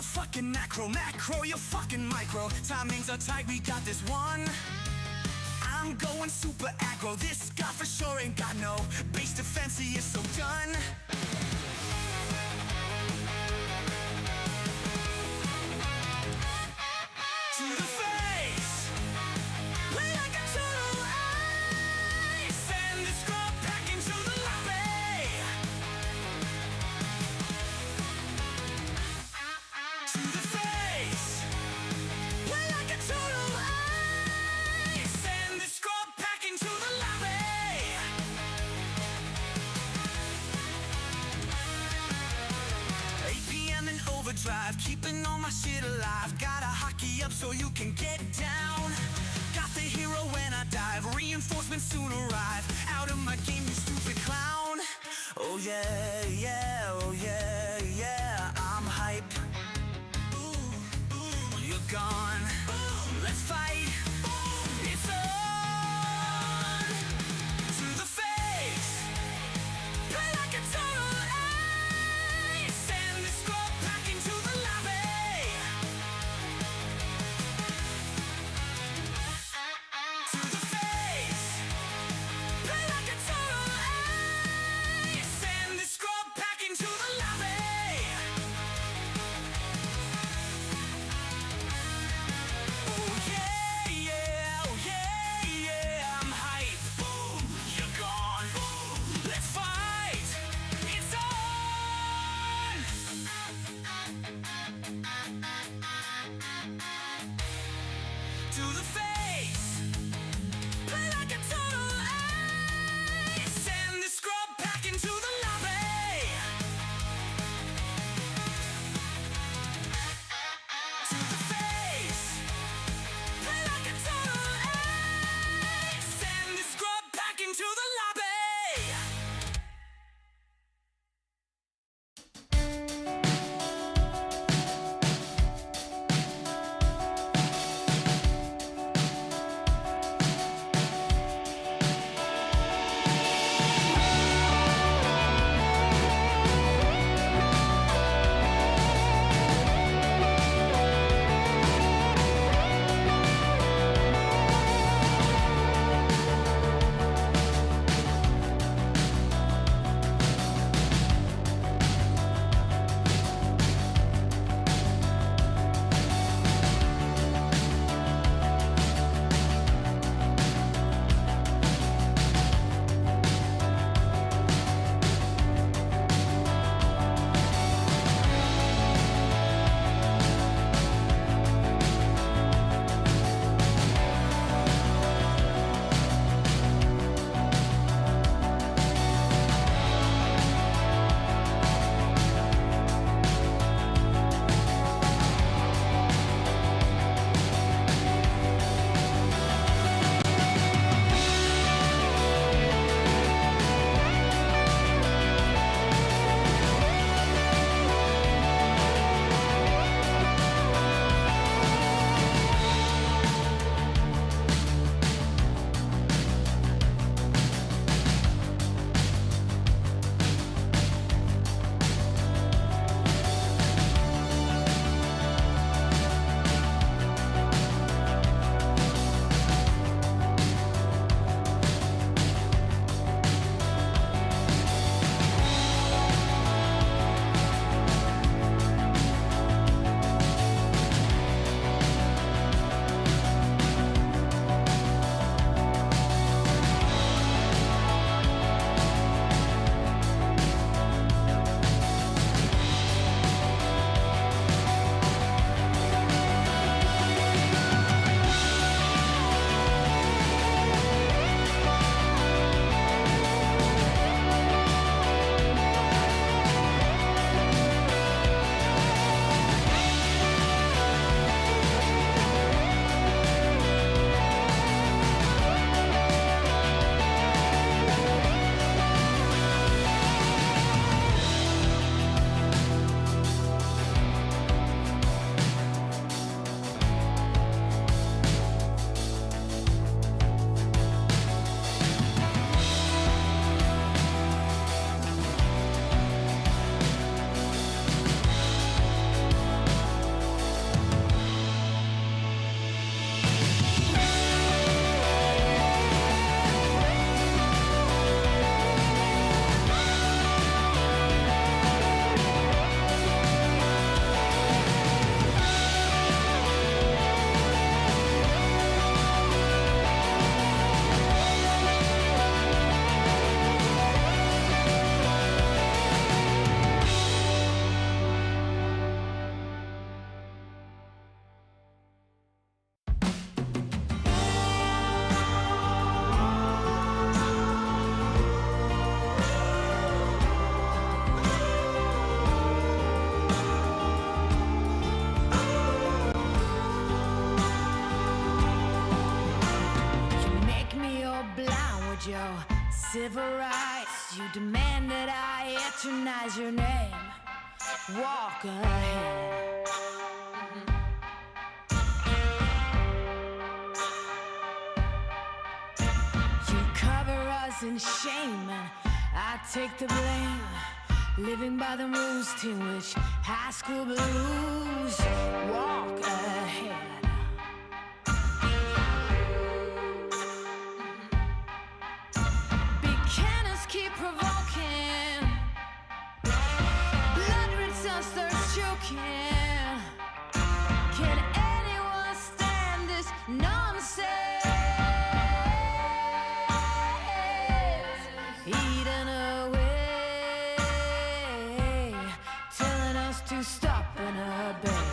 you're fucking macro, you're fucking micro. Timings are tight, we got this one. I'm going super aggro. This guy for sure ain't got no base defense, he is so done. To the face, play like a total ace, and this scrub back into the lobby. To the face, play like a total ace, and this scrub back into the lobby. 8 p.m. in overdrive, keeping all my shit alive. Gotta hockey up so you can get down. Got the hero when I dive, reinforcements soon arrive. Out of my game, you stupid clown. Oh yeah, yeah, oh yeah, yeah, I'm hype. You're gone, let's fight. It's on. To the face, play like a total ace, and this scrub back into the lobby. To the face, play like a total ace, and this scrub back into the lobby. civil rights, you demand that I eternize your name. Walk ahead. You cover us in shame and I take the blame. Living by the rules to which high school blues. Walk ahead. Big cannons keep provoking. Blood red sun starts choking. Can anyone stand this nonsense? Eaten away, telling us to stop and obey.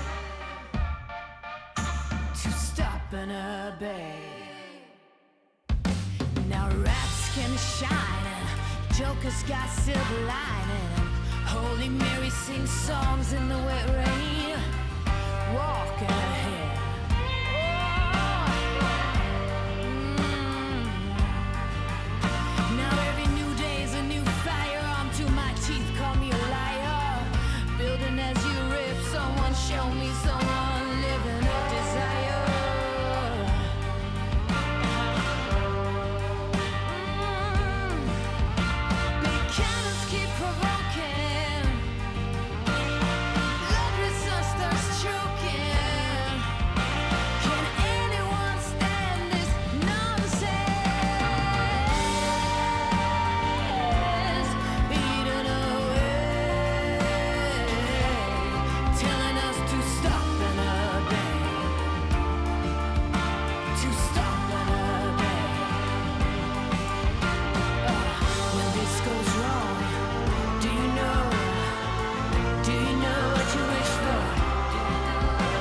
To stop and obey. Now rats can shine and jokers got silver lining and Holy Mary sings songs in the wet rain. Walk ahead. Now every new day's a new firearm to my teeth. Call me a liar. Building as you rip. Someone show me someone living up desire. Big cannons keep provoking. Blood red sun starts choking. Can anyone stand this nonsense? Eaten away, telling us to stop and obey. To stop and obey. When this goes wrong, do you know? Do you know what you wish for? Ain't no stopping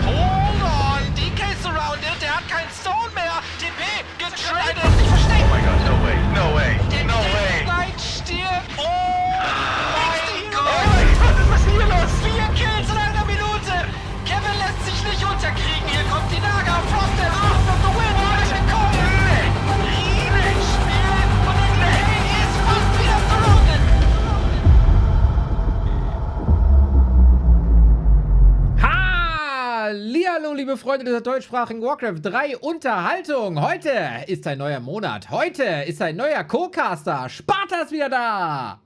Hold on! DK surrounded, der hat keinen Stone mehr! DP getradet! Ich verstehe! Oh my god, no way, no way, no way! Nein, stirb! Oh mein Oh Gott! mein Gott, was ist hier los? 4 Kills in einer Minute! Kevin lässt sich nicht unterkriegen! Hier kommt die Naga! Frosted! After the win! Alles willkommen! ReiGn spielt und der DK ist fast wieder surrounded! Hallihallo, liebe Freunde der deutschsprachigen Warcraft 3 Unterhaltung. Heute ist ein neuer Monat. Heute ist ein neuer Co-Caster. Sparta ist wieder da.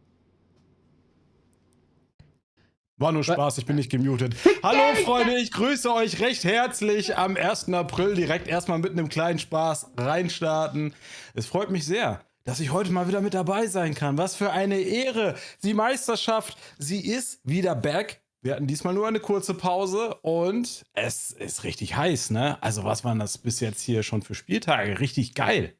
War nur Spaß, ich bin nicht gemutet. Hallo Freunde, ich grüße euch recht herzlich am 1. April. Direkt erstmal mit einem kleinen Spaß reinstarten. Es freut mich sehr, dass ich heute mal wieder mit dabei sein kann. Was für eine Ehre. Die Meisterschaft, sie ist wieder back. Wir hatten diesmal nur eine kurze Pause und es ist richtig heiß, ne? Also was waren das bis jetzt hier schon für Spieltage? Richtig geil.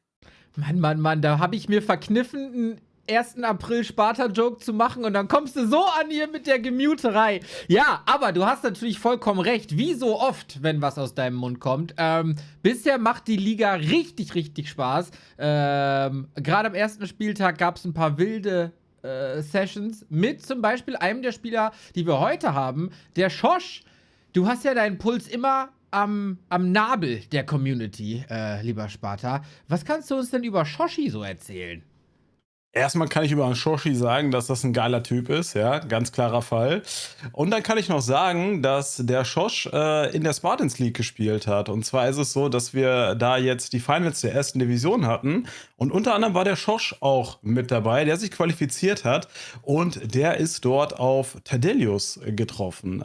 Mann, da habe ich mir verkniffen, einen 1. April Sparta-Joke zu machen und dann kommst du so an hier mit der Gemuterei. Ja, aber du hast natürlich vollkommen recht. Wie so oft, wenn was aus deinem Mund kommt. Bisher macht die Liga richtig Spaß. Gerade am ersten Spieltag gab es ein paar wilde Sessions mit zum Beispiel einem der Spieler, die wir heute haben, der Schosch. Du hast ja deinen Puls immer am Nabel der Community, lieber Sparta. Was kannst du uns denn über Schoshi so erzählen? Erstmal kann ich über einen Shoshi sagen, dass das ein geiler Typ ist, ja, ganz klarer Fall. Und dann kann ich noch sagen, dass der Schosch in der Spartans League gespielt hat. Und zwar ist es so, dass wir da jetzt die Finals der ersten Division hatten. Und unter anderem war der Schosch auch mit dabei, der sich qualifiziert hat. Und der ist dort auf Tadelius getroffen.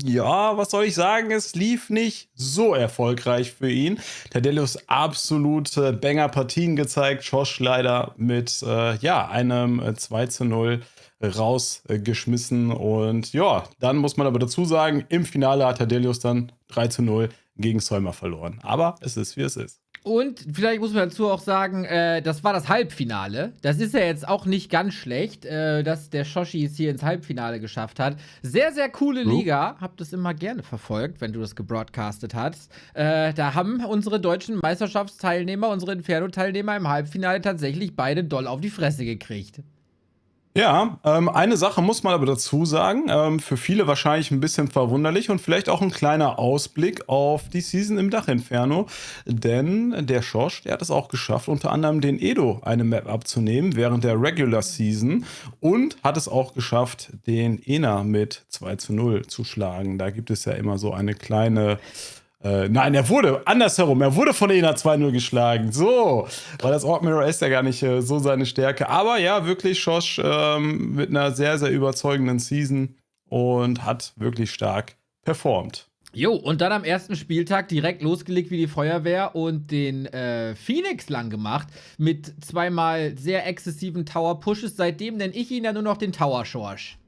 Ja, was soll ich sagen? Es lief nicht so erfolgreich für ihn. Tadelius absolute Banger-Partien gezeigt. Schosch leider mit einem 2:0 rausgeschmissen. Und ja, dann muss man aber dazu sagen, im Finale hat Tadelius dann 3:0 gegen Solmer verloren. Aber es ist, wie es ist. Und vielleicht muss man dazu auch sagen, das war das Halbfinale. Das ist ja jetzt auch nicht ganz schlecht, dass der Shoshi es hier ins Halbfinale geschafft hat. Sehr, sehr coole Liga. Hab das immer gerne verfolgt, wenn du das gebroadcastet hast. Da haben unsere deutschen Meisterschaftsteilnehmer, unsere Inferno-Teilnehmer im Halbfinale tatsächlich beide doll auf die Fresse gekriegt. Ja, eine Sache muss man aber dazu sagen, für viele wahrscheinlich ein bisschen verwunderlich und vielleicht auch ein kleiner Ausblick auf die Season im DACH Inferno, denn der Schorsch, der hat es auch geschafft, unter anderem den Edo eine Map abzunehmen während der Regular Season und hat es auch geschafft, den Ena mit 2:0 zu schlagen. Da gibt es ja immer so eine kleine nein, er wurde von Ena 2:0 geschlagen. So, weil das Orc Mirror ist ja gar nicht so seine Stärke. Aber ja, wirklich Schosch mit einer sehr, sehr überzeugenden Season und hat wirklich stark performt. Jo, und dann am ersten Spieltag direkt losgelegt wie die Feuerwehr und den Phoenix lang gemacht mit zweimal sehr exzessiven Tower-Pushes. Seitdem nenne ich ihn ja nur noch den Tower-Schorsch.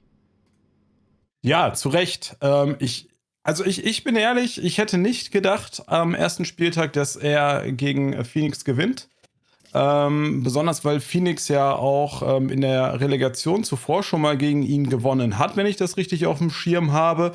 Ja, zu Recht. Ich bin ehrlich, ich hätte nicht gedacht am ersten Spieltag, dass er gegen Phoenix gewinnt. Besonders weil Phoenix ja auch in der Relegation zuvor schon mal gegen ihn gewonnen hat, wenn ich das richtig auf dem Schirm habe.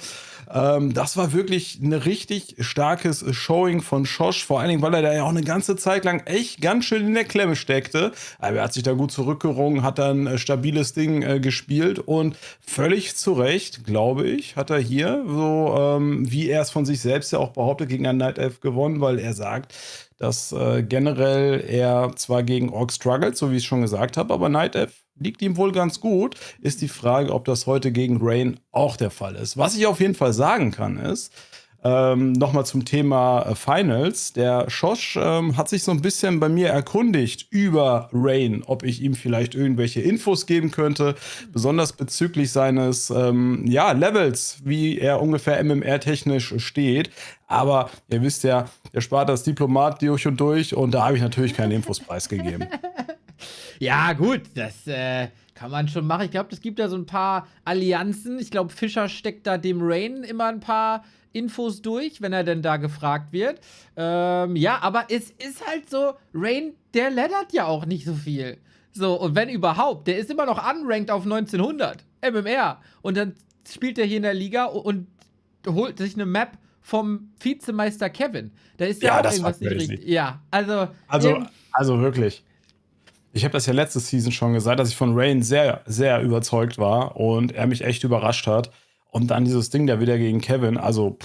Das war wirklich ein richtig starkes Showing von Schosch, vor allen Dingen, weil er da ja auch eine ganze Zeit lang echt ganz schön in der Klemme steckte. Aber er hat sich da gut zurückgerungen, hat dann ein stabiles Ding gespielt und völlig zu Recht, glaube ich, hat er hier so, wie er es von sich selbst ja auch behauptet, gegen einen Night Elf gewonnen, weil er sagt, dass generell er zwar gegen Orc struggelt, so wie ich schon gesagt habe, aber Night Elf liegt ihm wohl ganz gut. Ist die Frage, ob das heute gegen ReiGn auch der Fall ist. Was ich auf jeden Fall sagen kann, ist, nochmal zum Thema Finals. Der Schosch hat sich so ein bisschen bei mir erkundigt über ReiGn, ob ich ihm vielleicht irgendwelche Infos geben könnte, besonders bezüglich seines Levels, wie er ungefähr MMR-technisch steht. Aber ihr wisst ja, der Sparta ist Diplomat durch und da habe ich natürlich keine Infos preisgegeben. Ja, gut, das kann man schon machen. Ich glaube, es gibt da so ein paar Allianzen. Ich glaube, Fischer steckt da dem ReiGn immer ein paar Infos durch, wenn er denn da gefragt wird. Ja, aber es ist halt so, ReiGn, der laddert ja auch nicht so viel. So, und wenn überhaupt, der ist immer noch unranked auf 1900 MMR. Und dann spielt er hier in der Liga und holt sich eine Map vom Vizemeister Kevin. Da ist ja auch irgendwas nicht richtig. Ja, also wirklich. Ich habe das ja letzte Season schon gesagt, dass ich von ReiGn sehr, sehr überzeugt war und er mich echt überrascht hat. Und dann dieses Ding da wieder gegen Kevin. Also,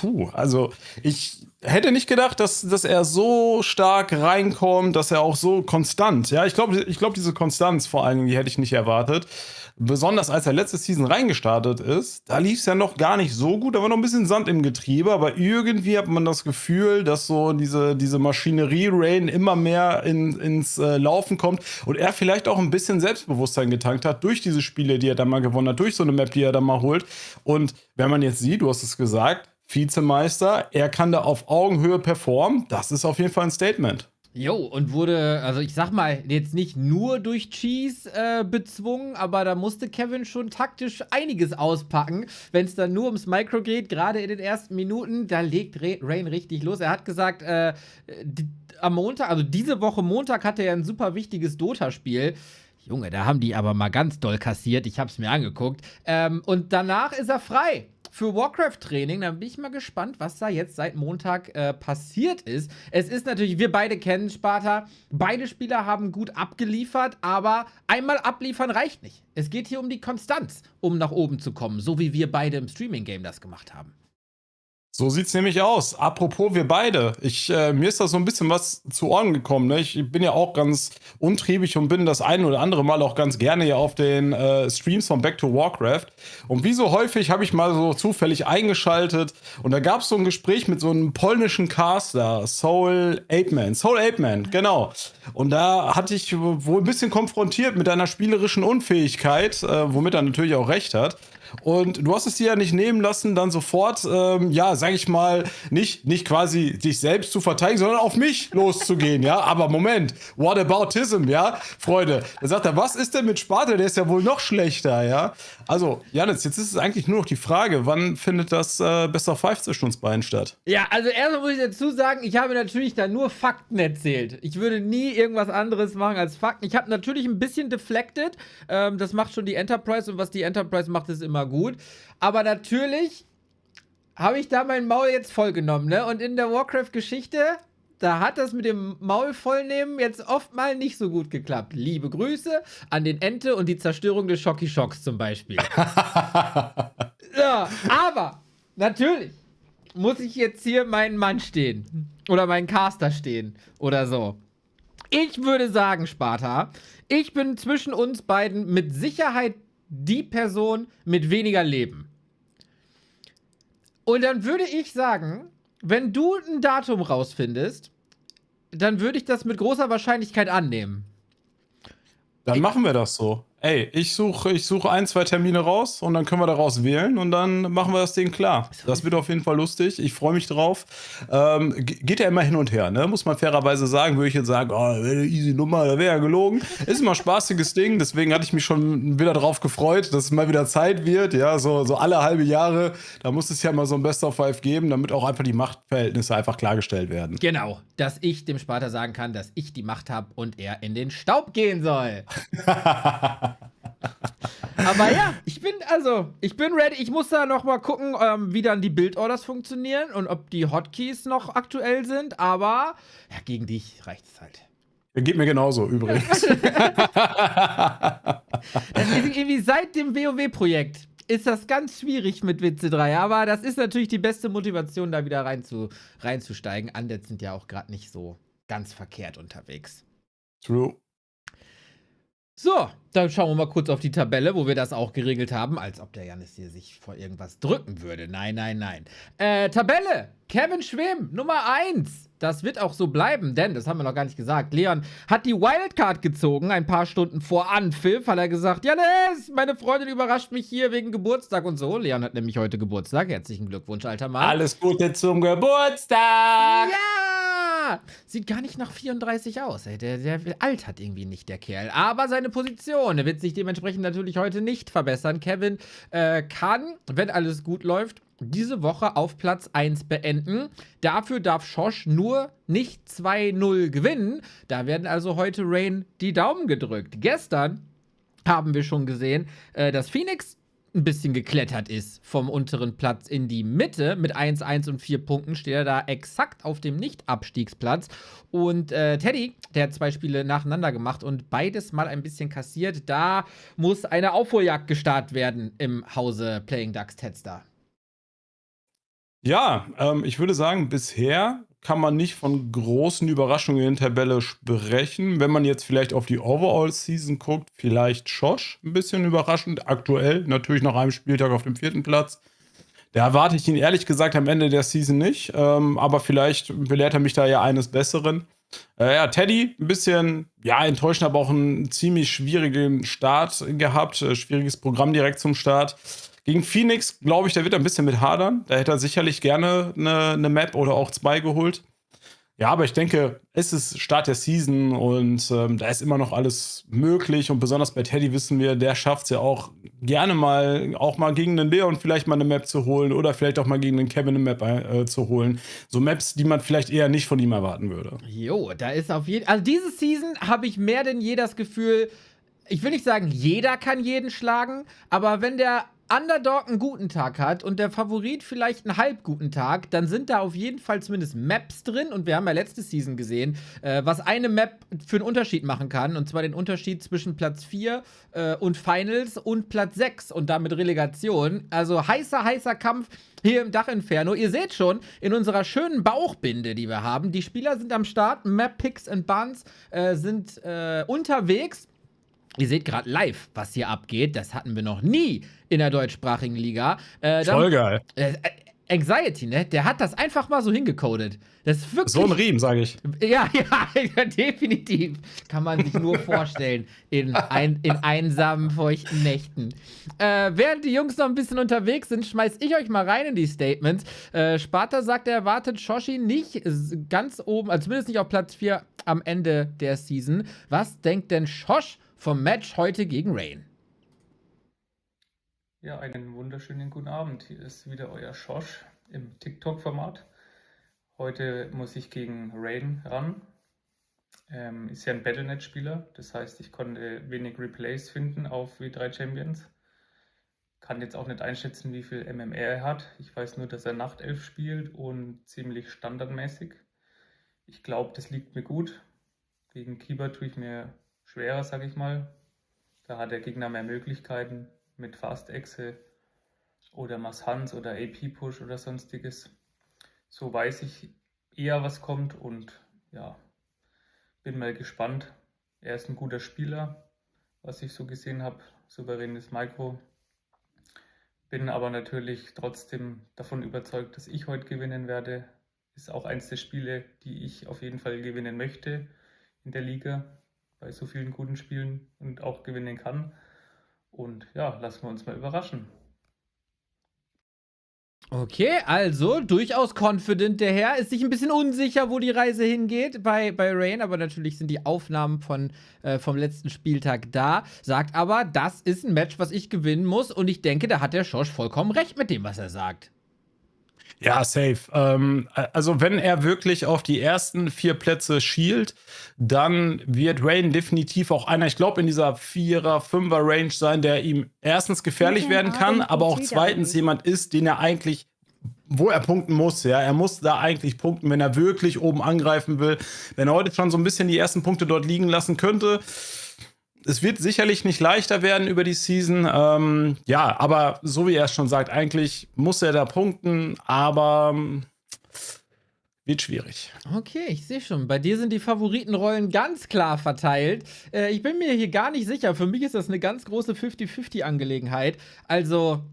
ich hätte nicht gedacht, dass er so stark reinkommt, dass er auch so konstant, ja, ich glaube, diese Konstanz vor allen Dingen, die hätte ich nicht erwartet. Besonders als er letzte Season reingestartet ist, da lief es ja noch gar nicht so gut, da war noch ein bisschen Sand im Getriebe, aber irgendwie hat man das Gefühl, dass so diese Maschinerie ReiGn immer mehr ins Laufen kommt und er vielleicht auch ein bisschen Selbstbewusstsein getankt hat durch diese Spiele, die er da mal gewonnen hat, durch so eine Map, die er da mal holt. Und wenn man jetzt sieht, du hast es gesagt, Vizemeister, er kann da auf Augenhöhe performen, das ist auf jeden Fall ein Statement. Jo, und wurde, also ich sag mal, jetzt nicht nur durch Cheese bezwungen, aber da musste Kevin schon taktisch einiges auspacken, wenn es dann nur ums Micro geht, gerade in den ersten Minuten, da legt ReiGn richtig los. Er hat gesagt, am Montag, also diese Woche Montag hatte er ein super wichtiges Dota-Spiel. Junge, da haben die aber mal ganz doll kassiert, ich hab's mir angeguckt. Und danach ist er frei für Warcraft-Training. Dann bin ich mal gespannt, was da jetzt seit Montag passiert ist. Es ist natürlich, wir beide kennen Sparta, beide Spieler haben gut abgeliefert, aber einmal abliefern reicht nicht. Es geht hier um die Konstanz, um nach oben zu kommen, so wie wir beide im Streaming-Game das gemacht haben. So sieht's nämlich aus. Apropos wir beide. Mir ist da so ein bisschen was zu Ohren gekommen. Ne? Ich bin ja auch ganz untriebig und bin das ein oder andere Mal auch ganz gerne ja auf den Streams von Back to Warcraft. Und wie so häufig habe ich mal so zufällig eingeschaltet und da gab es so ein Gespräch mit so einem polnischen Caster, Soul8Man, genau. Und da hatte ich wohl ein bisschen konfrontiert mit einer spielerischen Unfähigkeit, womit er natürlich auch recht hat. Und du hast es dir ja nicht nehmen lassen, dann sofort, ja, sag ich mal, nicht quasi dich selbst zu verteidigen, sondern auf mich loszugehen, ja. Aber Moment, whataboutism, ja, Freunde. Da sagt er, was ist denn mit Sparta? Der ist ja wohl noch schlechter, ja. Also, Janis, jetzt ist es eigentlich nur noch die Frage, wann findet das Best of 5 zwischen uns beiden statt? Ja, also erstmal muss ich dazu sagen, ich habe natürlich da nur Fakten erzählt. Ich würde nie irgendwas anderes machen als Fakten. Ich habe natürlich ein bisschen deflected. Das macht schon die Enterprise und was die Enterprise macht, ist immer gut. Aber natürlich habe ich da mein Maul jetzt vollgenommen, ne? Und in der Warcraft-Geschichte, da hat das mit dem Maul vollnehmen jetzt oft mal nicht so gut geklappt. Liebe Grüße an den Ente und die Zerstörung des Shocky Shocks zum Beispiel. Ja, aber natürlich muss ich jetzt hier meinen Mann stehen. Oder meinen Caster stehen. Oder so. Ich würde sagen, Sparta, ich bin zwischen uns beiden mit Sicherheit die Person mit weniger Leben. Und dann würde ich sagen, wenn du ein Datum rausfindest, dann würde ich das mit großer Wahrscheinlichkeit annehmen. Dann machen wir das so. Ey, ich suche 1, 2 Termine raus und dann können wir daraus wählen und dann machen wir das Ding klar. Das wird auf jeden Fall lustig. Ich freue mich drauf. Geht ja immer hin und her, ne? Muss man fairerweise sagen, würde ich jetzt sagen, oh, eine easy Nummer, da wäre ja gelogen. Ist immer ein spaßiges Ding, deswegen hatte ich mich schon wieder drauf gefreut, dass es mal wieder Zeit wird, ja, so alle halbe Jahre. Da muss es ja mal so ein Best of 5 geben, damit auch einfach die Machtverhältnisse einfach klargestellt werden. Genau, dass ich dem Sparta sagen kann, dass ich die Macht habe und er in den Staub gehen soll. Aber ja, ich bin ready. Ich muss da noch mal gucken, wie dann die Build-Orders funktionieren und ob die Hotkeys noch aktuell sind. Aber ja, gegen dich reicht es halt. Geht mir genauso, übrigens. Das ist irgendwie seit dem WoW-Projekt ist das ganz schwierig mit Witze 3. Aber das ist natürlich die beste Motivation, da wieder reinzusteigen. Undead sind ja auch gerade nicht so ganz verkehrt unterwegs. True. So, dann schauen wir mal kurz auf die Tabelle, wo wir das auch geregelt haben, als ob der Janis hier sich vor irgendwas drücken würde. Nein, nein, nein. Tabelle, Kevin Schwem, Nummer 1. Das wird auch so bleiben, denn, das haben wir noch gar nicht gesagt, Leon hat die Wildcard gezogen, ein paar Stunden vor Anpfiff, hat er gesagt, Janis, meine Freundin überrascht mich hier wegen Geburtstag und so. Leon hat nämlich heute Geburtstag, herzlichen Glückwunsch, alter Mann. Alles Gute zum Geburtstag! Ja! Sieht gar nicht nach 34 aus, ey. Der altert irgendwie nicht, der Kerl. Aber seine Position, der wird sich dementsprechend natürlich heute nicht verbessern. Kevin kann, wenn alles gut läuft, diese Woche auf Platz 1 beenden. Dafür darf Schosch nur nicht 2-0 gewinnen. Da werden also heute ReiGn die Daumen gedrückt. Gestern haben wir schon gesehen, dass Phoenix ein bisschen geklettert ist vom unteren Platz in die Mitte. Mit 1-1 und 4 Punkten steht er da exakt auf dem Nicht-Abstiegsplatz. Und Teddy, der hat 2 Spiele nacheinander gemacht und beides mal ein bisschen kassiert. Da muss eine Aufholjagd gestartet werden im Hause Playing Ducks Tedstar. Ja, ich würde sagen, bisher kann man nicht von großen Überraschungen in der Tabelle sprechen. Wenn man jetzt vielleicht auf die Overall-Season guckt, vielleicht Schosch ein bisschen überraschend. Aktuell natürlich nach einem Spieltag auf dem 4. Platz. Da erwarte ich ihn ehrlich gesagt am Ende der Season nicht. Aber vielleicht belehrt er mich da ja eines Besseren. Ja, Teddy, ein bisschen, ja, enttäuschend, aber auch einen ziemlich schwierigen Start gehabt. Schwieriges Programm direkt zum Start. Gegen Phoenix, glaube ich, da wird er ein bisschen mit hadern. Da hätte er sicherlich gerne eine Map oder auch 2 geholt. Ja, aber ich denke, es ist Start der Season und da ist immer noch alles möglich. Und besonders bei Teddy wissen wir, der schafft es ja auch gerne mal, auch mal gegen einen Leon vielleicht mal eine Map zu holen oder vielleicht auch mal gegen einen Kevin eine Map zu holen. So Maps, die man vielleicht eher nicht von ihm erwarten würde. Jo, da ist auf jeden Fall, also diese Season habe ich mehr denn je das Gefühl, ich will nicht sagen, jeder kann jeden schlagen, aber wenn der Underdog einen guten Tag hat und der Favorit vielleicht einen halb guten Tag, dann sind da auf jeden Fall zumindest Maps drin. Und wir haben ja letzte Season gesehen, was eine Map für einen Unterschied machen kann. Und zwar den Unterschied zwischen Platz 4 und Finals und Platz 6 und damit Relegation. Also heißer Kampf hier im DACH-Inferno. Ihr seht schon, in unserer schönen Bauchbinde, die wir haben, die Spieler sind am Start. Map, Picks und Buns sind unterwegs. Ihr seht gerade live, was hier abgeht. Das hatten wir noch nie in der deutschsprachigen Liga. Voll geil. Anxiety, ne? Der hat das einfach mal so hingecodet. Das ist wirklich. So ein Riemen, sage ich. Ja, ja, definitiv. Kann man sich nur vorstellen. In einsamen, feuchten Nächten. Während die Jungs noch ein bisschen unterwegs sind, schmeiß ich euch mal rein in die Statements. Sparta sagt, er erwartet Shoshi nicht ganz oben, also zumindest nicht auf Platz 4 am Ende der Season. Was denkt denn Shosh vom Match heute gegen ReiGn? Ja, einen wunderschönen guten Abend. Hier ist wieder euer Shosh im TikTok-Format. Heute muss ich gegen ReiGn ran. Ist ja ein Battlenet-Spieler, das heißt, ich konnte wenig Replays finden auf W3 Champions. Kann jetzt auch nicht einschätzen, wie viel MMR er hat. Ich weiß nur, dass er Nachtelf spielt und ziemlich standardmäßig. Ich glaube, das liegt mir gut. Gegen Kiba tue ich mir schwerer, sage ich mal. Da hat der Gegner mehr Möglichkeiten mit Fast-Exe oder Mass-Hans oder AP-Push oder sonstiges. So weiß ich eher, was kommt und ja, bin mal gespannt. Er ist ein guter Spieler, was ich so gesehen habe, souveränes Micro. Bin aber natürlich trotzdem davon überzeugt, dass ich heute gewinnen werde. Ist auch eins der Spiele, die ich auf jeden Fall gewinnen möchte in der Liga, bei so vielen guten Spielen und auch gewinnen kann. Und ja, lassen wir uns mal überraschen. Okay, also durchaus confident der Herr. Ist sich ein bisschen unsicher, wo die Reise hingeht bei ReiGn, aber natürlich sind die Aufnahmen vom letzten Spieltag da. Sagt aber, das ist ein Match, was ich gewinnen muss und ich denke, da hat der Shosh vollkommen recht mit dem, was er sagt. Ja, safe. Also wenn er wirklich auf die ersten 4 Plätze schielt, dann wird ReiGn definitiv auch einer, ich glaube, in dieser 4er, 5er Range sein, der ihm erstens gefährlich werden kann, aber auch zweitens jemand ist, den er eigentlich, wo er punkten muss. Ja, er muss da eigentlich punkten, wenn er wirklich oben angreifen will. Wenn er heute schon so ein bisschen die ersten Punkte dort liegen lassen könnte. Es wird sicherlich nicht leichter werden über die Season. Ja, aber so wie er es schon sagt, eigentlich muss er da punkten, aber wird schwierig. Okay, ich sehe schon. Bei dir sind die Favoritenrollen ganz klar verteilt. Ich bin mir hier gar nicht sicher. Für mich ist das eine ganz große 50-50-Angelegenheit. Also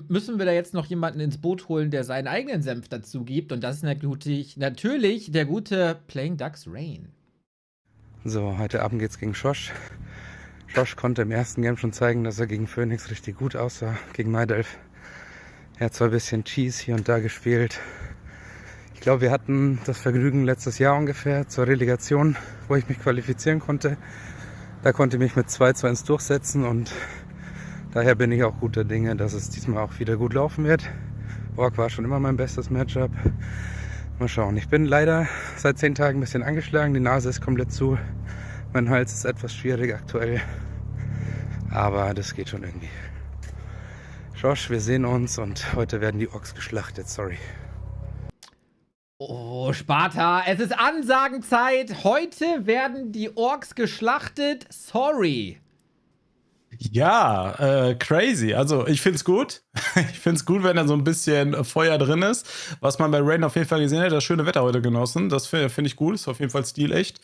müssen wir da jetzt noch jemanden ins Boot holen, der seinen eigenen Senf dazu gibt. Und das ist natürlich der gute Playing Ducks ReiGn. So, heute Abend geht's gegen Shosh. Shosh konnte im ersten Game schon zeigen, dass er gegen Phoenix richtig gut aussah, gegen Nightelf. Er hat zwar ein bisschen Cheese hier und da gespielt. Ich glaube, wir hatten das Vergnügen letztes Jahr ungefähr zur Relegation, wo ich mich qualifizieren konnte. Da konnte ich mich mit 2-2 durchsetzen und daher bin ich auch guter Dinge, dass es diesmal auch wieder gut laufen wird. Orc war schon immer mein bestes Matchup. Mal schauen. Ich bin leider seit 10 Tagen ein bisschen angeschlagen. Die Nase ist komplett zu. Mein Hals ist etwas schwierig aktuell. Aber das geht schon irgendwie. Josh, wir sehen uns und heute werden die Orks geschlachtet. Sorry. Oh, Sparta, es ist Ansagenzeit. Heute werden die Orks geschlachtet. Sorry. Ja, crazy. Also ich find's gut. Ich find's gut, wenn da so ein bisschen Feuer drin ist. Was man bei ReiGn auf jeden Fall gesehen hat, das schöne Wetter heute genossen. Das find ich gut. Ist auf jeden Fall stilecht.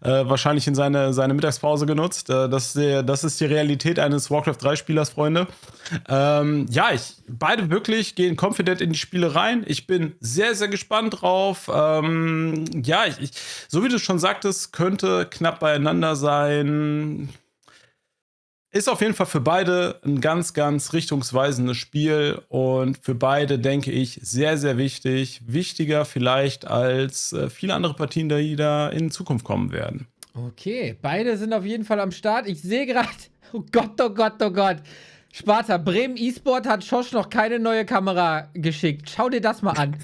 Wahrscheinlich in seine Mittagspause genutzt. Das ist die Realität eines Warcraft 3 Spielers, Freunde. Ja, beide wirklich gehen confident in die Spiele rein. Ich bin sehr, sehr gespannt drauf. Ja, so wie du schon sagtest, könnte knapp beieinander sein. Ist auf jeden Fall für beide ein ganz, ganz richtungsweisendes Spiel und für beide, denke ich, sehr, sehr wichtig. Wichtiger vielleicht als viele andere Partien, die da in Zukunft kommen werden. Okay, beide sind auf jeden Fall am Start. Ich sehe gerade, oh Gott, oh Gott, oh Gott. Sparta, Bremen Esport hat Shosh noch keine neue Kamera geschickt. Schau dir das mal an.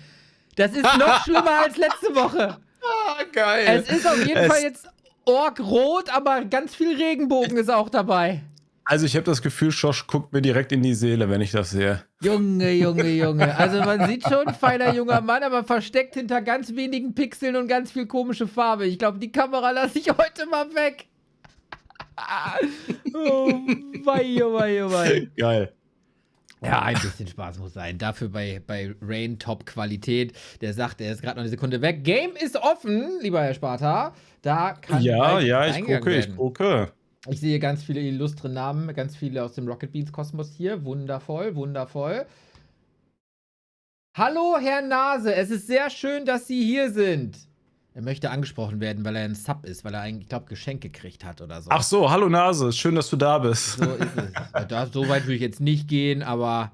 Das ist noch schlimmer als letzte Woche. Ah, geil. Es ist auf jeden Fall jetzt Ork-Rot, aber ganz viel Regenbogen ist auch dabei. Also ich habe das Gefühl, Shosh guckt mir direkt in die Seele, wenn ich das sehe. Junge, Junge, Junge. Also man sieht schon, feiner junger Mann, aber versteckt hinter ganz wenigen Pixeln und ganz viel komische Farbe. Ich glaube, die Kamera lasse ich heute mal weg. Oh, wei, oh, wei, oh, wei. Geil. Ja, ein bisschen Spaß muss sein. Dafür bei ReiGn Top-Qualität. Der sagt, er ist gerade noch eine Sekunde weg. Game ist offen, lieber Herr Sparta. Da kann ich gucke. Ich sehe ganz viele illustre Namen, ganz viele aus dem Rocket Beans Kosmos hier. Wundervoll, wundervoll. Hallo, Herr Nase, es ist sehr schön, dass Sie hier sind. Er möchte angesprochen werden, weil er ein Sub ist, weil er eigentlich, ich glaube, Geschenk gekriegt hat oder so. Ach so, hallo Nase, schön, dass du da bist. So ist es. So weit würde ich jetzt nicht gehen, aber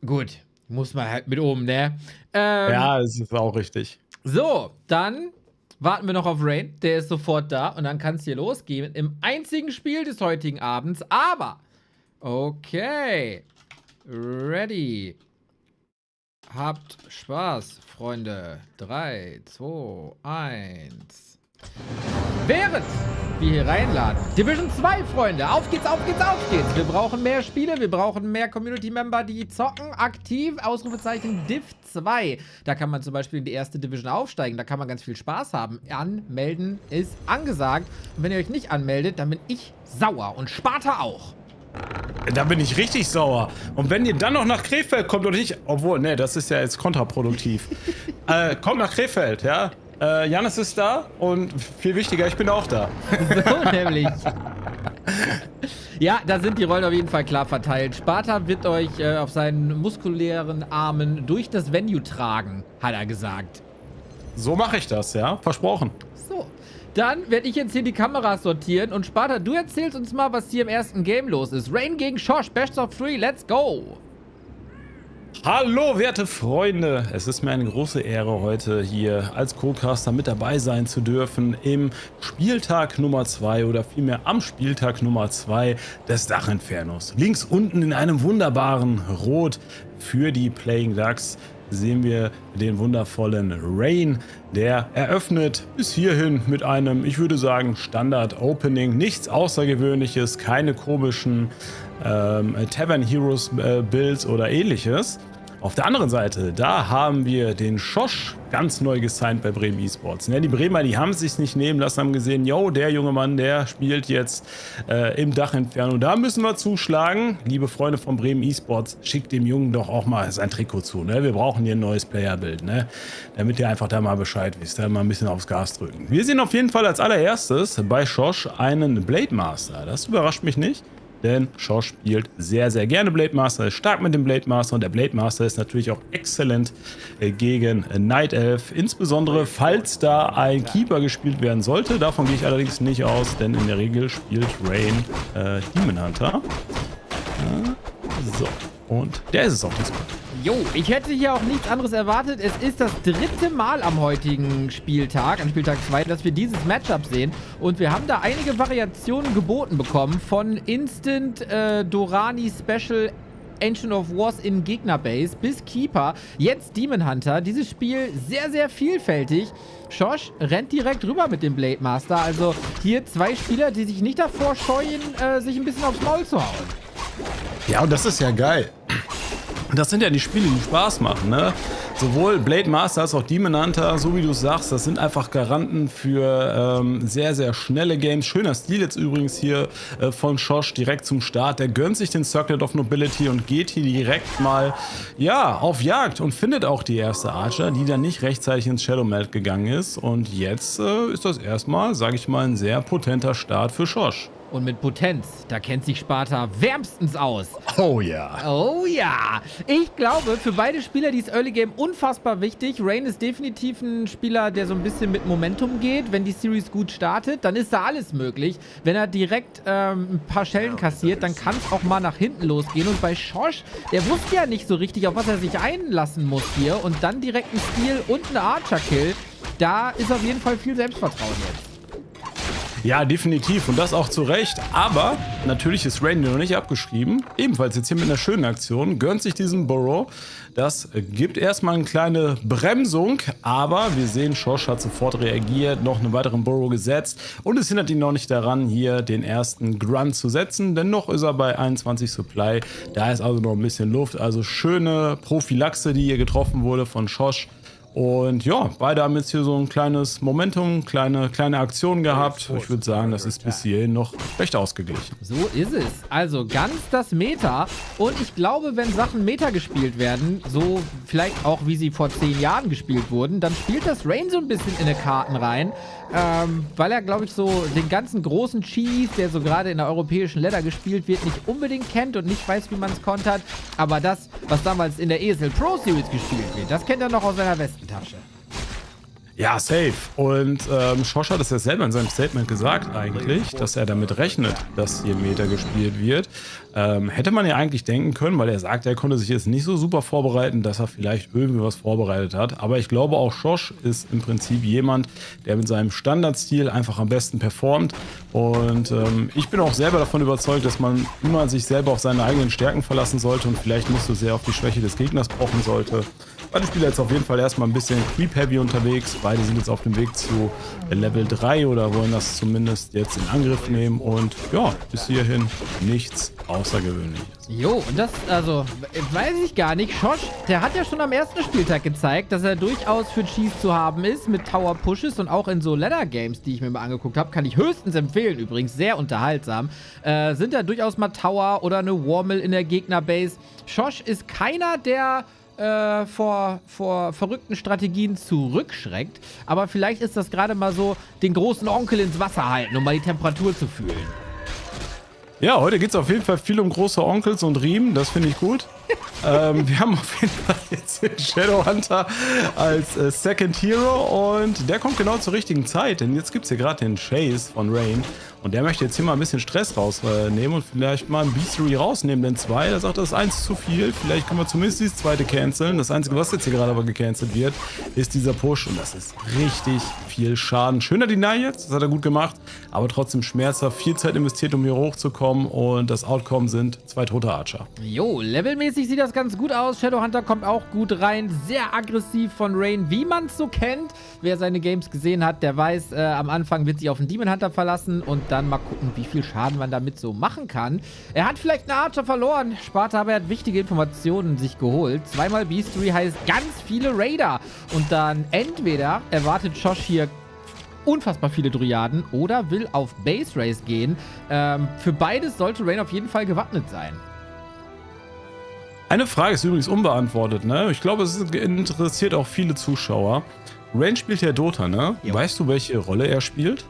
gut, muss man halt mit oben, ne? Ja, das ist auch richtig. So, dann warten wir noch auf ReiGn, der ist sofort da und dann kann es hier losgehen im einzigen Spiel des heutigen Abends, aber okay, ready. Habt Spaß, Freunde. 3, 2, 1. Während wir hier reinladen. Division 2, Freunde. Auf geht's, auf geht's, auf geht's. Wir brauchen mehr Spiele, wir brauchen mehr Community-Member, die zocken. Aktiv, Ausrufezeichen Div2. Da kann man zum Beispiel in die erste Division aufsteigen. Da kann man ganz viel Spaß haben. Anmelden ist angesagt. Und wenn ihr euch nicht anmeldet, dann bin ich sauer. Und Sparta auch. Da bin ich richtig sauer. Und wenn ihr dann noch nach Krefeld kommt oder nicht, obwohl, ne, das ist ja jetzt kontraproduktiv. Kommt nach Krefeld, ja. Janis ist da und viel wichtiger, ich bin auch da. So nämlich. Ja, da sind die Rollen auf jeden Fall klar verteilt. Sparta wird euch auf seinen muskulären Armen durch das Venue tragen, hat er gesagt. So mache ich das, ja. Versprochen. So. Dann werde ich jetzt hier die Kameras sortieren und Sparta, du erzählst uns mal, was hier im ersten Game los ist. ReiGn gegen Shosh, Best of 3, let's go! Hallo, werte Freunde! Es ist mir eine große Ehre, heute hier als Co-Caster mit dabei sein zu dürfen im Spieltag Nummer 2 oder vielmehr am Spieltag Nummer 2 des DACH-Infernos. Links unten in einem wunderbaren Rot für die Playing Ducks sehen wir den wundervollen ReiGn, der eröffnet bis hierhin mit einem, ich würde sagen, Standard-Opening. Nichts Außergewöhnliches, keine komischen Tavern Heroes Builds oder ähnliches. Auf der anderen Seite, da haben wir den Shosh ganz neu gesigned bei Bremen Esports. Ja, die Bremer, die haben es sich nicht nehmen lassen, haben gesehen, yo, der junge Mann, der spielt jetzt im DACH-Inferno. Da müssen wir zuschlagen. Liebe Freunde von Bremen Esports, schickt dem Jungen doch auch mal sein Trikot zu. Ne? Wir brauchen hier ein neues Playerbild, ne? Damit ihr einfach da mal Bescheid wisst, da mal ein bisschen aufs Gas drücken. Wir sehen auf jeden Fall als allererstes bei Shosh einen Blade Master. Das überrascht mich nicht. Denn Shosh spielt sehr, sehr gerne Blade Master, ist stark mit dem Blade Master und der Blade Master ist natürlich auch exzellent gegen Night Elf. Insbesondere, falls da ein Keeper gespielt werden sollte. Davon gehe ich allerdings nicht aus, denn in der Regel spielt ReiGn Demon Hunter. So, und der ist es auch diesmal. Jo, ich hätte hier auch nichts anderes erwartet. Es ist das 3. Mal am heutigen Spieltag, an Spieltag 2, dass wir dieses Matchup sehen. Und wir haben da einige Variationen geboten bekommen. Von Instant Dorani Special Ancient of Wars in Gegnerbase bis Keeper. Jetzt Demon Hunter. Dieses Spiel sehr, sehr vielfältig. Shosh rennt direkt rüber mit dem Blade Master. Also hier zwei Spieler, die sich nicht davor scheuen, sich ein bisschen aufs Maul zu hauen. Ja, und das ist ja geil. Das sind ja die Spiele, die Spaß machen, ne? Sowohl Blade Master als auch Demon Hunter, so wie du sagst, das sind einfach Garanten für sehr, sehr schnelle Games. Schöner Stil jetzt übrigens hier von Shosh direkt zum Start. Der gönnt sich den Circlet of Nobility und geht hier direkt mal, ja, auf Jagd und findet auch die erste Archer, die dann nicht rechtzeitig ins Shadow Melt gegangen ist. Und jetzt ist das erstmal, sage ich mal, ein sehr potenter Start für Shosh. Und mit Potenz, da kennt sich Sparta wärmstens aus. Oh ja. Oh ja. Ich glaube, für beide Spieler, die ist Early Game unfassbar wichtig. ReiGn ist definitiv ein Spieler, der so ein bisschen mit Momentum geht. Wenn die Series gut startet, dann ist da alles möglich. Wenn er direkt ein paar Schellen kassiert, dann kann es auch mal nach hinten losgehen. Und bei Shosh, der wusste ja nicht so richtig, auf was er sich einlassen muss hier. Und dann direkt ein Steal und ein Archer-Kill. Da ist auf jeden Fall viel Selbstvertrauen jetzt. Ja, definitiv. Und das auch zu Recht. Aber natürlich ist ReiGn noch nicht abgeschrieben. Ebenfalls jetzt hier mit einer schönen Aktion. Gönnt sich diesen Burrow. Das gibt erstmal eine kleine Bremsung. Aber wir sehen, Shosh hat sofort reagiert, noch einen weiteren Burrow gesetzt. Und es hindert ihn noch nicht daran, hier den ersten Grunt zu setzen. Denn noch ist er bei 21 Supply. Da ist also noch ein bisschen Luft. Also schöne Prophylaxe, die hier getroffen wurde von Shosh. Und ja, beide haben jetzt hier so ein kleines Momentum, kleine Aktion gehabt. Ich würde sagen, das ist bis hierhin noch recht ausgeglichen. So ist es. Also ganz das Meta. Und ich glaube, wenn Sachen Meta gespielt werden, so vielleicht auch wie sie vor 10 Jahren gespielt wurden, dann spielt das ReiGn so ein bisschen in die Karten rein. Weil er, glaube ich, so den ganzen großen Cheese, der so gerade in der europäischen Ladder gespielt wird, nicht unbedingt kennt und nicht weiß, wie man es kontert. Aber das, was damals in der ESL Pro Series gespielt wird, das kennt er noch aus seiner Westentasche. Ja, safe. Und Schosch hat es ja selber in seinem Statement gesagt eigentlich, dass er damit rechnet, dass hier Meta gespielt wird. Hätte man ja eigentlich denken können, weil er sagt, er konnte sich jetzt nicht so super vorbereiten, dass er vielleicht irgendwie was vorbereitet hat. Aber ich glaube auch Schosch ist im Prinzip jemand, der mit seinem Standardstil einfach am besten performt. Und ich bin auch selber davon überzeugt, dass man immer sich selber auf seine eigenen Stärken verlassen sollte und vielleicht nicht so sehr auf die Schwäche des Gegners pochen sollte. Beide Spieler jetzt auf jeden Fall erstmal ein bisschen Creep-Heavy unterwegs. Beide sind jetzt auf dem Weg zu Level 3 oder wollen das zumindest jetzt in Angriff nehmen. Und ja, bis hierhin nichts Außergewöhnliches. Jo, und das, also, weiß ich gar nicht. Schosch, der hat ja schon am ersten Spieltag gezeigt, dass er durchaus für Cheese zu haben ist mit Tower Pushes und auch in so Ladder-Games, die ich mir mal angeguckt habe, kann ich höchstens empfehlen, übrigens, sehr unterhaltsam, sind da durchaus mal Tower oder eine Warmill in der Gegnerbase. Schosch ist keiner, der vor verrückten Strategien zurückschreckt. Aber vielleicht ist das gerade mal so, den großen Onkel ins Wasser halten, um mal die Temperatur zu fühlen. Ja, heute geht es auf jeden Fall viel um große Onkels und Riemen, das finde ich gut. Wir haben auf jeden Fall jetzt den Shadowhunter als Second Hero und der kommt genau zur richtigen Zeit, denn jetzt gibt es hier gerade den Chase von ReiGn und der möchte jetzt hier mal ein bisschen Stress rausnehmen und vielleicht mal ein B3 rausnehmen, denn 2, da sagt er, das ist 1 zu viel, vielleicht können wir zumindest dieses zweite canceln. Das Einzige, was jetzt hier gerade aber gecancelt wird, ist dieser Push und das ist richtig viel Schaden. Schöner Deny jetzt, das hat er gut gemacht, aber trotzdem schmerzhaft, viel Zeit investiert, um hier hochzukommen und das Outcome sind 2 tote Archer. Jo, levelmäßig sieht das ganz gut aus. Shadowhunter kommt auch gut rein. Sehr aggressiv von ReiGn, wie man es so kennt. Wer seine Games gesehen hat, der weiß, am Anfang wird sich auf den Demon Hunter verlassen und dann mal gucken, wie viel Schaden man damit so machen kann. Er hat vielleicht einen Archer verloren. Sparta aber hat wichtige Informationen sich geholt. 2-mal B3 heißt ganz viele Raider. Und dann entweder erwartet Schosch hier unfassbar viele Dryaden oder will auf Base Race gehen. Für beides sollte ReiGn auf jeden Fall gewappnet sein. Eine Frage ist übrigens unbeantwortet, ne? Ich glaube, es interessiert auch viele Zuschauer. ReiGn spielt ja Dota, ne? Jo. Weißt du, welche Rolle er spielt?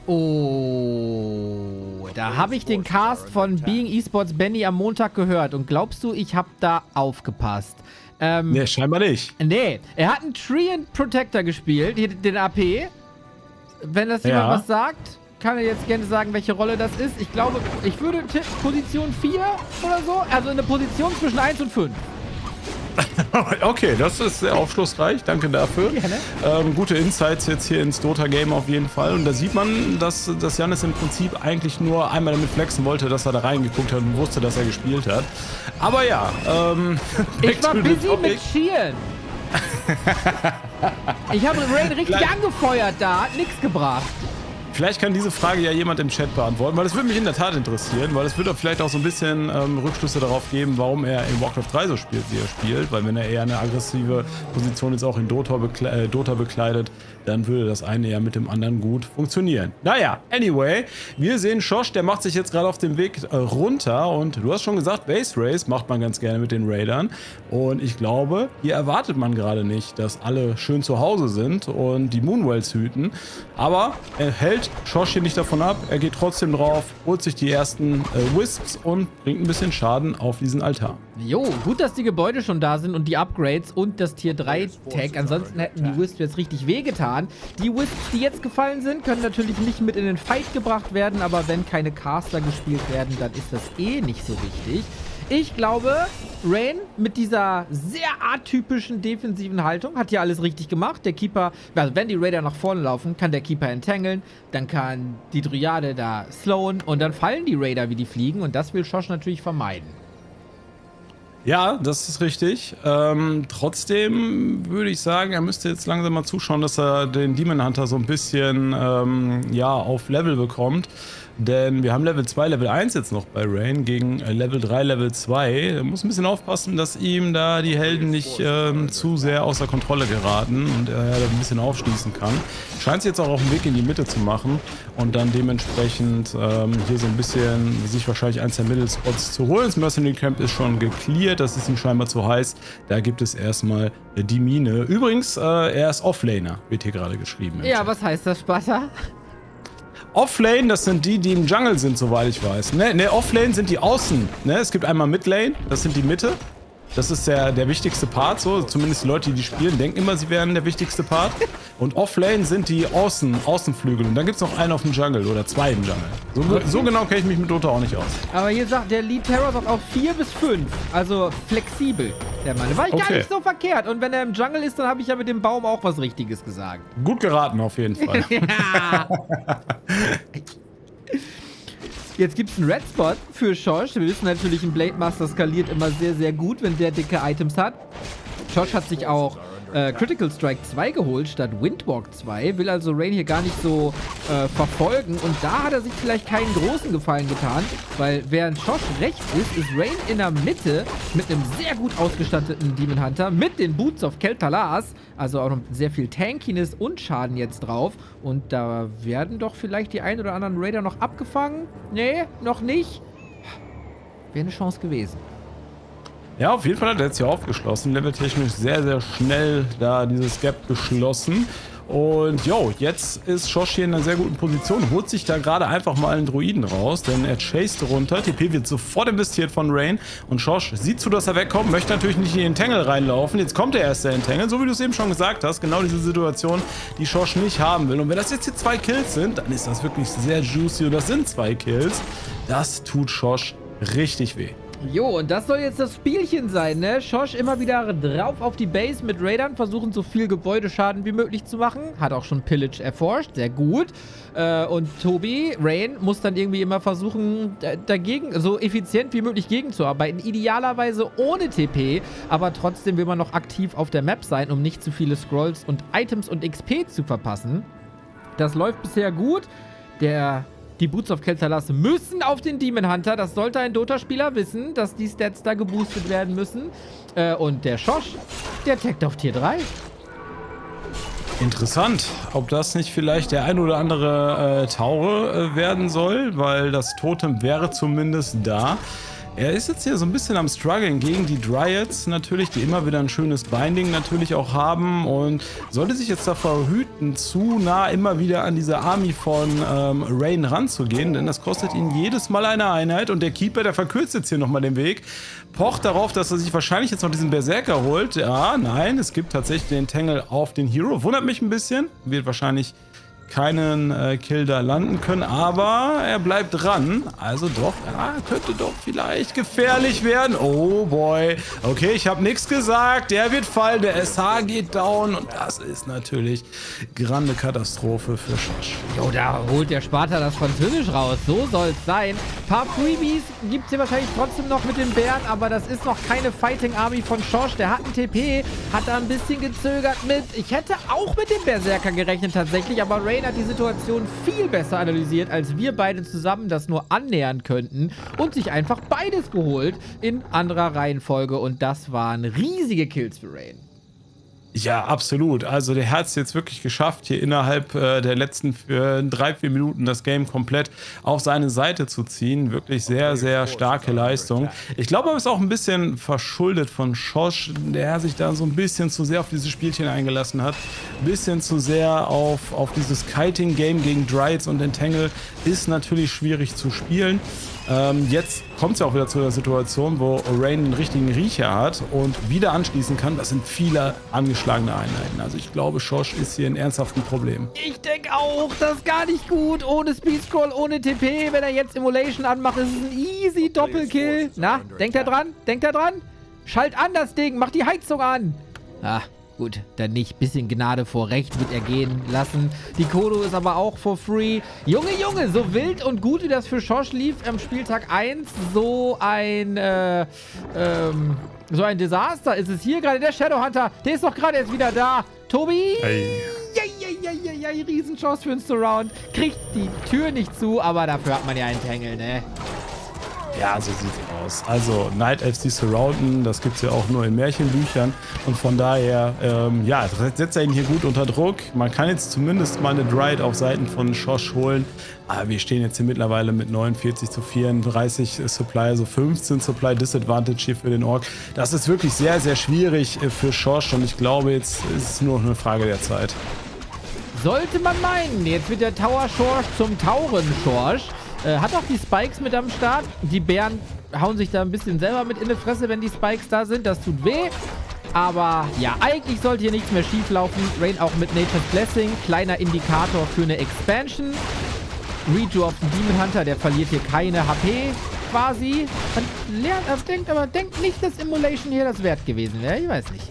Oh, da habe ich den Cast von Being Esports Benny am Montag gehört. Und glaubst du, ich habe da aufgepasst? Ne, scheinbar nicht. Nee, er hat einen Treant Protector gespielt, den AP. Wenn das jemand was sagt, kann er jetzt gerne sagen, welche Rolle das ist. Ich glaube, ich würde tippen Position 4 oder so. Also eine Position zwischen 1 und 5. Okay, das ist sehr aufschlussreich. Danke dafür. Gerne. Gute Insights jetzt hier ins Dota-Game auf jeden Fall. Und da sieht man, dass Jannis im Prinzip eigentlich nur einmal damit flexen wollte, dass er da reingeguckt hat und wusste, dass er gespielt hat. Aber ja, ich war busy mit Cheeren. Ich habe ReiGn richtig angefeuert da, hat nichts gebracht. Vielleicht kann diese Frage ja jemand im Chat beantworten, weil es würde mich in der Tat interessieren, weil es würde vielleicht auch so ein bisschen Rückschlüsse darauf geben, warum er in Warcraft 3 so spielt, wie er spielt, weil wenn er eher eine aggressive Position jetzt auch in Dota bekleidet, dann würde das eine ja mit dem anderen gut funktionieren. Naja, anyway, wir sehen Schosch, der macht sich jetzt gerade auf dem Weg runter und du hast schon gesagt, Base Race macht man ganz gerne mit den Raidern und ich glaube, hier erwartet man gerade nicht, dass alle schön zu Hause sind und die Moonwells hüten, aber er hält Schosch hier nicht davon ab, er geht trotzdem drauf, holt sich die ersten Wisps und bringt ein bisschen Schaden auf diesen Altar. Jo, gut, dass die Gebäude schon da sind und die Upgrades und das Tier 3 Tag. Ansonsten hätten die Wisps jetzt richtig wehgetan. Die Wisps, die jetzt gefallen sind, können natürlich nicht mit in den Fight gebracht werden, aber wenn keine Caster gespielt werden, dann ist das eh nicht so wichtig. Ich glaube, ReiGn mit dieser sehr atypischen defensiven Haltung hat hier alles richtig gemacht. Der Keeper, also wenn die Raider nach vorne laufen, kann der Keeper entangeln, dann kann die Dryade da slowen und dann fallen die Raider, wie die fliegen und das will Schosch natürlich vermeiden. Ja, das ist richtig. Trotzdem würde ich sagen, er müsste jetzt langsam mal zuschauen, dass er den Demon Hunter so ein bisschen ja, auf Level bekommt. denn wir haben Level 2, Level 1 jetzt noch bei ReiGn gegen Level 3, Level 2. Er muss ein bisschen aufpassen, dass ihm da die Helden nicht zu sehr außer Kontrolle geraten und er da ein bisschen aufschließen kann. Scheint es jetzt auch auf dem Weg in die Mitte zu machen und dann dementsprechend hier so ein bisschen sich wahrscheinlich eins der Middle-Spots zu holen. Das Mercenary Camp ist schon gecleared, das ist ihm scheinbar zu heiß. Da gibt es erstmal die Mine. Übrigens, er ist Offlaner, wird hier gerade geschrieben. Ja, was heißt das, Sparta? Offlane, das sind die im Jungle sind, soweit ich weiß. Ne, Offlane sind die Außen. Ne? Es gibt einmal Midlane, das sind die Mitte. Das ist der wichtigste Part, so. Zumindest die Leute, die spielen, denken immer, sie wären der wichtigste Part. Und Offlane sind die Außenflügel. Und dann gibt es noch einen auf dem Jungle oder zwei im Jungle. So genau kenne ich mich mit Dota auch nicht aus. Aber hier sagt der Lead Terror sagt auch 4 bis 5. Also flexibel, der Mann. War ich gar nicht so verkehrt. Und wenn er im Jungle ist, dann habe ich ja mit dem Baum auch was Richtiges gesagt. Gut geraten auf jeden Fall. Ja. Jetzt gibt es einen Red Spot für Shosh. Wir wissen natürlich, ein Blade Master skaliert immer sehr, sehr gut, wenn der dicke Items hat. Shosh hat sich auch Critical Strike 2 geholt statt Windwalk 2, will also ReiGn hier gar nicht so verfolgen. Und da hat er sich vielleicht keinen großen Gefallen getan, weil während Shosh rechts ist ReiGn in der Mitte mit einem sehr gut ausgestatteten Demon Hunter mit den Boots of Kel'Thalas, also auch noch sehr viel Tankiness und Schaden jetzt drauf. Und da werden doch vielleicht die ein oder anderen Raider noch abgefangen. Nee, noch nicht. Wäre eine Chance gewesen. Ja, auf jeden Fall hat er jetzt hier aufgeschlossen. Leveltechnisch sehr, sehr schnell da dieses Gap geschlossen. Und jo, jetzt ist Shosh hier in einer sehr guten Position, holt sich da gerade einfach mal einen Druiden raus, denn er chased runter. TP wird sofort investiert von ReiGn und Shosh sieht zu, dass er wegkommt, möchte natürlich nicht in den Tangle reinlaufen. Jetzt kommt er erst in den Tangle, so wie du es eben schon gesagt hast. Genau diese Situation, die Shosh nicht haben will. Und wenn das jetzt hier 2 Kills sind, dann ist das wirklich sehr juicy und das sind 2 Kills. Das tut Shosh richtig weh. Jo, und das soll jetzt das Spielchen sein, ne? Shosh immer wieder drauf auf die Base mit Raidern, versuchen so viel Gebäudeschaden wie möglich zu machen. Hat auch schon Pillage erforscht, sehr gut. Und Tobi, ReiGn, muss dann irgendwie immer versuchen, dagegen, so effizient wie möglich gegenzuarbeiten. Idealerweise ohne TP, aber trotzdem will man noch aktiv auf der Map sein, um nicht zu viele Scrolls und Items und XP zu verpassen. Das läuft bisher gut. Die Boots of Kel'Thalas müssen auf den Demon Hunter. Das sollte ein Dota-Spieler wissen, dass die Stats da geboostet werden müssen. Und der Shosh, der taggt auf Tier 3. Interessant, ob das nicht vielleicht der ein oder andere Taure werden soll, weil das Totem wäre zumindest da. Er ist jetzt hier so ein bisschen am Struggeln gegen die Dryads natürlich, die immer wieder ein schönes Binding natürlich auch haben und sollte sich jetzt davor hüten, zu nah immer wieder an diese Army von ReiGn ranzugehen, denn das kostet ihn jedes Mal eine Einheit und der Keeper, der verkürzt jetzt hier nochmal den Weg, pocht darauf, dass er sich wahrscheinlich jetzt noch diesen Berserker holt. Ja, nein, es gibt tatsächlich den Tangle auf den Hero, wundert mich ein bisschen, wird wahrscheinlich keinen Kill da landen können, aber er bleibt dran. Also doch, ja, könnte doch vielleicht gefährlich werden. Oh boy. Okay, ich habe nichts gesagt. Der wird fallen, der SH geht down und das ist natürlich grande Katastrophe für Shosh. Jo, da holt der Sparta das Französisch raus. So soll es sein. Ein paar Freebies gibt es hier wahrscheinlich trotzdem noch mit den Bären, aber das ist noch keine Fighting Army von Shosh. Der hat einen TP, hat da ein bisschen gezögert mit. Ich hätte auch mit dem Berserker gerechnet tatsächlich, aber ReiGn hat die Situation viel besser analysiert, als wir beide zusammen das nur annähern könnten und sich einfach beides geholt in anderer Reihenfolge und das waren riesige Kills für ReiGn. Ja, absolut. Also der hat es jetzt wirklich geschafft, hier innerhalb der letzten 3-4 Minuten das Game komplett auf seine Seite zu ziehen. Wirklich sehr, sehr starke Leistung. Ich glaube, er ist auch ein bisschen verschuldet von Shosh, der sich da so ein bisschen zu sehr auf dieses Spielchen eingelassen hat. Ein bisschen zu sehr auf dieses Kiting-Game gegen Dryads und Entangle ist natürlich schwierig zu spielen. Jetzt kommt es ja auch wieder zu der Situation, wo ReiGn einen richtigen Riecher hat und wieder anschließen kann. Das sind viele angeschlagene Einheiten. Also ich glaube, Shosh ist hier in ernsthaften Problemen. Ich denke auch, das ist gar nicht gut. Ohne Speedscroll, ohne TP. Wenn er jetzt Emulation anmacht, ist es ein easy Doppelkill. Na, denkt er dran? Denkt er dran? Schalt an das Ding, mach die Heizung an. Ah, gut, dann nicht. Bisschen Gnade vor Recht wird er gehen lassen. Die Kodo ist aber auch for free. Junge, Junge, so wild und gut wie das für Shosh lief am Spieltag 1, so ein Desaster ist es hier gerade. Der Shadowhunter, der ist doch gerade erst wieder da. Tobi? Hey. Eieieiei, Riesenchance für einen Surround. Kriegt die Tür nicht zu, aber dafür hat man ja einen Tangle, ne? Ja, so sieht's aus. Also Night Elves, die surrounden, das gibt's ja auch nur in Märchenbüchern. Und von daher, ja, setzt er ihn hier gut unter Druck. Man kann jetzt zumindest mal eine Dryad auf Seiten von Shosh holen. Aber wir stehen jetzt hier mittlerweile mit 49 zu 34 Supply, also 15 Supply Disadvantage hier für den Ork. Das ist wirklich sehr, sehr schwierig für Shosh und ich glaube, jetzt ist es nur noch eine Frage der Zeit. Sollte man meinen, jetzt wird der Tower Schorsch zum Tauren-Schorsch. Hat auch die Spikes mit am Start. Die Bären hauen sich da ein bisschen selber mit in die Fresse, wenn die Spikes da sind. Das tut weh. Aber ja, eigentlich sollte hier nichts mehr schief laufen. ReiGn auch mit Nature's Blessing. Kleiner Indikator für eine Expansion. Reju auf den Demon Hunter, der verliert hier keine HP quasi. Man lernt, aber denkt nicht, dass Immolation hier das wert gewesen wäre. Ich weiß nicht.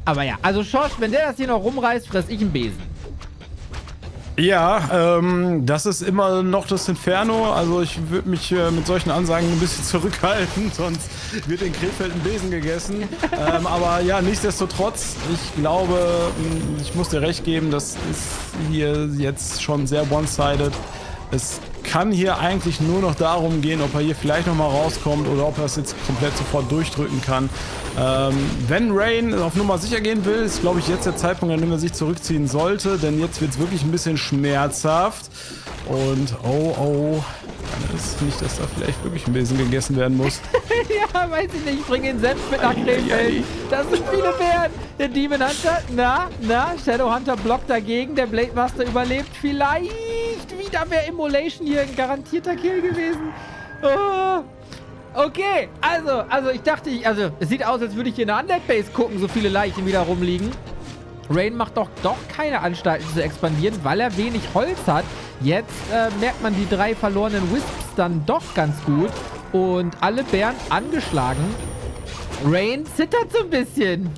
Aber ja, also Shosh, wenn der das hier noch rumreißt, fresse ich einen Besen. Ja, das ist immer noch das Inferno. Also ich würde mich mit solchen Ansagen ein bisschen zurückhalten, sonst wird in Krefeld ein Besen gegessen. Aber ja, nichtsdestotrotz, ich glaube, ich muss dir recht geben, das ist hier jetzt schon sehr one-sided. Es kann hier eigentlich nur noch darum gehen, ob er hier vielleicht nochmal rauskommt oder ob er es jetzt komplett sofort durchdrücken kann. Wenn ReiGn auf Nummer sicher gehen will, ist, glaube ich, jetzt der Zeitpunkt, an dem er sich zurückziehen sollte, denn jetzt wird es wirklich ein bisschen schmerzhaft. Und oh, dann ist nicht, dass da vielleicht wirklich ein Besen gegessen werden muss. Ja, weiß ich nicht, ich bringe ihn selbst mit nach Krefeld. Das sind viele Bären. Der Demon Hunter, Shadow Hunter blockt dagegen, der Blade Master überlebt vielleicht. Wieder wäre Immolation hier ein garantierter Kill gewesen. Oh. Okay, also ich dachte, es sieht aus, als würde ich hier in eine Undead-Base gucken, so viele Leichen wieder rumliegen. ReiGn macht doch keine Anstalten zu expandieren, weil er wenig Holz hat. Jetzt merkt man die 3 verlorenen Wisps dann doch ganz gut. Und alle Bären angeschlagen. ReiGn zittert so ein bisschen.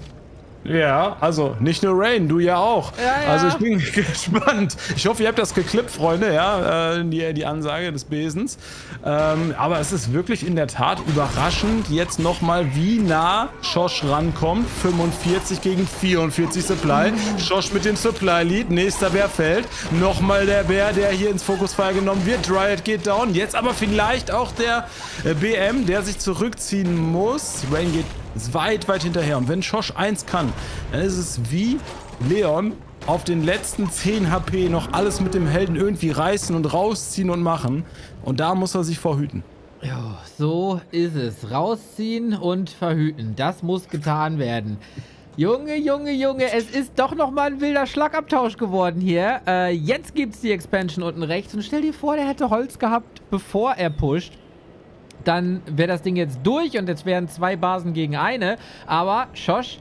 Ja, also nicht nur ReiGn, du ja auch. Ja. Also ich bin gespannt. Ich hoffe, ihr habt das geklippt, Freunde, ja, die Ansage des Besens. Aber es ist wirklich in der Tat überraschend, jetzt nochmal, wie nah Shosh rankommt. 45 gegen 44 Supply. Shosh mit dem Supply-Lead, nächster Bär fällt. Nochmal der Bär, der hier ins Fokusfeuer genommen wird. Dryad geht down. Jetzt aber vielleicht auch der BM, der sich zurückziehen muss. ReiGn geht weit hinterher. Und wenn Shosh 1 kann, dann ist es wie Leon auf den letzten 10 HP noch alles mit dem Helden irgendwie reißen und rausziehen und machen. Und da muss er sich vorhüten. Ja, so ist es. Rausziehen und verhüten. Das muss getan werden. Junge, es ist doch nochmal ein wilder Schlagabtausch geworden hier. Jetzt gibt's die Expansion unten rechts. Und stell dir vor, der hätte Holz gehabt, bevor er pusht. Dann wäre das Ding jetzt durch und jetzt wären 2 Basen gegen eine. Aber Shosh,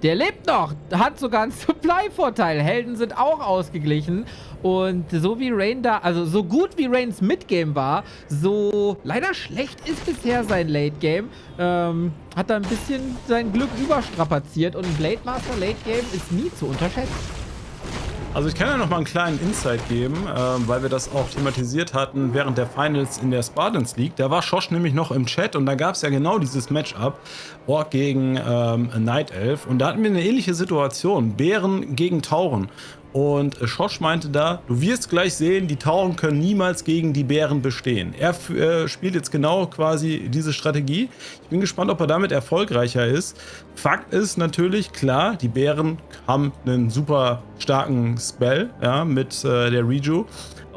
der lebt noch. Hat sogar einen Supply-Vorteil. Helden sind auch ausgeglichen. Und so wie ReiGn da, also so gut wie ReiGns Midgame war, so leider schlecht ist bisher sein Late-Game. Hat da ein bisschen sein Glück überstrapaziert. Und ein Blade Master Late-Game ist nie zu unterschätzen. Also ich kann ja noch mal einen kleinen Insight geben, weil wir das auch thematisiert hatten während der Finals in der Spartans League. Da war Shosh nämlich noch im Chat und da gab es ja genau dieses Matchup, Ork gegen Night Elf. Und da hatten wir eine ähnliche Situation, Bären gegen Tauren. Und Shosh meinte da, du wirst gleich sehen, die Tauren können niemals gegen die Bären bestehen. Er spielt jetzt genau quasi diese Strategie. Ich bin gespannt, ob er damit erfolgreicher ist. Fakt ist natürlich, klar, die Bären haben einen super starken Spell, ja, mit der Reju.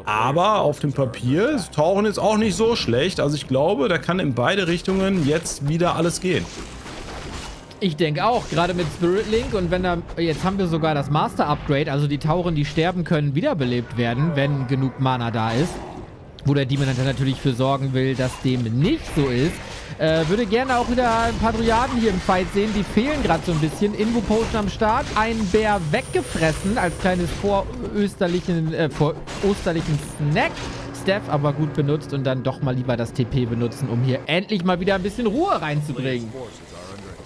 Aber auf dem Papier ist Tauren jetzt auch nicht so schlecht. Also ich glaube, da kann in beide Richtungen jetzt wieder alles gehen. Ich denke auch, gerade mit Spirit Link und wenn da, jetzt haben wir sogar das Master Upgrade, also die Tauren, die sterben können, wiederbelebt werden, wenn genug Mana da ist. Wo der Demon Hunter natürlich für sorgen will, dass dem nicht so ist. Würde gerne auch wieder ein paar Dryaden hier im Fight sehen, die fehlen gerade so ein bisschen. Invo-Potion am Start, ein Bär weggefressen als kleines vorösterlichen Snack. Steph aber gut benutzt und dann doch mal lieber das TP benutzen, um hier endlich mal wieder ein bisschen Ruhe reinzubringen.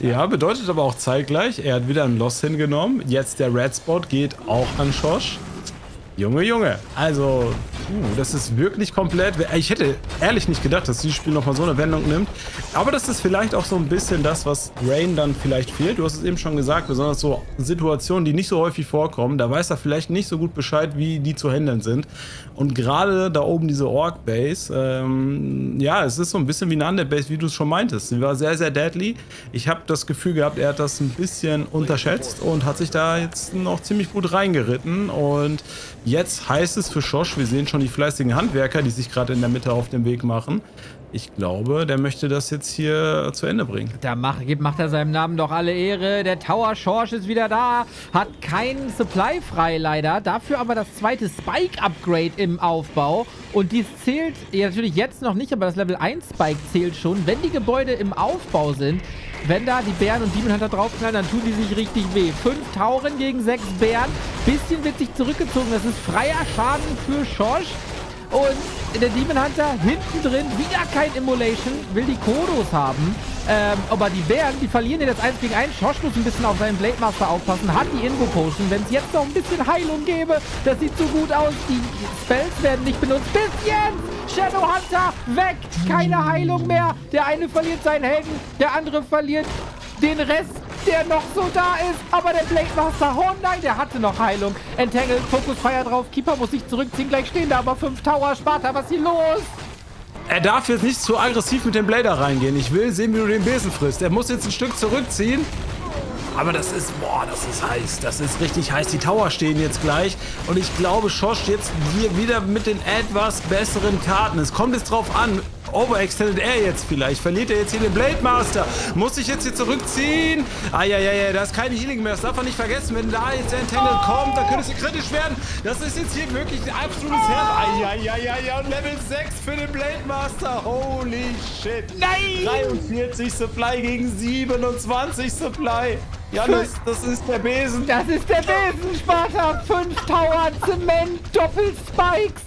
Ja, bedeutet aber auch zeitgleich, er hat wieder einen Loss hingenommen. Jetzt der Red Spot geht auch an Shosh. Junge, also Das ist wirklich komplett. Ich hätte ehrlich nicht gedacht, dass dieses Spiel nochmal so eine Wendung nimmt. Aber das ist vielleicht auch so ein bisschen das, was ReiGn dann vielleicht fehlt. Du hast es eben schon gesagt, besonders so Situationen, die nicht so häufig vorkommen. Da weiß er vielleicht nicht so gut Bescheid, wie die zu handeln sind. Und gerade da oben diese Orc-Base, ja, es ist so ein bisschen wie eine Undead-Base, wie du es schon meintest. Sie war sehr, sehr deadly. Ich habe das Gefühl gehabt, er hat das ein bisschen unterschätzt und hat sich da jetzt noch ziemlich gut reingeritten. Und jetzt heißt es für Schosch, wir sehen schon die fleißigen Handwerker, die sich gerade in der Mitte auf den Weg machen. Ich glaube, der möchte das jetzt hier zu Ende bringen. Da macht er seinem Namen doch alle Ehre. Der Tower Schorsch ist wieder da. Hat keinen Supply frei leider. Dafür aber das zweite Spike-Upgrade im Aufbau. Und dies zählt ja, natürlich jetzt noch nicht, aber das Level 1 Spike zählt schon. Wenn die Gebäude im Aufbau sind, wenn da die Bären und Demon Hunter draufknallen, dann tun die sich richtig weh. 5 Tauren gegen 6 Bären. Bisschen wird sich zurückgezogen. Das ist freier Schaden für Schorsch. Und der Demon Hunter hinten drin, wieder kein Immolation, will die Kodos haben. Aber die Bären, die verlieren hier das 1 gegen 1. Schorsch muss ein bisschen auf seinen Blade Master aufpassen, hat die Invo-Potion. Wenn es jetzt noch ein bisschen Heilung gäbe, das sieht so gut aus. Die Spells werden nicht benutzt. Bis jetzt! Shadow Hunter weg! Keine Heilung mehr. Der eine verliert seinen Helden, der andere verliert den Rest, der noch so da ist. Aber der Blade Master, oh nein, der hatte noch Heilung. Entangled, Fokus Fire drauf. Keeper muss sich zurückziehen. Gleich stehen da aber 5 Tower. Sparta, was ist hier los? Er darf jetzt nicht zu aggressiv mit dem Blader reingehen. Ich will sehen, wie du den Besen frisst. Er muss jetzt ein Stück zurückziehen. Aber das ist, boah, das ist heiß. Das ist richtig heiß. Die Tower stehen jetzt gleich. Und ich glaube, Schosch jetzt hier wieder mit den etwas besseren Karten. Es kommt jetzt drauf an. Overextended er jetzt vielleicht. Verliert er jetzt hier den Blade Master? Muss sich jetzt hier zurückziehen? Eieiei, da ist keine Healing mehr. Das darf man nicht vergessen. Wenn da jetzt der Entangled kommt, dann könnte es hier kritisch werden. Das ist jetzt hier wirklich ein absolutes Herz. Eieiei, und Level 6 für den Blade Master. Holy shit. Nein! 43 Supply gegen 27 Supply. Janus, das ist der Besen. Das ist der Besen, Sparta. 5 Tower, Zement, Doppelspikes.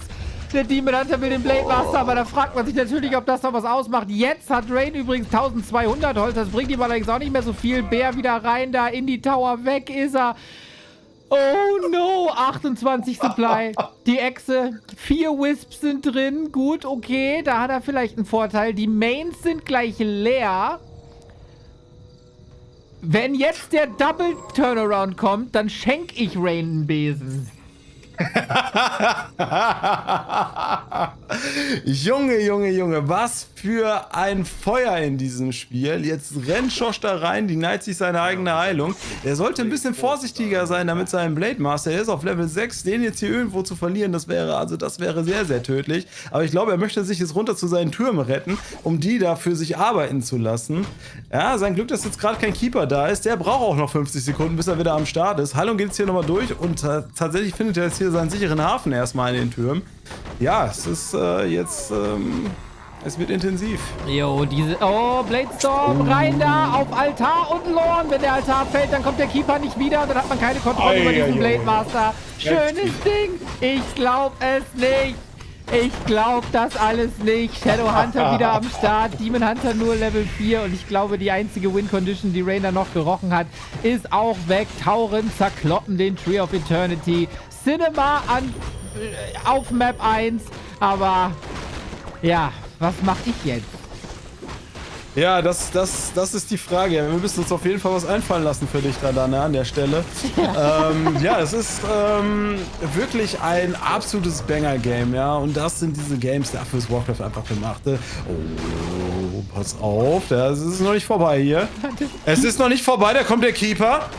Der Demon Hunter will den Blade Master, aber da fragt man sich natürlich, ob das noch was ausmacht. Jetzt hat ReiGn übrigens 1200 Holz, das bringt ihm allerdings auch nicht mehr so viel. Bär wieder rein, da in die Tower, weg ist er. Oh no, 28 Supply. Die Echse, 4 Wisps sind drin, gut, okay, da hat er vielleicht einen Vorteil. Die Mains sind gleich leer. Wenn jetzt der Double Turnaround kommt, dann schenke ich ReiGn einen Besen. Junge, was für ein Feuer in diesem Spiel. Jetzt rennt Schosch da rein, denied sich seine eigene Heilung. Er sollte ein bisschen vorsichtiger sein, damit sein Blade Master, er ist auf Level 6, den jetzt hier irgendwo zu verlieren, das wäre sehr, sehr tödlich. Aber ich glaube, er möchte sich jetzt runter zu seinen Türmen retten, um die da für sich arbeiten zu lassen. Ja, sein Glück, dass jetzt gerade kein Keeper da ist, der braucht auch noch 50 Sekunden, bis er wieder am Start ist. Heilung geht jetzt hier nochmal durch und tatsächlich findet er jetzt hier seinen sicheren Hafen erstmal in den Türmen. Ja, es ist jetzt, es wird intensiv. Jo, oh, Bladestorm, rein da auf Altar und Lorn. Wenn der Altar fällt, dann kommt der Keeper nicht wieder. Dann hat man keine Kontrolle über diesen Blade Master. Schönes Ding. Ich glaub es nicht. Ich glaub das alles nicht. Shadow Hunter wieder am Start. Demon Hunter nur Level 4. Und ich glaube, die einzige Win-Condition, die ReiGn da noch gerochen hat, ist auch weg. Tauren zerkloppen den Tree of Eternity. Cinema auf Map 1. Aber ja, was mache ich jetzt? Ja, das ist die Frage. Wir müssen uns auf jeden Fall was einfallen lassen für dich da, ne, an der Stelle. Ja, es ist wirklich ein absolutes Banger-Game, ja. Und das sind diese Games, dafür ist Warcraft einfach gemacht. Oh, pass auf, das ist noch nicht vorbei hier. Es ist noch nicht vorbei, da kommt der Keeper.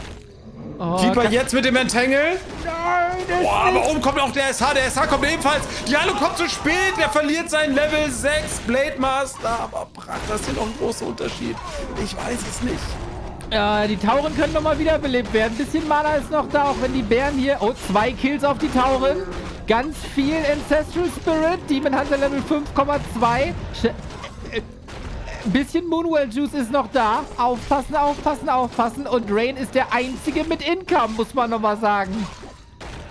Oh, Keeper jetzt mit dem Entangle. Nein, Boah, aber oben kommt auch der SH. Der SH kommt ebenfalls. Diallo kommt zu spät. Der verliert sein Level 6 Blade Master. Aber das ist hier noch ein großer Unterschied. Ich weiß es nicht. Ja, die Tauren können nochmal wiederbelebt werden. Ein bisschen Mana ist noch da, auch wenn die Bären hier... Oh, 2 Kills auf die Tauren. Ganz viel Ancestral Spirit. Demon Hunter Level 5,2. Ein bisschen Moonwell Juice ist noch da. Aufpassen, aufpassen, aufpassen. Und ReiGn ist der Einzige mit Income, muss man nochmal sagen.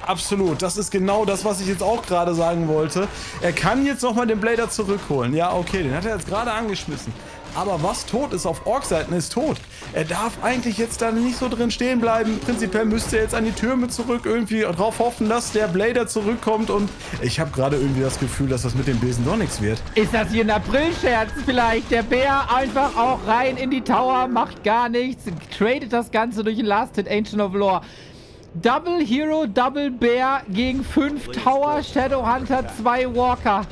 Absolut. Das ist genau das, was ich jetzt auch gerade sagen wollte. Er kann jetzt nochmal den Blader zurückholen. Ja, okay, den hat er jetzt gerade angeschmissen. Aber was tot ist auf Ork-Seiten, ist tot. Er darf eigentlich jetzt da nicht so drin stehen bleiben. Prinzipiell müsste er jetzt an die Türme zurück irgendwie drauf hoffen, dass der Blader zurückkommt. Und ich habe gerade irgendwie das Gefühl, dass das mit dem Besen doch nichts wird. Ist das hier ein April-Scherz vielleicht? Der Bär einfach auch rein in die Tower, macht gar nichts, tradet das Ganze durch den Last-Hit Ancient of Lore. Double Hero, Double Bear gegen 5 Tower, Shadowhunter, 2 Walker.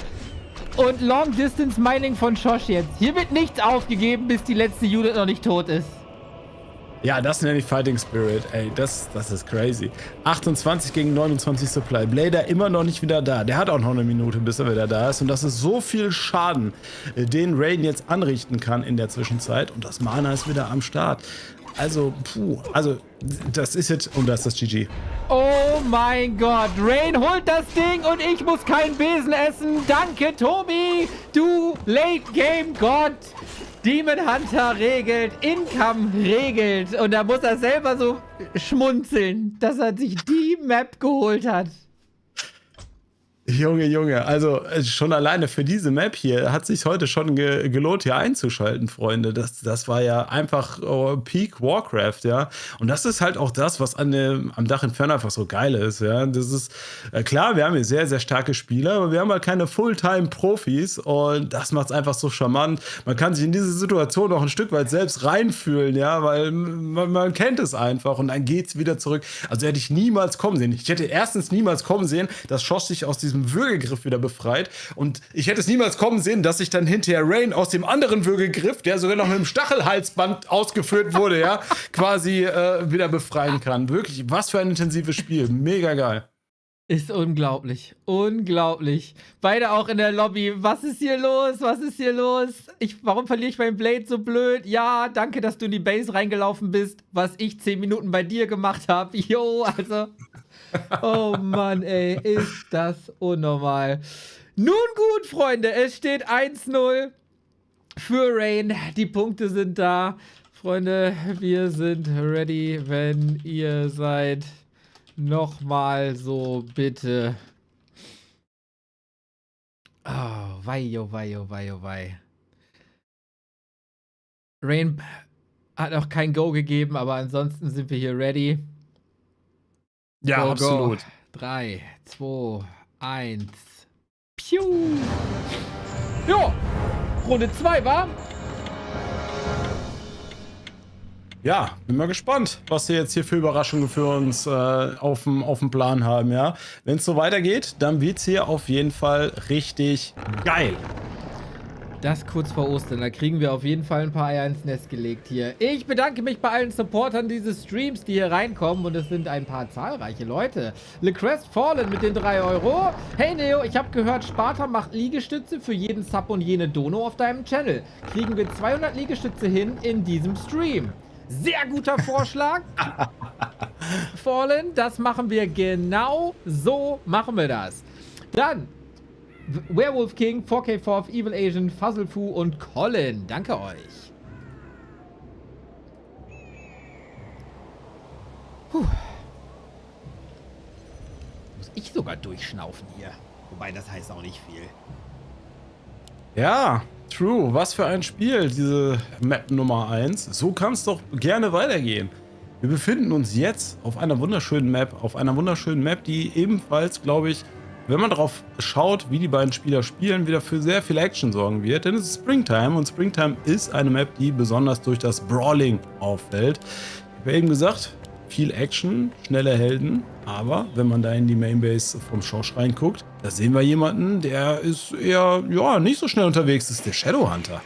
Und Long Distance Mining von Josh jetzt. Hier wird nichts aufgegeben, bis die letzte Unit noch nicht tot ist. Ja, das nenne ich Fighting Spirit. Ey, das ist crazy. 28 gegen 29 Supply. Blader immer noch nicht wieder da. Der hat auch noch eine Minute, bis er wieder da ist. Und das ist so viel Schaden, den ReiGn jetzt anrichten kann in der Zwischenzeit. Und das Mana ist wieder am Start. Also, das ist jetzt... Und das ist das GG. Oh mein Gott, ReiGn holt das Ding und ich muss keinen Besen essen. Danke, Tobi, du Late Game Gott. Demon Hunter regelt, Income regelt. Und da muss er selber so schmunzeln, dass er sich die Map geholt hat. Junge, also schon alleine für diese Map hier hat sich heute schon gelohnt, hier einzuschalten, Freunde. Das war ja einfach Peak Warcraft, ja. Und das ist halt auch das, was am DACH INFERNO einfach so geil ist, ja. Das ist klar, wir haben hier sehr, sehr starke Spieler, aber wir haben halt keine Fulltime-Profis und das macht es einfach so charmant. Man kann sich in diese Situation auch ein Stück weit selbst reinfühlen, ja, weil man kennt es einfach und dann geht's wieder zurück. Also hätte ich niemals kommen sehen. Ich hätte erstens niemals kommen sehen, dass Josh sich aus diesem Würgegriff wieder befreit. Und ich hätte es niemals kommen sehen, dass sich dann hinterher ReiGn aus dem anderen Würgegriff, der sogar noch mit dem Stachelhalsband ausgeführt wurde, ja, quasi wieder befreien kann. Wirklich, was für ein intensives Spiel. Mega geil. Ist unglaublich. Unglaublich. Beide auch in der Lobby. Was ist hier los? Was ist hier los? Warum verliere ich meinen Blade so blöd? Ja, danke, dass du in die Base reingelaufen bist, was ich 10 Minuten bei dir gemacht habe. Jo, also... Oh Mann, ey, ist das unnormal. Nun gut, Freunde, es steht 1-0 für ReiGn. Die Punkte sind da. Freunde, wir sind ready, wenn ihr seid. Nochmal so, bitte. Oh, wei, oh wei, oh wei, oh wei. ReiGn hat noch kein Go gegeben, aber ansonsten sind wir hier ready. Ja, go, absolut. Go. 3, 2, 1. Piu! Jo! Runde 2 war. Ja, bin mal gespannt, was sie jetzt hier für Überraschungen für uns auf dem Plan haben, ja. Wenn es so weitergeht, dann wird's hier auf jeden Fall richtig geil. Das kurz vor Ostern, da kriegen wir auf jeden Fall ein paar Eier ins Nest gelegt hier. Ich bedanke mich bei allen Supportern dieses Streams, die hier reinkommen und es sind ein paar zahlreiche Leute. LeCrest Fallen mit den 3 Euro. Hey Neo, ich habe gehört, Sparta macht Liegestütze für jeden Sub und jene Dono auf deinem Channel. Kriegen wir 200 Liegestütze hin in diesem Stream. Sehr guter Vorschlag. Fallen, das machen wir genau so, machen wir das. Dann Werewolf King, 4K4, Evil Asian, Fuzzlefu und Colin. Danke euch. Puh. Muss ich sogar durchschnaufen hier. Wobei, das heißt auch nicht viel. Ja, true. Was für ein Spiel, diese Map Nummer 1. So kann es doch gerne weitergehen. Wir befinden uns jetzt auf einer wunderschönen Map, die ebenfalls, glaube ich, wenn man darauf schaut, wie die beiden Spieler spielen, wieder für sehr viel Action sorgen wird. Denn es ist Springtime und Springtime ist eine Map, die besonders durch das Brawling auffällt. Ich habe ja eben gesagt, viel Action, schnelle Helden. Aber wenn man da in die Mainbase vom Josh reinguckt, da sehen wir jemanden, der ist eher, ja, nicht so schnell unterwegs, das ist der Shadowhunter.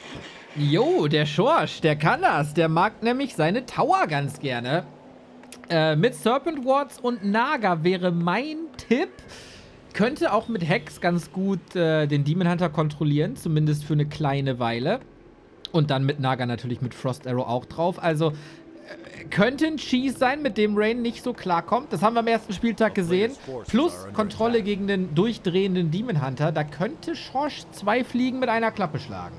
Jo, der Schorsch, der kann das. Der mag nämlich seine Tower ganz gerne. Mit Serpent Wards und Naga wäre mein Tipp. Könnte auch mit Hex ganz gut den Demon Hunter kontrollieren, zumindest für eine kleine Weile. Und dann mit Naga natürlich mit Frost Arrow auch drauf. Also könnte ein Cheese sein, mit dem ReiGn nicht so klarkommt. Das haben wir am ersten Spieltag gesehen. Plus Kontrolle gegen den durchdrehenden Demon Hunter. Da könnte Schorsch 2 Fliegen mit einer Klappe schlagen.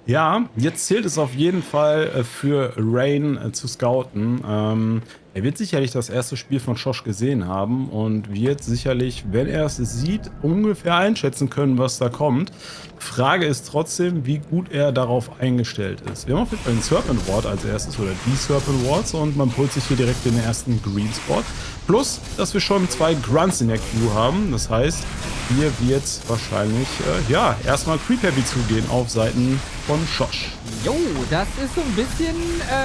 Ja, jetzt zählt es auf jeden Fall für ReiGn zu scouten. Er wird sicherlich das erste Spiel von Josh gesehen haben und wird sicherlich, wenn er es sieht, ungefähr einschätzen können, was da kommt. Frage ist trotzdem, wie gut er darauf eingestellt ist. Wir haben auf jeden Fall den Serpent Ward als erstes oder die Serpent Wards und man pullt sich hier direkt den ersten Green Spot. Plus, dass wir schon 2 Grunts in der Queue haben. Das heißt, hier wird es wahrscheinlich, ja, erstmal Creep Heavy zugehen auf Seiten von Josh. Jo, das ist so ein bisschen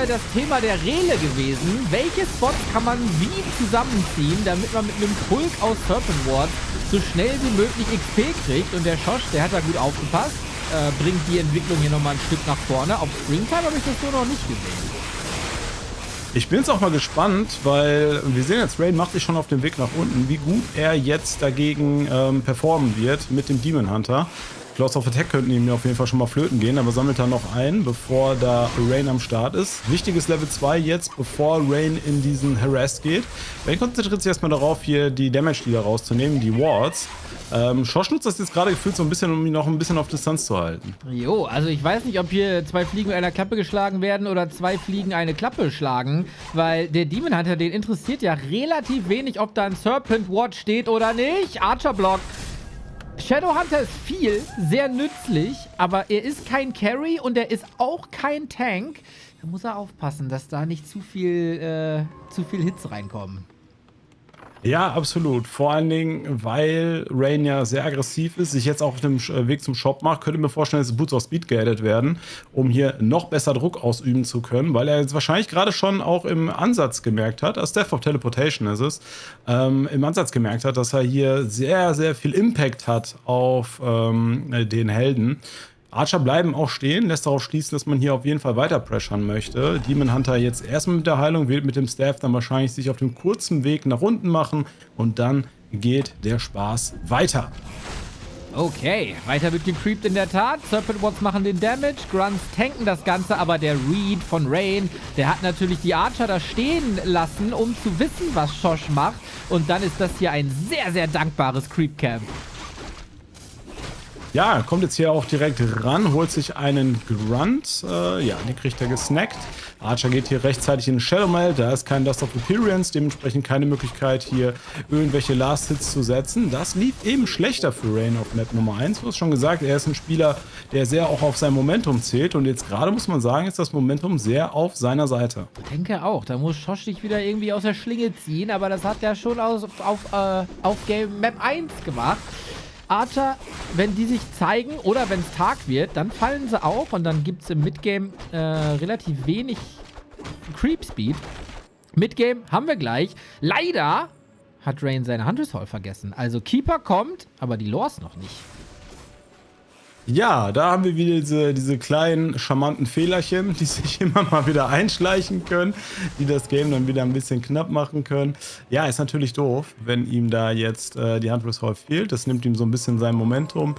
das Thema der Rele gewesen. Welche Spots kann man wie zusammenziehen, damit man mit einem Pulk aus Serpent Ward so schnell wie möglich XP kriegt? Und der Josh, der hat da gut aufgepasst, bringt die Entwicklung hier nochmal ein Stück nach vorne. Auf Springtime habe ich das so noch nicht gesehen. Ich bin jetzt auch mal gespannt, weil wir sehen jetzt, ReiGn macht sich schon auf den Weg nach unten, wie gut er jetzt dagegen performen wird mit dem Demon Hunter. Clouds of Attack könnten ihm auf jeden Fall schon mal flöten gehen, aber sammelt er noch ein, bevor da ReiGn am Start ist. Wichtiges Level 2 jetzt, bevor ReiGn in diesen Harass geht. ReiGn konzentriert sich erstmal darauf, hier die Damage-Dealer rauszunehmen, die Wards. Josh nutzt das jetzt gerade gefühlt so ein bisschen, um ihn noch ein bisschen auf Distanz zu halten. Jo, also ich weiß nicht, ob hier 2 Fliegen mit einer Klappe geschlagen werden oder 2 Fliegen eine Klappe schlagen, weil der Demon Hunter, den interessiert ja relativ wenig, ob da ein Serpent Ward steht oder nicht. Archer Block. Shadowhunter ist viel, sehr nützlich, aber er ist kein Carry und er ist auch kein Tank. Da muss er aufpassen, dass da nicht zu viel Hits reinkommen. Ja, absolut. Vor allen Dingen, weil ReiGn ja sehr aggressiv ist, sich jetzt auch auf dem Weg zum Shop macht, könnte ich mir vorstellen, dass Boots of Speed geaddet werden, um hier noch besser Druck ausüben zu können, weil er jetzt wahrscheinlich gerade schon auch im Ansatz gemerkt hat, als Death of Teleportation ist es, im Ansatz gemerkt hat, dass er hier sehr, sehr viel Impact hat auf den Helden. Archer bleiben auch stehen, lässt darauf schließen, dass man hier auf jeden Fall weiter pressern möchte. Demon Hunter jetzt erstmal mit der Heilung, wird mit dem Staff dann wahrscheinlich sich auf dem kurzen Weg nach unten machen und dann geht der Spaß weiter. Okay, weiter wird gecreept in der Tat. Serpent Wards machen den Damage, Grunts tanken das Ganze, aber der Read von ReiGn, der hat natürlich die Archer da stehen lassen, um zu wissen, was Josh macht. Und dann ist das hier ein sehr, sehr dankbares Creep-Camp. Ja, kommt jetzt hier auch direkt ran, holt sich einen Grunt. Ja, die kriegt er gesnackt. Archer geht hier rechtzeitig in den Shadow Meld. Da ist kein Dust of Appearance, dementsprechend keine Möglichkeit, hier irgendwelche Last Hits zu setzen. Das lief eben schlechter für ReiGn auf Map Nummer 1. Du hast schon gesagt, er ist ein Spieler, der sehr auch auf sein Momentum zählt. Und jetzt gerade muss man sagen, ist das Momentum sehr auf seiner Seite. Ich denke auch. Da muss Josh dich wieder irgendwie aus der Schlinge ziehen. Aber das hat er schon auf Game Map 1 gemacht. Archer, wenn die sich zeigen oder wenn es Tag wird, dann fallen sie auf und dann gibt es im Midgame relativ wenig Creep Speed. Midgame haben wir gleich. Leider hat ReiGn seine Hunter's Hall vergessen. Also Keeper kommt, aber die Lores noch nicht. Ja, da haben wir wieder diese kleinen, charmanten Fehlerchen, die sich immer mal wieder einschleichen können, die das Game dann wieder ein bisschen knapp machen können. Ja, ist natürlich doof, wenn ihm da jetzt die Hunter's Hall fehlt. Das nimmt ihm so ein bisschen sein Momentum.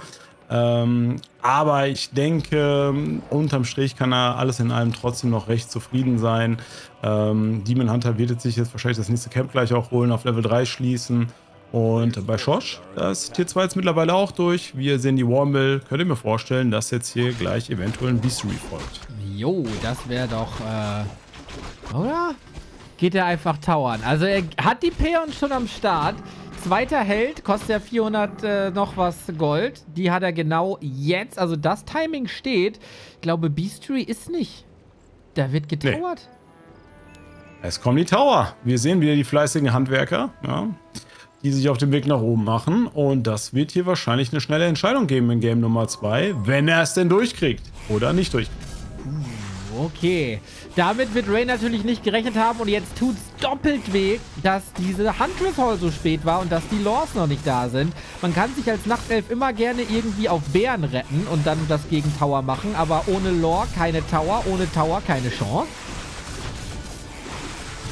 Aber ich denke, unterm Strich kann er alles in allem trotzdem noch recht zufrieden sein. Demon Hunter wird sich jetzt wahrscheinlich das nächste Camp gleich auch holen, auf Level 3 schließen. Und bei Josh, da ist Tier 2 jetzt mittlerweile auch durch. Wir sehen die Warmill. Könnt ihr mir vorstellen, dass jetzt hier gleich eventuell ein Beastery folgt? Jo, das wäre doch, oder? Geht er einfach towern. Also er hat die Peons schon am Start. Zweiter Held, kostet ja 400 noch was Gold. Die hat er genau jetzt. Also das Timing steht. Ich glaube, Beastery ist nicht. Da wird getowert. Nee. Es kommen die Tower. Wir sehen wieder die fleißigen Handwerker, ja, die sich auf den Weg nach oben machen. Und das wird hier wahrscheinlich eine schnelle Entscheidung geben in Game Nummer 2, wenn er es denn durchkriegt oder nicht durchkriegt. Okay, damit wird ReiGn natürlich nicht gerechnet haben und jetzt tut es doppelt weh, dass diese Huntress Hall so spät war und dass die Lores noch nicht da sind. Man kann sich als Nachtelf immer gerne irgendwie auf Bären retten und dann das gegen Tower machen, aber ohne Lore keine Tower, ohne Tower keine Chance.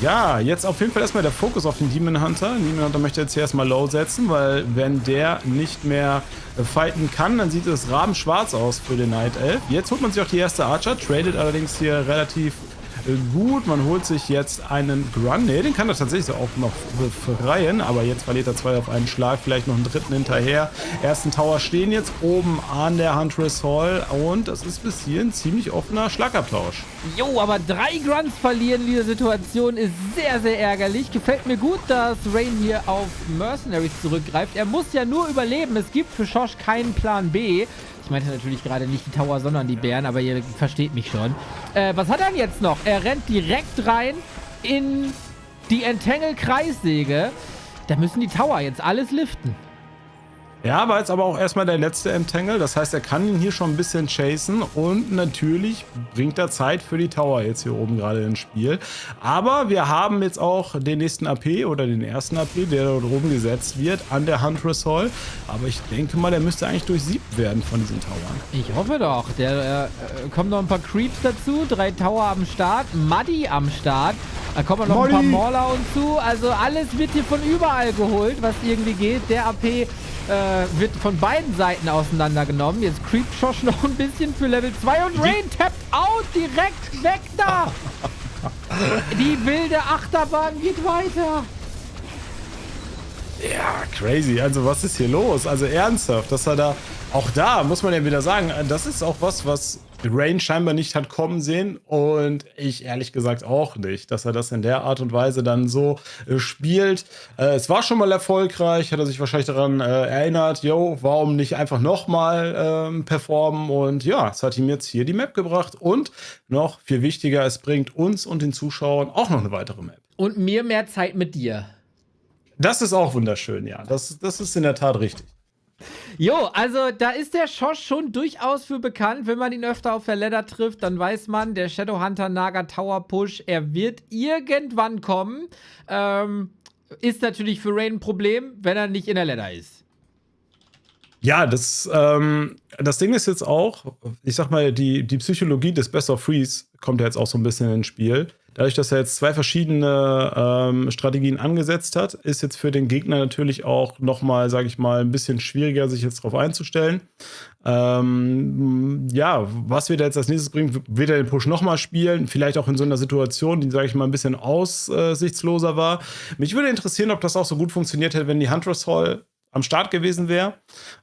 Ja, jetzt auf jeden Fall erstmal der Fokus auf den Demon Hunter. Demon Hunter möchte jetzt hier erstmal low setzen, weil wenn der nicht mehr fighten kann, dann sieht es rabenschwarz aus für den Night Elf. Jetzt holt man sich auch die erste Archer, tradet allerdings hier relativ gut. Man holt sich jetzt einen Grunt. Ne, den kann er tatsächlich auch noch befreien. Aber jetzt verliert er 2 auf einen Schlag. Vielleicht noch einen dritten hinterher. Ersten Tower stehen jetzt oben an der Huntress Hall. Und das ist bis hierhin ziemlich offener Schlagabtausch. Jo, aber 3 Grunts verlieren in dieser Situation ist sehr, sehr ärgerlich. Gefällt mir gut, dass ReiGn hier auf Mercenaries zurückgreift. Er muss ja nur überleben. Es gibt für Schosch keinen Plan B. Ich meinte natürlich gerade nicht die Tower, sondern die Bären, aber ihr versteht mich schon. Was hat er denn jetzt noch? Er rennt direkt rein in die Entangle-Kreissäge. Da müssen die Tower jetzt alles liften. Ja, war jetzt aber auch erstmal der letzte Entangle. Das heißt, er kann ihn hier schon ein bisschen chasen. Und natürlich bringt er Zeit für die Tower jetzt hier oben gerade ins Spiel. Aber wir haben jetzt auch den nächsten AP oder den ersten AP, der dort oben gesetzt wird an der Huntress Hall. Aber ich denke mal, der müsste eigentlich durchsiebt werden von diesen Towern. Ich hoffe doch. Der kommen noch ein paar Creeps dazu. 3 Tower am Start. Muddy am Start. Da kommen noch ein paar Mauler und zu. Also alles wird hier von überall geholt, was irgendwie geht. Der AP wird von beiden Seiten auseinandergenommen. Jetzt creept Schosch noch ein bisschen für Level 2 und ReiGn tappt out, direkt weg da. Die wilde Achterbahn geht weiter. Ja, crazy. Also was ist hier los? Also ernsthaft, dass er da, auch da muss man ja wieder sagen, das ist auch was ReiGn scheinbar nicht hat kommen sehen und ich ehrlich gesagt auch nicht, dass er das in der Art und Weise dann so spielt. Es war schon mal erfolgreich, hat er sich wahrscheinlich daran erinnert, yo, warum nicht einfach nochmal performen und ja, es hat ihm jetzt hier die Map gebracht und noch viel wichtiger, es bringt uns und den Zuschauern auch noch eine weitere Map. Und mir mehr Zeit mit dir. Das ist auch wunderschön, ja. Das ist in der Tat richtig. Jo, also da ist der Schosch schon durchaus für bekannt. Wenn man ihn öfter auf der Ladder trifft, dann weiß man, der Shadowhunter Naga Tower Push, er wird irgendwann kommen. Ist natürlich für ReiGn ein Problem, wenn er nicht in der Ladder ist. Ja, das Ding ist jetzt auch, ich sag mal, die Psychologie des Best of Threes kommt ja jetzt auch so ein bisschen ins Spiel. Dadurch, dass er jetzt 2 verschiedene Strategien angesetzt hat, ist jetzt für den Gegner natürlich auch nochmal, sage ich mal, ein bisschen schwieriger, sich jetzt darauf einzustellen. Ja, was wird er jetzt als nächstes bringen? Wird er den Push nochmal spielen? Vielleicht auch in so einer Situation, die, sage ich mal, ein bisschen aussichtsloser war. Mich würde interessieren, ob das auch so gut funktioniert hätte, wenn die Huntress Hall am Start gewesen wäre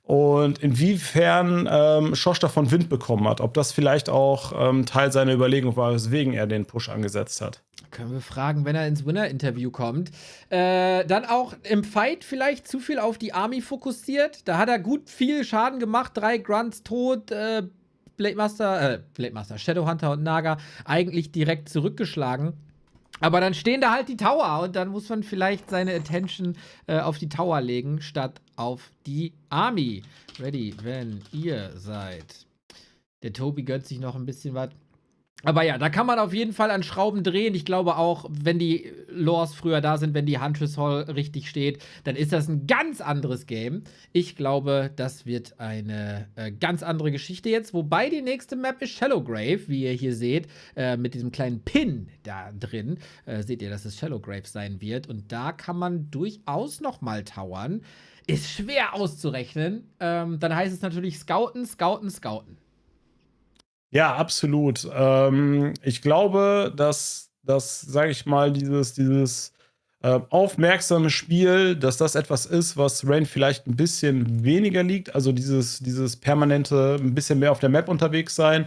und inwiefern Schosch davon Wind bekommen hat. Ob das vielleicht auch Teil seiner Überlegung war, weswegen er den Push angesetzt hat. Können wir fragen, wenn er ins Winner-Interview kommt. Dann auch im Fight vielleicht zu viel auf die Army fokussiert. Da hat er gut viel Schaden gemacht. 3 Grunts tot, Blade Master, Shadowhunter und Naga eigentlich direkt zurückgeschlagen. Aber dann stehen da halt die Tower und dann muss man vielleicht seine Attention auf die Tower legen, statt auf die Army. Ready, wenn ihr seid. Der Tobi gönnt sich noch ein bisschen was. Aber ja, da kann man auf jeden Fall an Schrauben drehen. Ich glaube auch, wenn die Lores früher da sind, wenn die Huntress Hall richtig steht, dann ist das ein ganz anderes Game. Ich glaube, das wird eine ganz andere Geschichte jetzt. Wobei die nächste Map ist Shallowgrave, wie ihr hier seht, mit diesem kleinen Pin da drin. Seht ihr, dass es Shallowgrave sein wird. Und da kann man durchaus noch mal towern. Ist schwer auszurechnen. Dann heißt es natürlich scouten, scouten, scouten. Ja, absolut. Ich glaube, dass sage ich mal, dieses aufmerksame Spiel, dass das etwas ist, was ReiGn vielleicht ein bisschen weniger liegt. Also dieses permanente, ein bisschen mehr auf der Map unterwegs sein.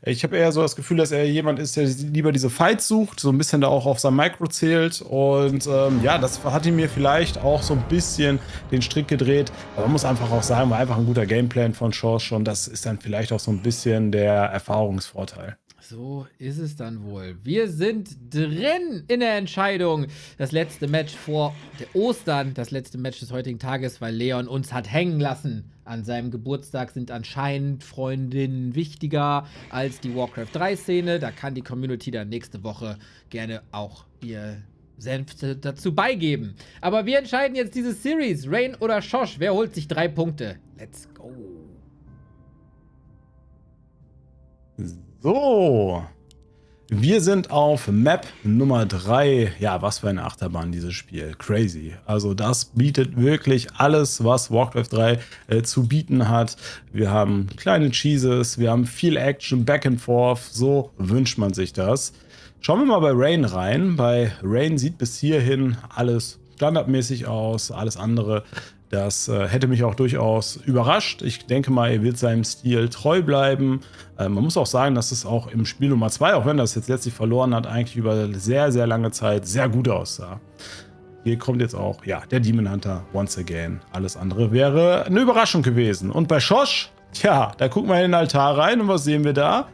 Ich habe eher so das Gefühl, dass er jemand ist, der lieber diese Fights sucht, so ein bisschen da auch auf sein Micro zählt. Und ja, das hat ihm mir vielleicht auch so ein bisschen den Strick gedreht. Aber man muss einfach auch sagen, war einfach ein guter Gameplan von Schosch und das ist dann vielleicht auch so ein bisschen der Erfahrungsvorteil. So ist es dann wohl. Wir sind drin in der Entscheidung. Das letzte Match vor der Ostern, das letzte Match des heutigen Tages, weil Leon uns hat hängen lassen. An seinem Geburtstag sind anscheinend Freundinnen wichtiger als die Warcraft 3-Szene. Da kann die Community dann nächste Woche gerne auch ihr Senf dazu beigeben. Aber wir entscheiden jetzt diese Series. ReiGn oder Schosch? Wer holt sich 3 Punkte? Let's go. So, wir sind auf Map Nummer 3. Ja, was für eine Achterbahn dieses Spiel. Crazy. Also das bietet wirklich alles, was Warcraft 3 zu bieten hat. Wir haben kleine Cheeses, wir haben viel Action, Back and Forth. So wünscht man sich das. Schauen wir mal bei ReiGn rein. Bei ReiGn sieht bis hierhin alles standardmäßig aus. Alles andere, das hätte mich auch durchaus überrascht. Ich denke mal, er wird seinem Stil treu bleiben. Man muss auch sagen, dass es auch im Spiel Nummer 2, auch wenn er das jetzt letztlich verloren hat, eigentlich über sehr, sehr lange Zeit sehr gut aussah. Hier kommt jetzt auch, ja, der Demon Hunter once again. Alles andere wäre eine Überraschung gewesen. Und bei Schosch, tja, da gucken wir in den Altar rein und was sehen wir da?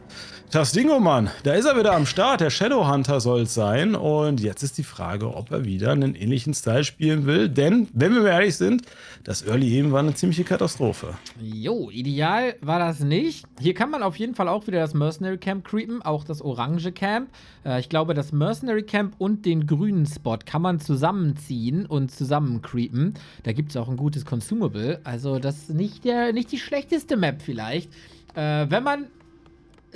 Das Dingo, Mann, da ist er wieder am Start. Der Shadow Hunter soll es sein. Und jetzt ist die Frage, ob er wieder einen ähnlichen Style spielen will. Denn, wenn wir mal ehrlich sind, das Early eben war eine ziemliche Katastrophe. Jo, ideal war das nicht. Hier kann man auf jeden Fall auch wieder das Mercenary Camp creepen, auch das orange Camp. Ich glaube, das Mercenary Camp und den grünen Spot kann man zusammenziehen und zusammen creepen. Da gibt es auch ein gutes Consumable. Also das ist nicht die schlechteste Map vielleicht. Wenn man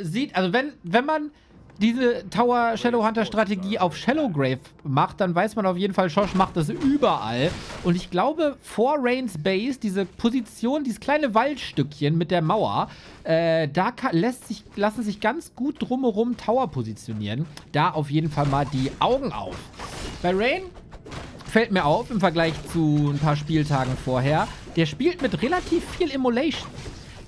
sieht, also wenn man diese Tower Shadowhunter Strategie auf Shallowgrave macht, dann weiß man auf jeden Fall, Schosch macht das überall. Und ich glaube, vor ReiGns Base, diese Position, dieses kleine Waldstückchen mit der Mauer, da lassen sich ganz gut drumherum Tower positionieren. Da auf jeden Fall mal die Augen auf. Bei ReiGn fällt mir auf, im Vergleich zu ein paar Spieltagen vorher, der spielt mit relativ viel Immolation.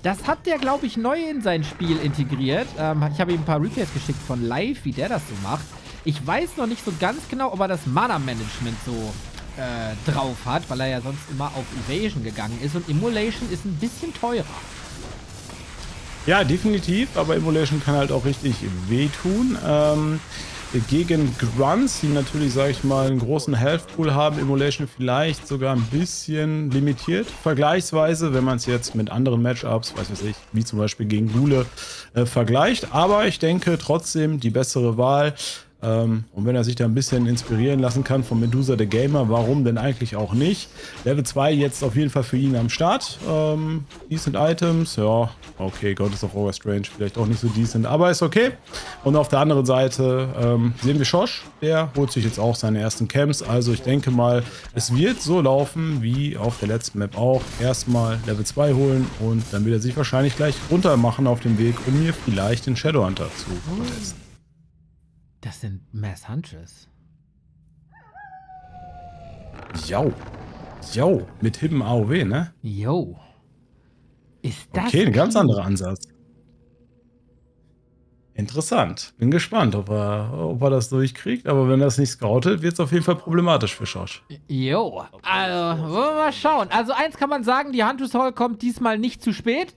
Das hat der, glaube ich, neu in sein Spiel integriert. Ich habe ihm ein paar Replays geschickt von live, wie der das so macht. Ich weiß noch nicht so ganz genau, ob er das Mana-Management so drauf hat, weil er ja sonst immer auf Evasion gegangen ist. Und Immolation ist ein bisschen teurer. Ja, definitiv, aber Immolation kann halt auch richtig wehtun. Gegen Grunts, die natürlich, sage ich mal, einen großen Health-Pool haben, Immolation vielleicht sogar ein bisschen limitiert. Vergleichsweise, wenn man es jetzt mit anderen Matchups, weiß ich, wie zum Beispiel gegen Ghule, vergleicht. Aber ich denke trotzdem die bessere Wahl. Und wenn er sich da ein bisschen inspirieren lassen kann von Medusa the Gamer, warum denn eigentlich auch nicht? Level 2 jetzt auf jeden Fall für ihn am Start. Decent Items, ja, okay, Goddess of Ogre Strange vielleicht auch nicht so decent, aber ist okay. Und auf der anderen Seite sehen wir Schosch, der holt sich jetzt auch seine ersten Camps. Also ich denke mal, es wird so laufen wie auf der letzten Map auch. Erstmal Level 2 holen und dann wird er sich wahrscheinlich gleich runter machen auf dem Weg, um mir vielleicht den Shadowhunter zu testen. Das sind Mass Huntress. Jo, mit Hidden AOW, ne? Jo. Ist das okay, ein ganz anderer Ansatz. Interessant. Bin gespannt, ob er das durchkriegt. Aber wenn er das nicht scoutet, wird es auf jeden Fall problematisch für Schosch. Jo, also, wollen wir mal schauen. Also eins kann man sagen, die Huntress Hall kommt diesmal nicht zu spät.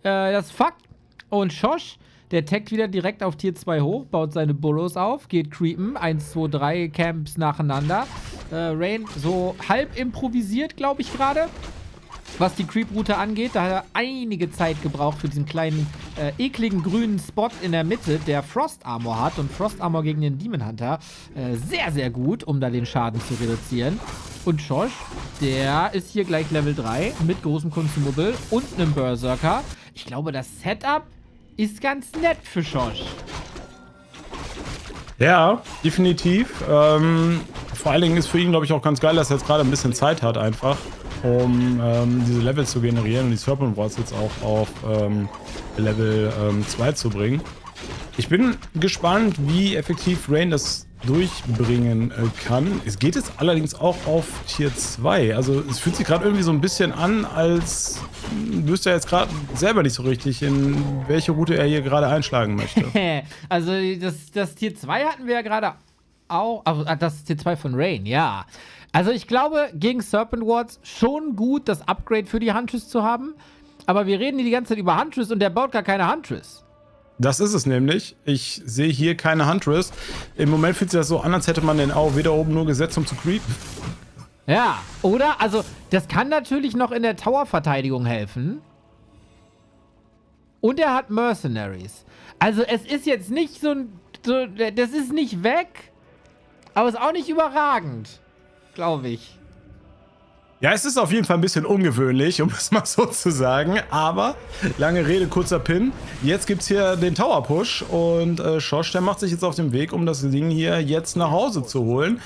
Das ist Fakt. Und Schosch, der taggt wieder direkt auf Tier 2 hoch, baut seine Burrows auf, geht creepen, 1, 2, 3 Camps nacheinander. ReiGn so halb improvisiert, glaube ich gerade, was die Creep-Route angeht. Da hat er einige Zeit gebraucht für diesen kleinen, ekligen grünen Spot in der Mitte, der Frost Armor hat. Und Frost Armor gegen den Demon Hunter sehr, sehr gut, um da den Schaden zu reduzieren. Und Schosch, der ist hier gleich Level 3 mit großem Consumable und einem Berserker. Ich glaube, das Setup ist ganz nett für Schosch. Ja, definitiv. Vor allen Dingen ist für ihn, glaube ich, auch ganz geil, dass er jetzt gerade ein bisschen Zeit hat einfach, um diese Level zu generieren und die Serpent Wards jetzt auch auf Level 2 zu bringen. Ich bin gespannt, wie effektiv ReiGn das durchbringen kann. Es geht jetzt allerdings auch auf Tier 2. Also es fühlt sich gerade irgendwie so ein bisschen an, als wüsste er jetzt gerade selber nicht so richtig, in welche Route er hier gerade einschlagen möchte. Also das Tier 2 hatten wir ja gerade auch. Also das Tier 2 von ReiGn, ja. Also ich glaube, gegen Serpent Wards schon gut, das Upgrade für die Huntress zu haben. Aber wir reden hier die ganze Zeit über Huntress und der baut gar keine Huntress. Das ist es nämlich. Ich sehe hier keine Huntress. Im Moment fühlt sich das so an, als hätte man den AOW da oben nur gesetzt, um zu creepen. Ja, oder? Also, das kann natürlich noch in der Tower-Verteidigung helfen. Und er hat Mercenaries. Also, es ist jetzt nicht das ist nicht weg, aber ist auch nicht überragend, glaube ich. Ja, es ist auf jeden Fall ein bisschen ungewöhnlich, um es mal so zu sagen. Aber, lange Rede, kurzer Pin. Jetzt gibt es hier den Tower-Push und Schosch, der macht sich jetzt auf den Weg, um das Ding hier jetzt nach Hause zu holen.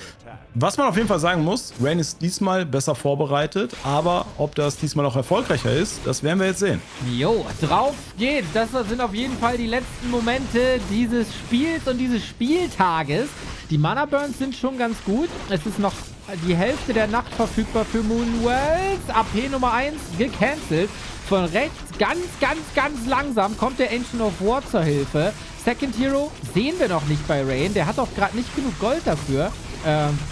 Was man auf jeden Fall sagen muss, ReiGn ist diesmal besser vorbereitet, aber ob das diesmal auch erfolgreicher ist, das werden wir jetzt sehen. Jo, drauf geht's. Das sind auf jeden Fall die letzten Momente dieses Spiels und dieses Spieltages. Die Mana Burns sind schon ganz gut. Es ist noch die Hälfte der Nacht verfügbar für Moonwells. AP Nummer 1 gecancelt. Von rechts ganz langsam kommt der Ancient of War zur Hilfe. Second Hero sehen wir noch nicht bei ReiGn. Der hat auch gerade nicht genug Gold dafür.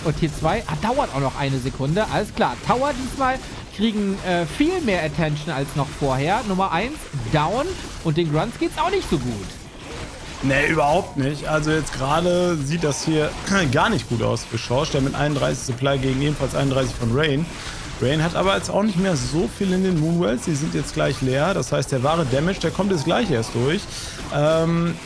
Und Tier 2 dauert auch noch eine Sekunde. Alles klar. Tower diesmal kriegen viel mehr Attention als noch vorher. Nummer 1 down. Und den Grunts geht's auch nicht so gut. Nee, überhaupt nicht. Also jetzt gerade sieht das hier gar nicht gut aus für Schorsch, der mit 31 Supply gegen ebenfalls 31 von ReiGn. ReiGn hat aber jetzt auch nicht mehr so viel in den Moonwells, die sind jetzt gleich leer. Das heißt, der wahre Damage, der kommt jetzt gleich erst durch.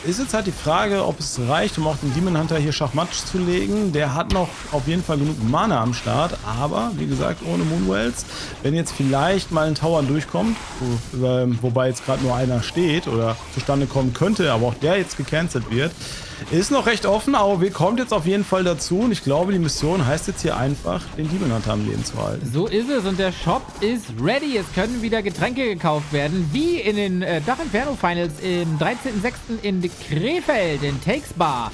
Ist jetzt halt die Frage, ob es reicht, um auch den Demon Hunter hier Schachmatt zu legen. Der hat noch auf jeden Fall genug Mana am Start, aber wie gesagt, ohne Moonwells. Wenn jetzt vielleicht mal ein Tower durchkommt, wobei jetzt gerade nur einer steht oder zustande kommen könnte, aber auch der jetzt gecancelt wird, ist noch recht offen. AOW kommt jetzt auf jeden Fall dazu und ich glaube, die Mission heißt jetzt hier einfach, den Demon Hunter am Leben zu halten. So ist es und der Shop ist ready. Es können wieder Getränke gekauft werden, wie in den DACH INFERNO-Finals im 13.06. in Krefeld, in Takes Bar.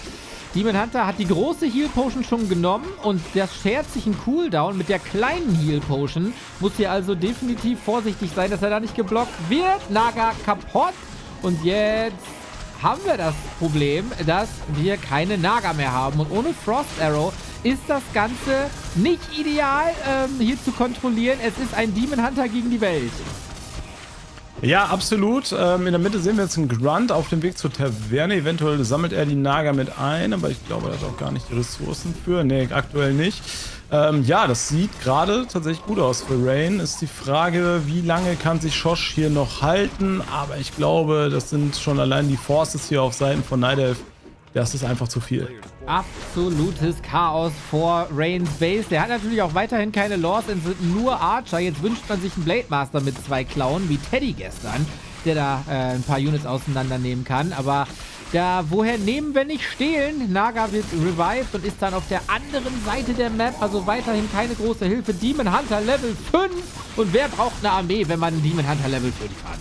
Demon Hunter hat die große Heal Potion schon genommen und das schert sich einen Cooldown mit der kleinen Heal Potion. Muss hier also definitiv vorsichtig sein, dass er da nicht geblockt wird. Naga kaputt und jetzt haben wir das Problem, dass wir keine Naga mehr haben. Und ohne Frost Arrow ist das Ganze nicht ideal hier zu kontrollieren. Es ist ein Demon Hunter gegen die Welt. Ja, absolut. In der Mitte sehen wir jetzt einen Grunt auf dem Weg zur Taverne. Eventuell sammelt er die Naga mit ein, aber ich glaube, er hat auch gar nicht die Ressourcen für. Nee, aktuell nicht. Ja, das sieht gerade tatsächlich gut aus für ReiGn. Ist die Frage, wie lange kann sich Schosch hier noch halten? Aber ich glaube, das sind schon allein die Forces hier auf Seiten von Night. Das ist einfach zu viel. Absolutes Chaos vor ReiGns Base. Der hat natürlich auch weiterhin keine Lords, es sind nur Archer. Jetzt wünscht man sich einen Blade Master mit 2 Klauen, wie Teddy gestern, der da ein paar Units auseinandernehmen kann. Aber da, woher nehmen, wenn nicht stehlen? Naga wird revived und ist dann auf der anderen Seite der Map. Also weiterhin keine große Hilfe. Demon Hunter Level 5. Und wer braucht eine Armee, wenn man einen Demon Hunter Level 5 hat?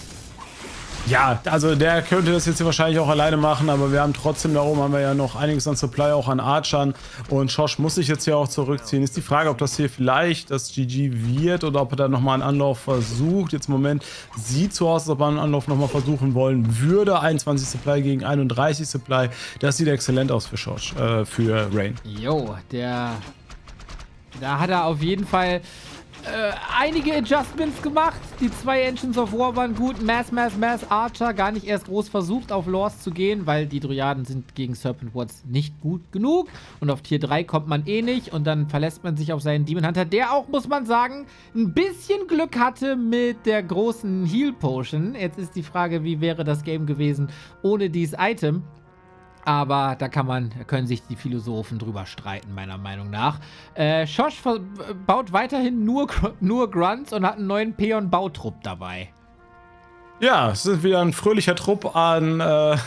Ja, also der könnte das jetzt hier wahrscheinlich auch alleine machen, aber wir haben trotzdem da oben haben wir ja noch einiges an Supply, auch an Archern. Und Schosch muss sich jetzt hier auch zurückziehen. Ist die Frage, ob das hier vielleicht das GG wird oder ob er da nochmal einen Anlauf versucht. Jetzt im Moment sieht so aus, als ob er einen Anlauf nochmal versuchen wollen würde. 21 Supply gegen 31 Supply. Das sieht exzellent aus für Schosch, für ReiGn. Jo, da hat er auf jeden Fall einige Adjustments gemacht. Die 2 Engines of War waren gut. Mass Archer gar nicht erst groß versucht, auf Lores zu gehen, weil die Dryaden sind gegen Serpent Wards nicht gut genug. Und auf Tier 3 kommt man eh nicht. Und dann verlässt man sich auf seinen Demon Hunter, der auch, muss man sagen, ein bisschen Glück hatte mit der großen Heal Potion. Jetzt ist die Frage, wie wäre das Game gewesen ohne dieses Item? Aber da können sich die Philosophen drüber streiten, meiner Meinung nach. Schosch baut weiterhin nur Grunts und hat einen neuen Peon-Bautrupp dabei. Ja, es ist wieder ein fröhlicher Trupp an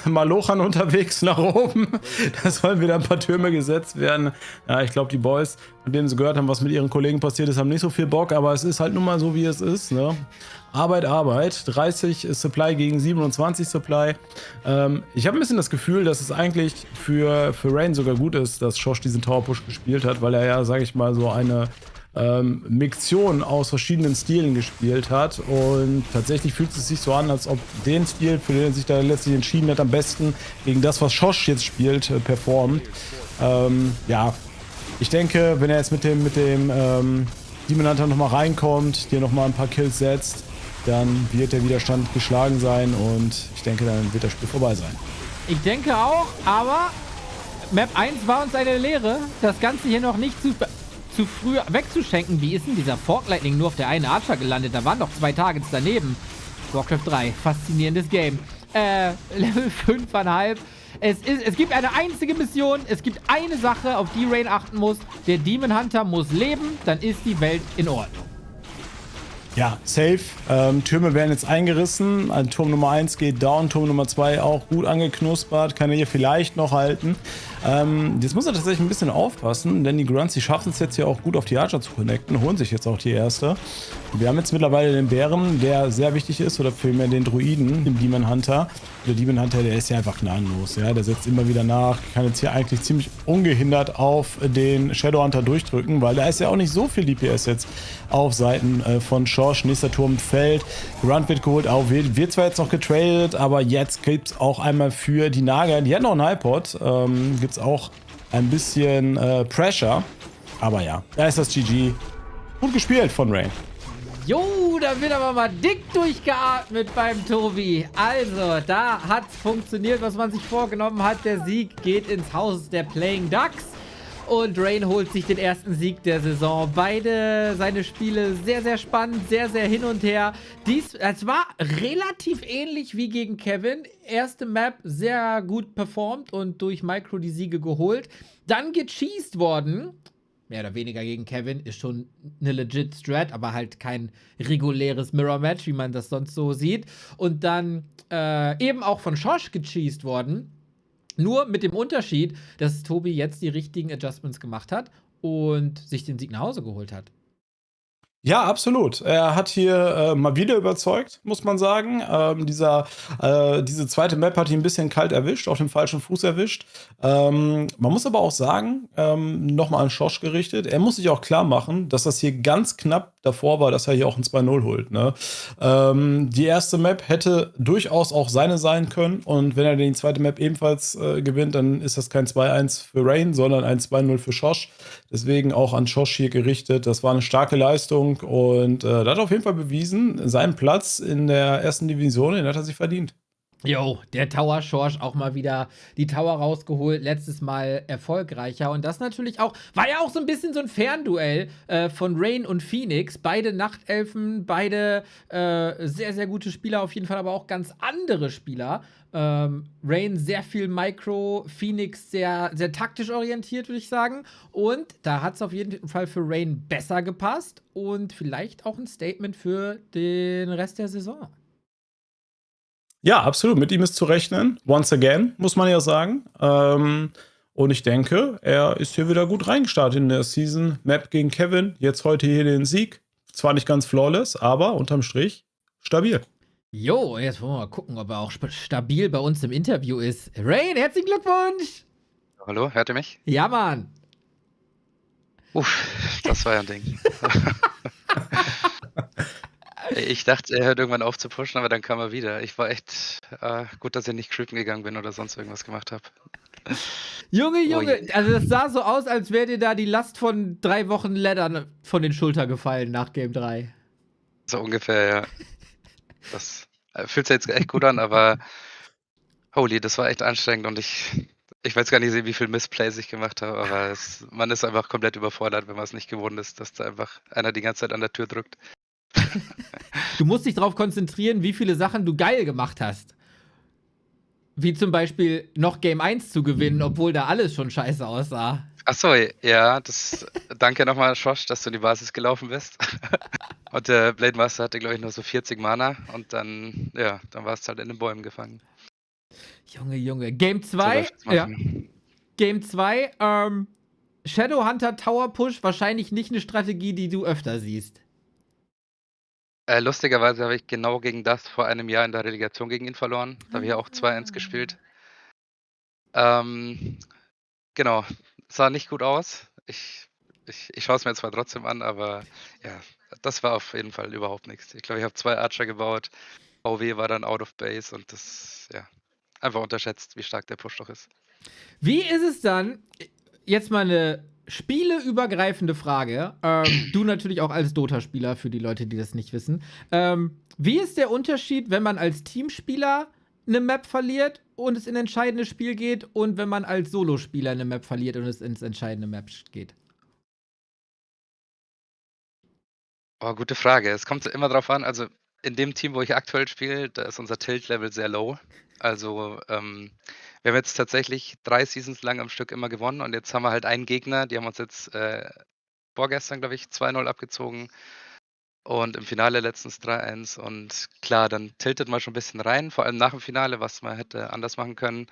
Malochern unterwegs nach oben. Da sollen wieder ein paar Türme gesetzt werden. Ja, ich glaube, die Boys, von denen sie gehört haben, was mit ihren Kollegen passiert ist, haben nicht so viel Bock. Aber es ist halt nun mal so, wie es ist, ne? Arbeit. 30 Supply gegen 27 Supply. Ich habe ein bisschen das Gefühl, dass es eigentlich für ReiGn sogar gut ist, dass Schosch diesen Tower Push gespielt hat, weil er ja, sage ich mal, so eine Mixtion aus verschiedenen Stilen gespielt hat. Und tatsächlich fühlt es sich so an, als ob den Stil, für den er sich da letztlich entschieden hat, am besten gegen das, was Schosch jetzt spielt, performt. Ja, ich denke, wenn er jetzt mit dem Demon Hunter nochmal reinkommt, hier nochmal ein paar Kills setzt, dann wird der Widerstand geschlagen sein und ich denke, dann wird das Spiel vorbei sein. Ich denke auch, aber Map 1 war uns eine Lehre, das Ganze hier noch nicht zu früh wegzuschenken. Wie ist denn dieser Fork Lightning nur auf der einen Archer gelandet? Da waren noch 2 Targets daneben. Warcraft 3, faszinierendes Game. Level 5,5. Es gibt eine einzige Mission, es gibt eine Sache, auf die ReiGn achten muss. Der Demon Hunter muss leben, dann ist die Welt in Ordnung. Ja, safe. Türme werden jetzt eingerissen. Turm Nummer 1 geht down, Turm Nummer 2 auch gut angeknuspert. Kann er hier vielleicht noch halten. Jetzt muss er tatsächlich ein bisschen aufpassen, denn die Grunts, die schaffen es jetzt hier auch gut auf die Archer zu connecten, holen sich jetzt auch die erste. Wir haben jetzt mittlerweile den Bären, der sehr wichtig ist, oder vielmehr den Druiden, den Demon Hunter. Der Demon Hunter, der ist ja einfach gnadenlos. Ja? Der setzt immer wieder nach, kann jetzt hier eigentlich ziemlich ungehindert auf den Shadow Hunter durchdrücken, weil da ist ja auch nicht so viel DPS jetzt auf Seiten von Schorsch. Nächster Turm fällt, Grunt wird geholt, auch wird zwar jetzt noch getradet, aber jetzt gibt es auch einmal für die Naga, die hat noch einen Highpot, gibt es auch ein bisschen Pressure, aber ja, da ist das GG. Gut gespielt von ReiGn. Jo, da wird aber mal dick durchgeatmet beim Tobi. Also, da hat's funktioniert, was man sich vorgenommen hat. Der Sieg geht ins Haus der Playing Ducks. Und ReiGn holt sich den ersten Sieg der Saison. Beide seine Spiele sehr, sehr spannend, sehr, sehr hin und her. Es war relativ ähnlich wie gegen Kevin. Erste Map sehr gut performt und durch Micro die Siege geholt. Dann gecheased worden. Mehr oder weniger gegen Kevin, ist schon eine legit Strat, aber halt kein reguläres Mirror-Match, wie man das sonst so sieht. Und dann eben auch von Schorsch gecheased worden. Nur mit dem Unterschied, dass Tobi jetzt die richtigen Adjustments gemacht hat und sich den Sieg nach Hause geholt hat. Ja, absolut. Er hat hier mal wieder überzeugt, muss man sagen. Diese zweite Map hat ihn ein bisschen kalt erwischt, auf dem falschen Fuß erwischt. Man muss aber auch sagen, nochmal an Schorsch gerichtet, er muss sich auch klar machen, dass das hier ganz knapp davor war, dass er hier auch ein 2-0 holt. Ne? Die erste Map hätte durchaus auch seine sein können. Und wenn er die zweite Map ebenfalls gewinnt, dann ist das kein 2-1 für ReiGn, sondern ein 2-0 für Schorsch. Deswegen auch an Schorsch hier gerichtet. Das war eine starke Leistung. Und da hat er auf jeden Fall bewiesen, seinen Platz in der ersten Division, den hat er sich verdient. Jo, der Tower Schorsch auch mal wieder die Tower rausgeholt, letztes Mal erfolgreicher. Und das natürlich auch, war ja auch so ein bisschen so ein Fernduell von ReiGn und Phoenix. Beide Nachtelfen, beide sehr, sehr gute Spieler, auf jeden Fall aber auch ganz andere Spieler. ReiGn sehr viel Micro, Phoenix sehr, sehr taktisch orientiert, würde ich sagen. Und da hat es auf jeden Fall für ReiGn besser gepasst und vielleicht auch ein Statement für den Rest der Saison. Ja, absolut. Mit ihm ist zu rechnen. Once again, muss man ja sagen. Und ich denke, er ist hier wieder gut reingestartet in der Season. Map gegen Kevin. Jetzt heute hier den Sieg. Zwar nicht ganz flawless, aber unterm Strich stabil. Jo, jetzt wollen wir mal gucken, ob er auch stabil bei uns im Interview ist. ReiGn, herzlichen Glückwunsch! Hallo, hört ihr mich? Ja, Mann. Uff, das war ja ein Ding. Ich dachte, er hört irgendwann auf zu pushen, aber dann kam er wieder. Ich war echt gut, dass ich nicht creepen gegangen bin oder sonst irgendwas gemacht habe. Junge, Oh je. also das sah so aus, als wäre dir da die Last von 3 Wochen Leddern von den Schultern gefallen nach Game 3. So ungefähr, ja. Das fühlt sich jetzt echt gut an, aber holy, das war echt anstrengend und ich weiß gar nicht, wie viel Missplays ich gemacht habe, aber man ist einfach komplett überfordert, wenn man es nicht gewohnt ist, dass da einfach einer die ganze Zeit an der Tür drückt. Du musst dich darauf konzentrieren, wie viele Sachen du geil gemacht hast. Wie zum Beispiel noch Game 1 zu gewinnen, obwohl da alles schon scheiße aussah. Achso, ja, danke nochmal, Schorsch, dass du in die Basis gelaufen bist. Und der Blade Master hatte, glaube ich, nur so 40 Mana und dann war es halt in den Bäumen gefangen. Junge. Game 2, ja. Game 2, Shadowhunter Tower Push, wahrscheinlich nicht eine Strategie, die du öfter siehst. Lustigerweise habe ich genau gegen das vor einem Jahr in der Relegation gegen ihn verloren. Da habe ich ja auch 2-1 gespielt. Genau, sah nicht gut aus. Ich schaue es mir zwar trotzdem an, aber ja, das war auf jeden Fall überhaupt nichts. Ich glaube, ich habe 2 Archer gebaut. VW war dann out of base und das, ja, einfach unterschätzt, wie stark der Push doch ist. Wie ist es dann, jetzt mal eine spieleübergreifende Frage, du natürlich auch als Dota-Spieler, für die Leute, die das nicht wissen. Wie ist der Unterschied, wenn man als Teamspieler eine Map verliert und es in ein entscheidendes Spiel geht und wenn man als Solospieler eine Map verliert und es ins entscheidende Match geht? Oh, gute Frage. Es kommt immer drauf an, also in dem Team, wo ich aktuell spiele, da ist unser Tilt-Level sehr low. Also wir haben jetzt tatsächlich 3 Seasons lang am Stück immer gewonnen und jetzt haben wir halt einen Gegner, die haben uns jetzt vorgestern, glaube ich, 2-0 abgezogen. Und im Finale letztens 3-1 und klar, dann tiltet man schon ein bisschen rein, vor allem nach dem Finale, was man hätte anders machen können.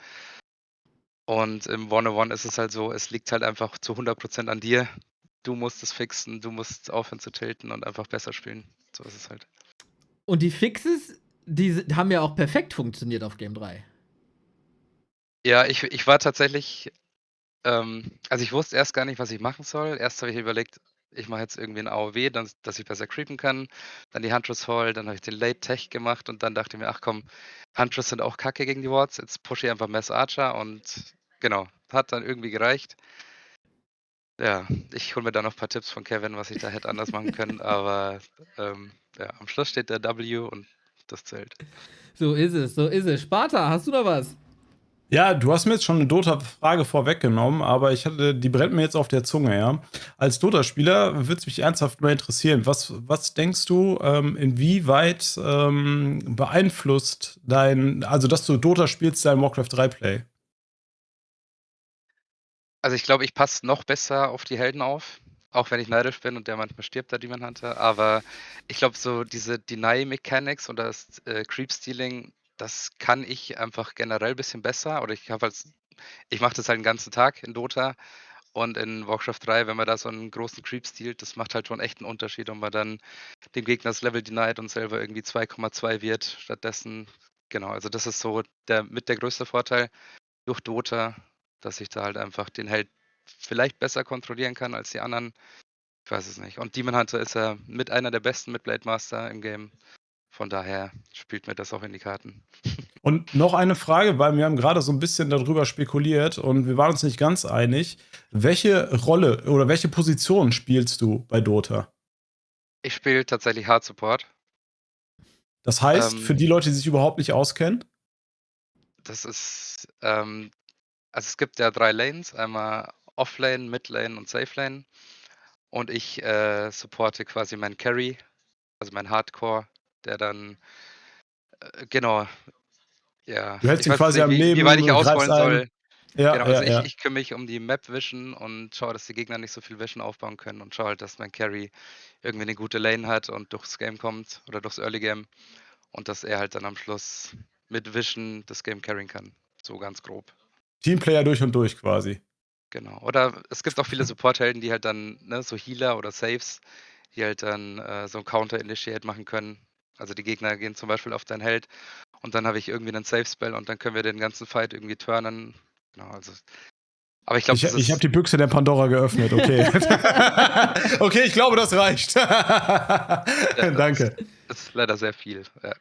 Und im One-on-One ist es halt so, es liegt halt einfach zu 100% an dir. Du musst es fixen, du musst aufhören zu tilten und einfach besser spielen. So ist es halt. Und die Fixes, haben ja auch perfekt funktioniert auf Game 3. Ja, ich war tatsächlich, also ich wusste erst gar nicht, was ich machen soll. Erst habe ich überlegt, ich mache jetzt irgendwie ein AOW, dass ich besser creepen kann. Dann die Huntress Hall, dann habe ich den Late Tech gemacht und dann dachte ich mir, ach komm, Huntress sind auch kacke gegen die Wards, jetzt pushe ich einfach Mass Archer und genau, hat dann irgendwie gereicht. Ja, ich hole mir da noch ein paar Tipps von Kevin, was ich da hätte anders machen können, aber ja, am Schluss steht der W und das zählt. So ist es, so ist es. Sparta, hast du noch was? Ja, du hast mir jetzt schon eine Dota-Frage vorweggenommen, aber die brennt mir jetzt auf der Zunge, ja. Als Dota-Spieler würde es mich ernsthaft mal interessieren, was denkst du, inwieweit beeinflusst also dass du Dota spielst, dein Warcraft 3-Play? Also ich glaube, ich passe noch besser auf die Helden auf, auch wenn ich neidisch bin und der manchmal stirbt, der Demon Hunter. Aber ich glaube, so diese Deny-Mechanics und das Creep-Stealing, das kann ich einfach generell ein bisschen besser. Oder ich mache das halt den ganzen Tag in Dota. Und in Warcraft 3, wenn man da so einen großen Creep stealt, das macht halt schon echt einen Unterschied, ob man dann dem Gegner das Level denied und selber irgendwie 2,2 wird. Stattdessen, genau, also das ist so der größte Vorteil durch Dota, dass ich da halt einfach den Held vielleicht besser kontrollieren kann als die anderen. Ich weiß es nicht. Und Demon Hunter ist ja mit einer der besten mit Blade Master im Game. Von daher spielt mir das auch in die Karten. Und noch eine Frage, weil wir haben gerade so ein bisschen darüber spekuliert und wir waren uns nicht ganz einig. Welche Rolle oder welche Position spielst du bei Dota? Ich spiele tatsächlich Hard Support. Das heißt, für die Leute, die sich überhaupt nicht auskennen? Das ist, also es gibt ja 3 Lanes, einmal Offlane, Midlane und Safelane. Und ich supporte quasi meinen Carry, also mein Hardcore, der dann, genau, ja, Du hältst ich ihn weiß jetzt quasi nicht, am wie weit Leben, ich greifst ausholen ein. soll. Ja, Genau, also ja. ich kümmere mich um die Map-Vision und schaue, dass die Gegner nicht so viel Vision aufbauen können und schaue halt, dass mein Carry irgendwie eine gute Lane hat und durchs Game kommt oder durchs Early Game und dass er halt dann am Schluss mit Vision das Game carryen kann. So ganz grob. Teamplayer durch und durch quasi. Genau. Oder es gibt auch viele Support-Helden, die halt dann, ne, so Healer oder Saves, die halt dann so ein Counter-Initiate machen können. Also die Gegner gehen zum Beispiel auf deinen Held und dann habe ich irgendwie einen Safe-Spell und dann können wir den ganzen Fight irgendwie turnen. Genau, also. Aber ich glaube, das Ich habe ist. die Büchse der Pandora geöffnet, okay. Okay, ich glaube, das reicht. Danke. Das ist leider sehr viel. Ja.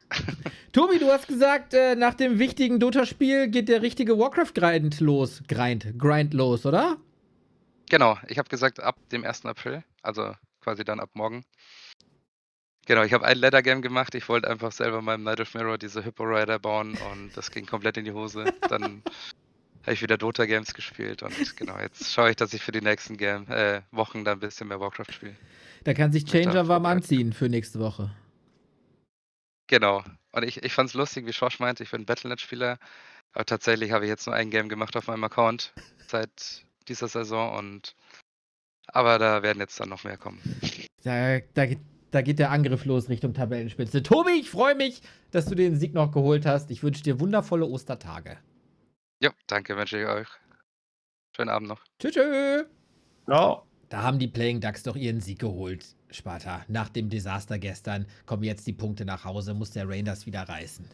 Tobi, du hast gesagt, nach dem wichtigen Dota-Spiel geht der richtige Warcraft-Grind los. Grind los, oder? Genau, ich habe gesagt, ab dem 1. April, also quasi dann ab morgen. Genau, ich habe ein Ladder-Game gemacht. Ich wollte einfach selber meinem Night of Mirror diese Hippo-Rider bauen und das ging komplett in die Hose. Dann habe ich wieder Dota-Games gespielt und genau, jetzt schaue ich, dass ich für die nächsten Wochen dann ein bisschen mehr Warcraft spiele. Da kann sich Mit Changer da warm vorbereiten. anziehen für nächste Woche. Genau. Und ich fand es lustig, wie Schorsch meinte, ich bin Battle.net-Spieler, aber tatsächlich habe ich jetzt nur ein Game gemacht auf meinem Account seit dieser Saison aber da werden jetzt dann noch mehr kommen. Da geht der Angriff los Richtung Tabellenspitze. Tobi, ich freue mich, dass du den Sieg noch geholt hast. Ich wünsche dir wundervolle Ostertage. Jo, danke, wünsche ich euch. Schönen Abend noch. Tschüss. Ja. Da haben die Playing Ducks doch ihren Sieg geholt, Sparta. Nach dem Desaster gestern kommen jetzt die Punkte nach Hause, muss der ReiGn das wieder reißen.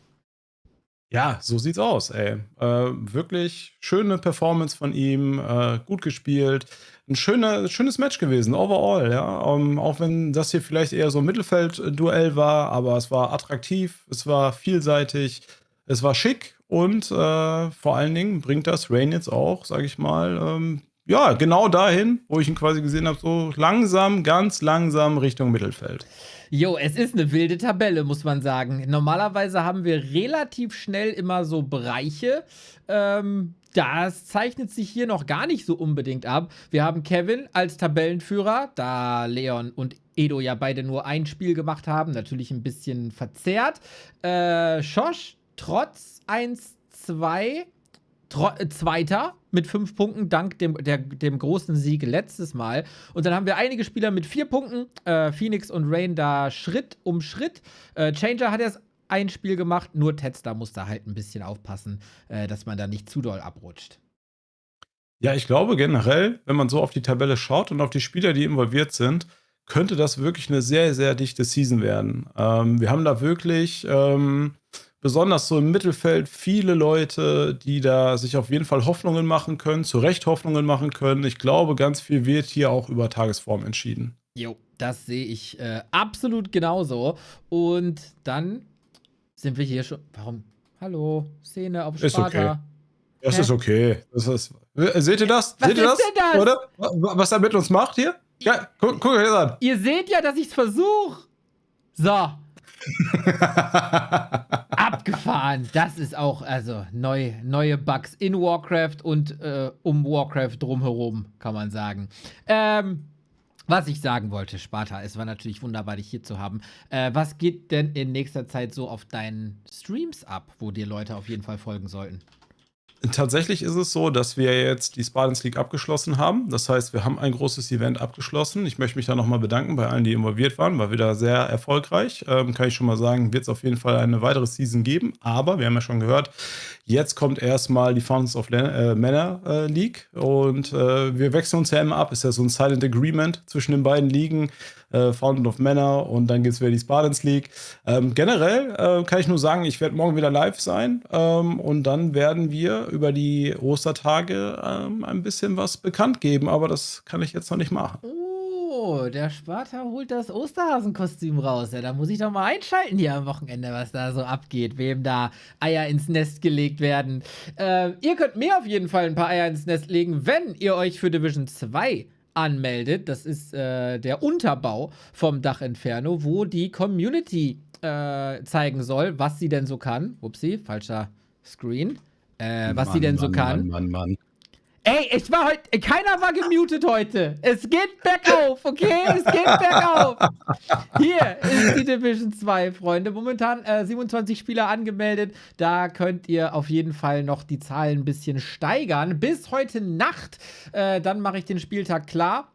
Ja, so sieht's aus, ey. Wirklich schöne Performance von ihm, gut gespielt. Ein schönes Match gewesen, overall, ja. Auch wenn das hier vielleicht eher so ein Mittelfeld-Duell war, aber es war attraktiv, es war vielseitig, es war schick und vor allen Dingen bringt das ReiGn jetzt auch, sag ich mal, ja, genau dahin, wo ich ihn quasi gesehen habe, so langsam, ganz langsam Richtung Mittelfeld. Jo, es ist eine wilde Tabelle, muss man sagen. Normalerweise haben wir relativ schnell immer so Bereiche. Das zeichnet sich hier noch gar nicht so unbedingt ab. Wir haben Kevin als Tabellenführer, da Leon und Edo ja beide nur ein Spiel gemacht haben. Natürlich ein bisschen verzerrt. Schosch trotz 1-2 Zweiter mit 5 Punkten, dank dem großen Sieg letztes Mal. Und dann haben wir einige Spieler mit 4 Punkten. Phoenix und ReiGn da Schritt um Schritt. Changer hat erst ein Spiel gemacht, nur Tetster muss da halt ein bisschen aufpassen, dass man da nicht zu doll abrutscht. Ja, ich glaube generell, wenn man so auf die Tabelle schaut und auf die Spieler, die involviert sind, könnte das wirklich eine sehr, sehr dichte Season werden. Wir haben da wirklich besonders so im Mittelfeld viele Leute, die da sich auf jeden Fall Hoffnungen machen können, zu Recht Hoffnungen machen können. Ich glaube, ganz viel wird hier auch über Tagesform entschieden. Jo, das sehe ich absolut genauso. Und dann sind wir hier schon. Warum? Hallo, Szene auf Ist okay. Sparta. Das Hä? ist okay. Seht ihr das? Was Seht ihr ist denn das? Oder? Was er mit uns macht hier? Ja, guck euch das an. Ihr seht ja, dass ich es versuche. So. Abgefahren. Das ist auch, also, neue Bugs in Warcraft und um Warcraft drumherum, kann man sagen. Was ich sagen wollte, Sparta, es war natürlich wunderbar, dich hier zu haben. Was geht denn in nächster Zeit so auf deinen Streams ab, wo dir Leute auf jeden Fall folgen sollten? Tatsächlich ist es so, dass wir jetzt die Spartans League abgeschlossen haben. Das heißt, wir haben ein großes Event abgeschlossen. Ich möchte mich da nochmal bedanken bei allen, die involviert waren. War wieder sehr erfolgreich. Kann ich schon mal sagen, wird es auf jeden Fall eine weitere Season geben. Aber wir haben ja schon gehört, jetzt kommt erstmal die Fountains of Manor League. Und wir wechseln uns ja immer ab. Ist ja so ein Silent Agreement zwischen den beiden Ligen. Fountain of Manor und dann geht es wieder die Spartans League. Generell kann ich nur sagen, ich werde morgen wieder live sein und dann werden wir über die Ostertage ein bisschen was bekannt geben, aber das kann ich jetzt noch nicht machen. Oh, der Sparta holt das Osterhasenkostüm raus. Ja, da muss ich doch mal einschalten hier am Wochenende, was da so abgeht, wem da Eier ins Nest gelegt werden. Ihr könnt mir auf jeden Fall ein paar Eier ins Nest legen, wenn ihr euch für Division 2 anmeldet. Das ist der Unterbau vom DACH INFERNO, wo die Community zeigen soll, was sie denn so kann. Upsi, falscher Screen. Was sie denn so kann. Mann. Ey, ich war heute, keiner war gemutet heute. Es geht bergauf, okay? Es geht bergauf. Hier ist die Division 2, Freunde. Momentan 27 Spieler angemeldet. Da könnt ihr auf jeden Fall noch die Zahlen ein bisschen steigern. Bis heute Nacht. Dann mache ich den Spieltag klar.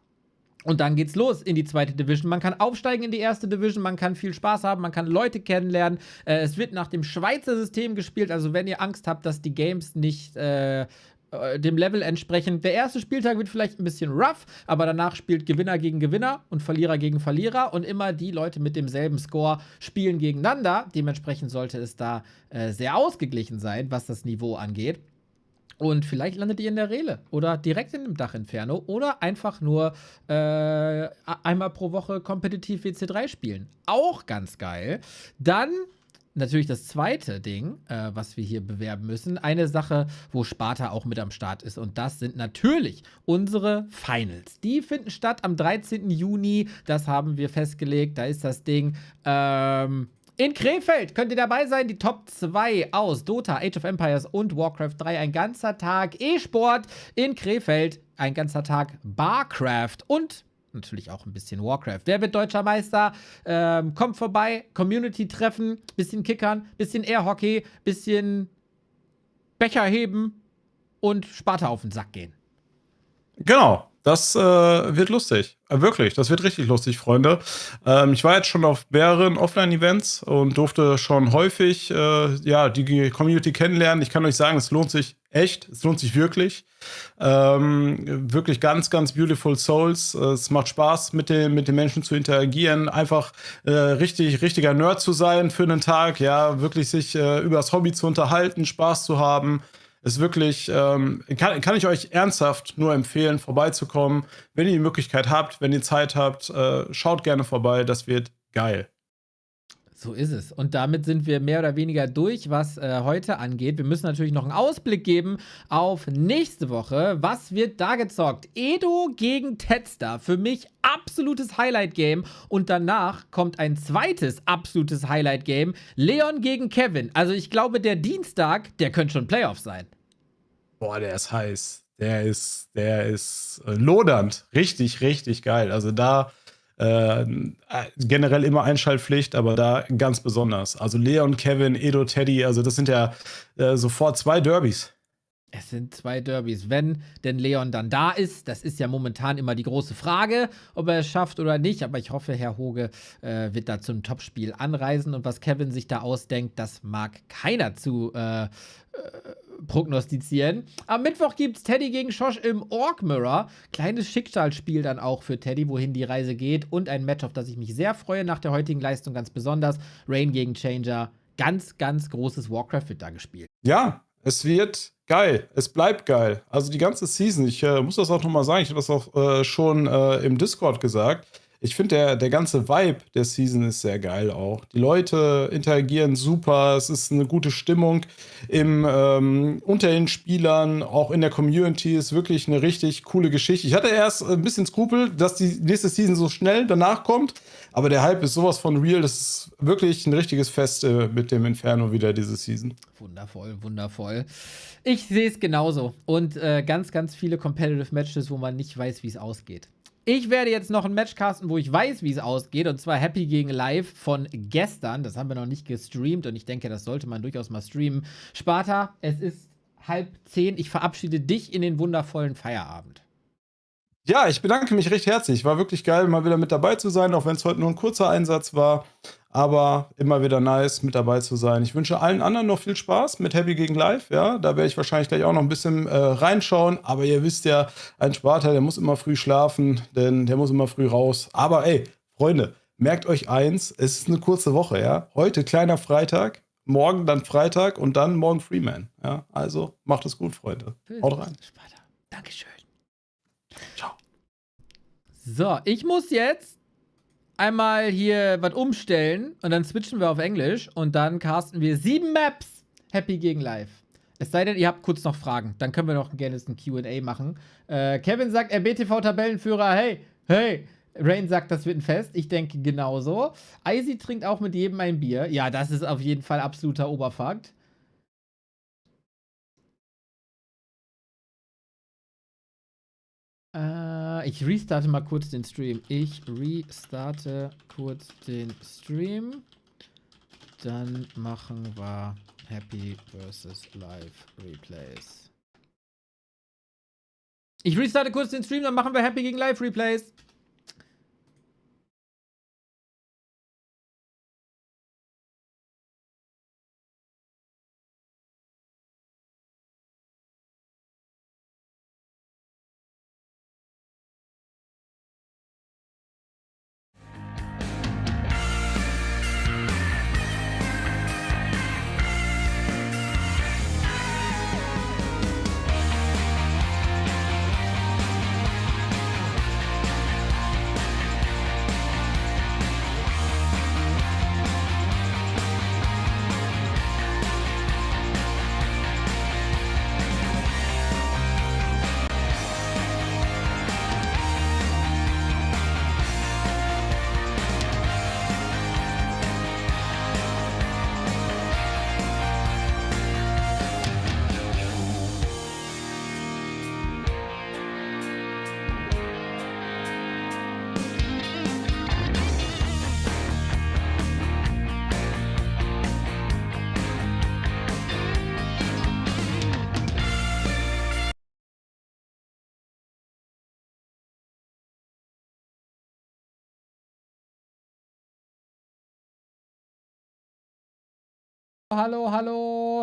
Und dann geht's los in die zweite Division. Man kann aufsteigen in die erste Division, man kann viel Spaß haben, man kann Leute kennenlernen. Es wird nach dem Schweizer System gespielt, also wenn ihr Angst habt, dass die Games nicht dem Level entsprechen. Der erste Spieltag wird vielleicht ein bisschen rough, aber danach spielt Gewinner gegen Gewinner und Verlierer gegen Verlierer und immer die Leute mit demselben Score spielen gegeneinander. Dementsprechend sollte es da sehr ausgeglichen sein, was das Niveau angeht. Und vielleicht landet ihr in der Rele oder direkt in dem DACH INFERNO oder einfach nur einmal pro Woche kompetitiv WC3 spielen. Auch ganz geil. Dann natürlich das zweite Ding, was wir hier bewerben müssen. Eine Sache, wo Sparta auch mit am Start ist. Und das sind natürlich unsere Finals. Die finden statt am 13. Juni. Das haben wir festgelegt. Da ist das Ding. In Krefeld könnt ihr dabei sein. Die Top 2 aus Dota, Age of Empires und Warcraft 3. Ein ganzer Tag E-Sport in Krefeld. Ein ganzer Tag Warcraft und natürlich auch ein bisschen Warcraft. Wer wird deutscher Meister? Kommt vorbei, Community-Treffen, bisschen Kickern, bisschen Airhockey, bisschen Becher heben und Sparta auf den Sack gehen. Genau. Das wird lustig. Wirklich, das wird richtig lustig, Freunde. Ich war jetzt schon auf mehreren Offline-Events und durfte schon häufig die Community kennenlernen. Ich kann euch sagen, es lohnt sich echt. Es lohnt sich wirklich. Wirklich ganz, ganz beautiful souls. Es macht Spaß, mit den Menschen zu interagieren. Einfach richtiger Nerd zu sein für einen Tag. Ja, wirklich sich über das Hobby zu unterhalten, Spaß zu haben. Ist wirklich, kann ich euch ernsthaft nur empfehlen, vorbeizukommen. Wenn ihr die Möglichkeit habt, wenn ihr Zeit habt, schaut gerne vorbei. Das wird geil. So ist es. Und damit sind wir mehr oder weniger durch, was heute angeht. Wir müssen natürlich noch einen Ausblick geben auf nächste Woche. Was wird da gezockt? Edo gegen Tetster. Für mich absolutes Highlight-Game. Und danach kommt ein zweites absolutes Highlight-Game. Leon gegen Kevin. Also ich glaube, der Dienstag, der könnte schon Playoff sein. Boah, der ist heiß. Der ist lodernd. Richtig, richtig geil. Also da generell immer Einschaltpflicht, aber da ganz besonders. Also Leon, Kevin, Edo, Teddy, also das sind ja sofort 2 Derbys. Es sind 2 Derbys. Wenn denn Leon dann da ist, das ist ja momentan immer die große Frage, ob er es schafft oder nicht. Aber ich hoffe, Herr Hoge wird da zum Topspiel anreisen. Und was Kevin sich da ausdenkt, das mag keiner zu prognostizieren. Am Mittwoch gibt es Teddy gegen Schosch im Orc Mirror. Kleines Schicksalsspiel dann auch für Teddy, wohin die Reise geht. Und ein Match, auf das ich mich sehr freue, nach der heutigen Leistung ganz besonders. ReiGn gegen Changer. Ganz, ganz großes Warcraft wird da gespielt. Ja, es wird geil. Es bleibt geil. Also die ganze Season, ich muss das auch nochmal sagen, ich habe das auch schon im Discord gesagt. Ich finde, der ganze Vibe der Season ist sehr geil auch. Die Leute interagieren super, es ist eine gute Stimmung unter den Spielern, auch in der Community ist wirklich eine richtig coole Geschichte. Ich hatte erst ein bisschen Skrupel, dass die nächste Season so schnell danach kommt, aber der Hype ist sowas von real, das ist wirklich ein richtiges Fest mit dem Inferno wieder diese Season. Wundervoll, wundervoll. Ich sehe es genauso. Und ganz, ganz viele Competitive Matches, wo man nicht weiß, wie es ausgeht. Ich werde jetzt noch ein Match casten, wo ich weiß, wie es ausgeht. Und zwar Happy gegen Live von gestern. Das haben wir noch nicht gestreamt. Und ich denke, das sollte man durchaus mal streamen. Sparta, es ist 9:30. Ich verabschiede dich in den wundervollen Feierabend. Ja, ich bedanke mich recht herzlich. War wirklich geil, mal wieder mit dabei zu sein, auch wenn es heute nur ein kurzer Einsatz war. Aber immer wieder nice, mit dabei zu sein. Ich wünsche allen anderen noch viel Spaß mit Happy gegen Live. Ja, da werde ich wahrscheinlich gleich auch noch ein bisschen reinschauen. Aber ihr wisst ja, ein Sparta, der muss immer früh schlafen, denn der muss immer früh raus. Aber ey, Freunde, merkt euch eins, es ist eine kurze Woche, ja. Heute kleiner Freitag, morgen dann Freitag und dann morgen Freeman. Ja, also macht es gut, Freunde. Haut rein. Sparta, Dankeschön. Ciao. So, ich muss jetzt einmal hier was umstellen und dann switchen wir auf Englisch und dann casten wir 7 Maps Happy gegen Live. Es sei denn, ihr habt kurz noch Fragen. Dann können wir noch gerne ein Q&A machen. Kevin sagt, RBTV-Tabellenführer, hey. ReiGn sagt, das wird ein Fest. Ich denke genauso. Icy trinkt auch mit jedem ein Bier. Ja, das ist auf jeden Fall absoluter Oberfakt. Ich restarte mal kurz den Stream. Dann machen wir Happy vs. Live Replays. Ich restarte kurz den Stream, dann machen wir Happy gegen Live Replays.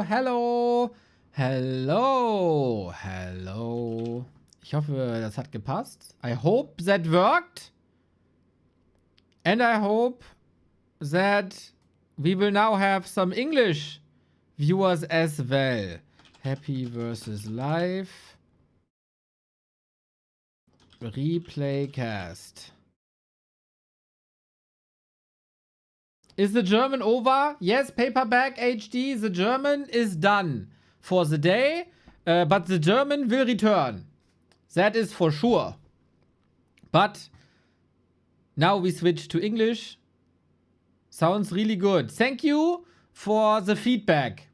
Hello. Ich hoffe, das hat gepasst. I hope that worked. And I hope that we will now have some English viewers as well. Happy vs. Live. Replay cast. Is the German over? Yes, Paperback HD. The German is done for the day, but the German will return. That is for sure. But now we switch to English. Sounds really good. Thank you for the feedback.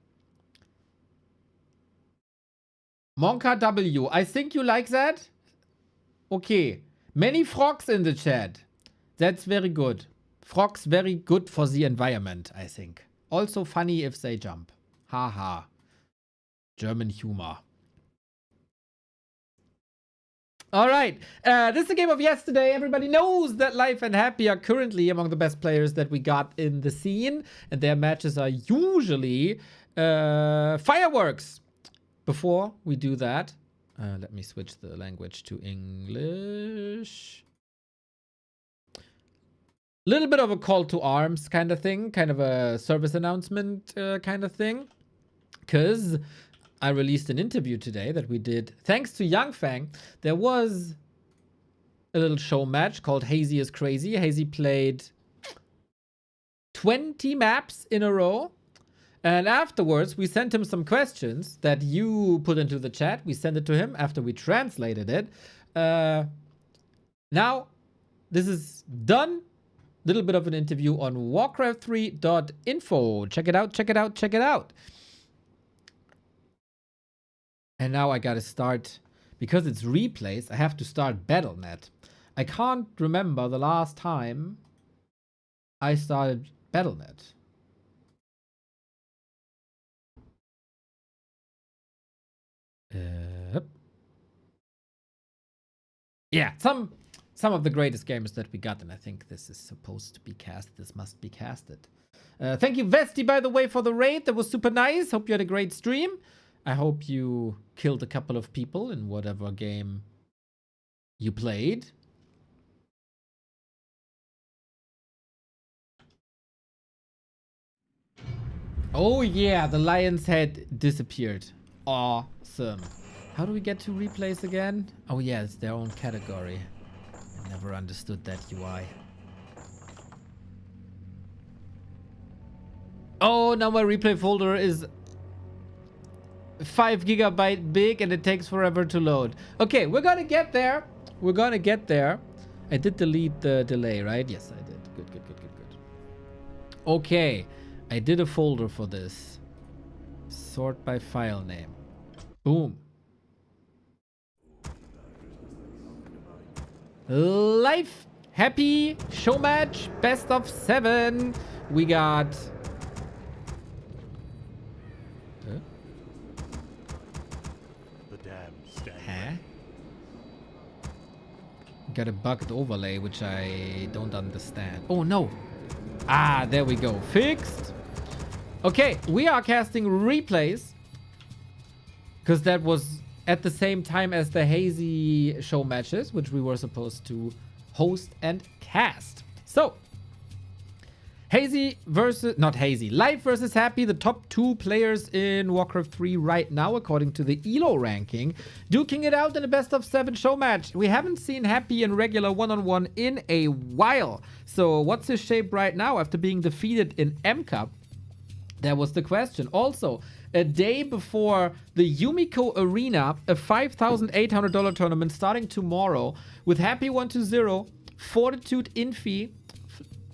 Monka W. I think you like that? Okay. Many frogs in the chat. That's very good. Frogs very good for the environment, I think. Also funny if they jump. Haha. German humor. All right. This is the game of yesterday. Everybody knows that Life and Happy are currently among the best players that we got in the scene. And their matches are usually fireworks. Before we do that, let me switch the language to English. Little bit of a call to arms kind of thing. Kind of a service announcement kind of thing. Because I released an interview today that we did. Thanks to Youngfang, there was a little show match called Hazy is Crazy. Hazy played 20 maps in a row. And afterwards, we sent him some questions that you put into the chat. We sent it to him after we translated it. Now, this is done. Little bit of an interview on Warcraft3.info. Check it out, check it out, check it out. And now I gotta start, because it's replays, I have to start Battle.net. I can't remember the last time I started Battle.net. Yeah, some of the greatest gamers that we got, and I think this is supposed to be cast. This must be casted. Thank you, Vesti, by the way, for the raid. That was super nice. Hope you had a great stream. I hope you killed a couple of people in whatever game you played. Oh yeah, the lion's head disappeared. Awesome. How do we get to replays again? Oh yeah, it's their own category. I never understood that UI. Oh, now my replay folder is 5 GB big and it takes forever to load. Okay, we're gonna get there. We're gonna get there. I did delete the delay, right? Yes, I did. Good, good, good, good, good. Okay, I did a folder for this. Sort by file name. Boom. Life, happy, show match, best of 7. We got... Got a bugged overlay, which I don't understand. Oh, no. Ah, there we go. Fixed. Okay, we are casting replays. Because that was at the same time as the Hazy show matches, which we were supposed to host and cast. So, Hazy versus... Not Hazy. Life versus Happy, the top 2 players in Warcraft 3 right now, according to the ELO ranking. Duking it out in a best of 7 show match. We haven't seen Happy in regular one-on-one in a while. So, what's his shape right now after being defeated in M Cup? That was the question. Also, a day before the Yumiko Arena, a $5,800 tournament starting tomorrow with Happy 1-0, Fortitude Infi,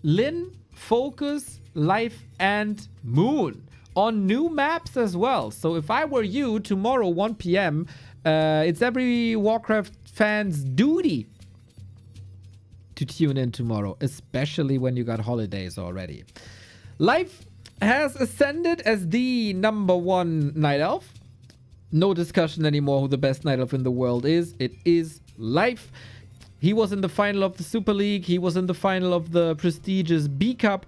Lin, Focus, Life, and Moon on new maps as well. So if I were you, tomorrow 1 PM, it's every Warcraft fan's duty to tune in tomorrow, especially when you got holidays already. Life has ascended as the #1 Night Elf. No discussion anymore who the best Night Elf in the world is. It is Life. He was in the final of the Super League. He was in the final of the prestigious B Cup.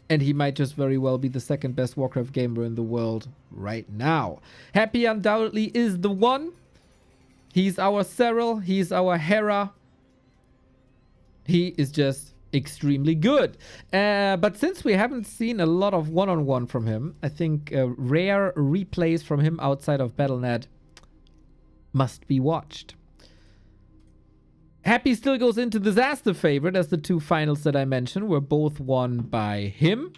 And he might just very well be the second best Warcraft gamer in the world right now. Happy undoubtedly is the one. He's our Cyril. He's our Hera. He is just extremely good. But since we haven't seen a lot of one-on-one from him, I think rare replays from him outside of Battle.net must be watched. Happy still goes into disaster favorite, as the 2 finals that I mentioned were both won by him.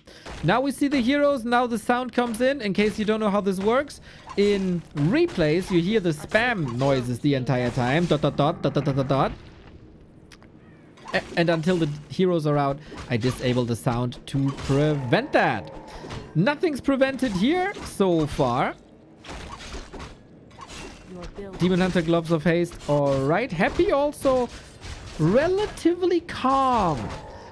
Now we see the heroes. Now the sound comes in case you don't know how this works. In replays, you hear the spam noises the entire time. Dot, dot, dot, dot, dot, dot, dot, dot. And until the heroes are out, I disable the sound to prevent that. Nothing's prevented here so far. Demon Hunter Gloves of Haste. Alright. Happy also relatively calm.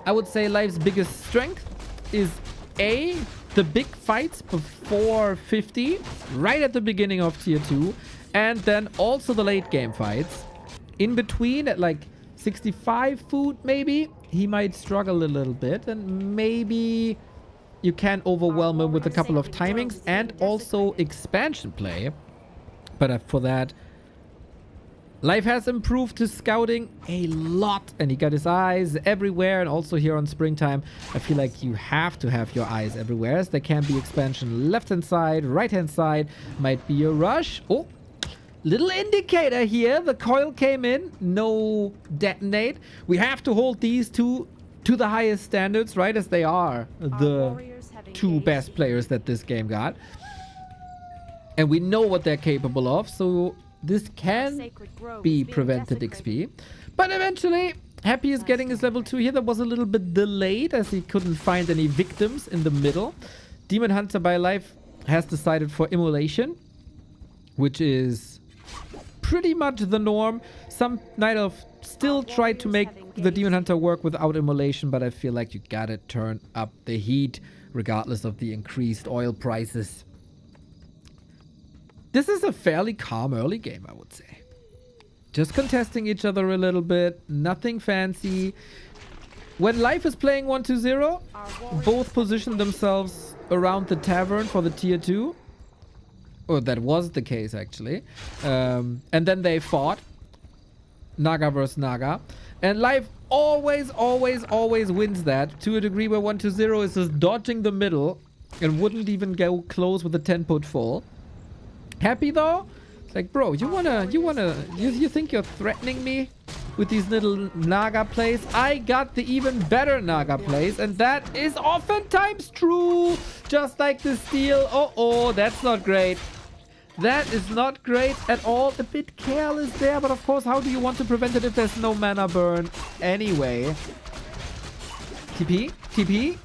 I would say Life's biggest strength is the big fights before 50, right at the beginning of tier 2. And then also the late game fights. In between, at like 65 food maybe, he might struggle a little bit. And maybe you can overwhelm him with a couple of timings and also expansion play. But for that, Life has improved his scouting a lot, and he got his eyes everywhere. And also here on Springtime, I feel like you have to have your eyes everywhere, as there can be expansion left-hand side, right-hand side, might be a rush. Oh, little indicator here. The coil came in, no detonate. We have to hold these two to the highest standards, right, as they are the two best players that this game got. And we know what they're capable of, so this can be prevented XP. But eventually, Happy is getting his level 2 here. That was a little bit delayed, as he couldn't find any victims in the middle. Demon Hunter by Life has decided for immolation, which is pretty much the norm. Some Night Elf still tried to make the Demon Hunter work without immolation, but I feel like you gotta turn up the heat, regardless of the increased oil prices. This is a fairly calm early game, I would say. Just contesting each other a little bit, nothing fancy. When Life is playing 1-2-0, both position themselves around the tavern for the tier 2. Or that was the case, actually. And then they fought. Naga versus Naga. And Life always wins that. To a degree where 1-2-0 is just dodging the middle and wouldn't even go close with a 10-put full. Happy though? It's like, bro, you think you're threatening me with these little Naga plays? I got the even better Naga plays, and that is oftentimes true. Just like the steal. Oh, that's not great. That is not great at all. A bit careless there, but of course, how do you want to prevent it if there's no mana burn anyway? TP?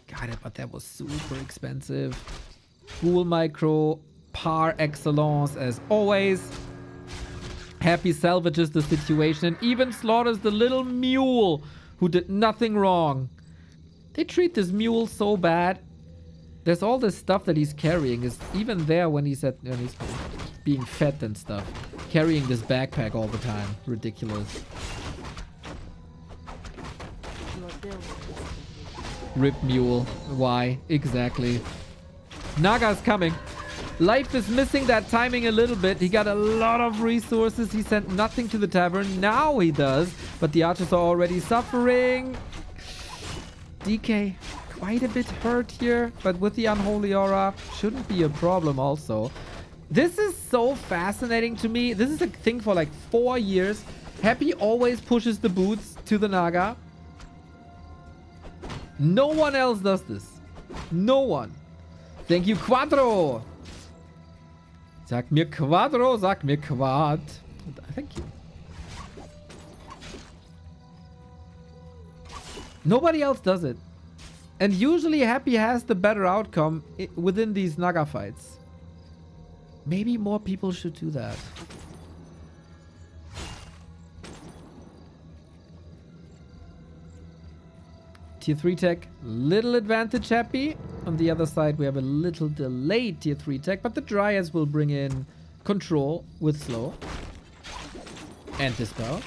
Got it, but that was super expensive. Ghoul micro. Par excellence as always. Happy salvages the situation and even slaughters the little mule who did nothing wrong. They treat this mule so bad. There's all this stuff that he's carrying is even there when he's being fed and stuff. Carrying this backpack all the time. Ridiculous. Rip mule. Why? Exactly. Naga's coming. Life is missing that timing a little bit. He got a lot of resources. He sent nothing to the tavern. Now he does. But the archers are already suffering. DK quite a bit hurt here. But with the Unholy Aura, shouldn't be a problem also. This is so fascinating to me. This is a thing for like 4 years. Happy always pushes the boots to the Naga. No one else does this. No one. Thank you, Quadro. Sag mir Quadro, sag mir Quad. Thank you. Nobody else does it. And usually Happy has the better outcome within these Naga fights. Maybe more people should do that. Tier 3 tech, little advantage Happy. On the other side, we have a little delayed tier 3 tech, but the Dryads will bring in control with slow. And dispel.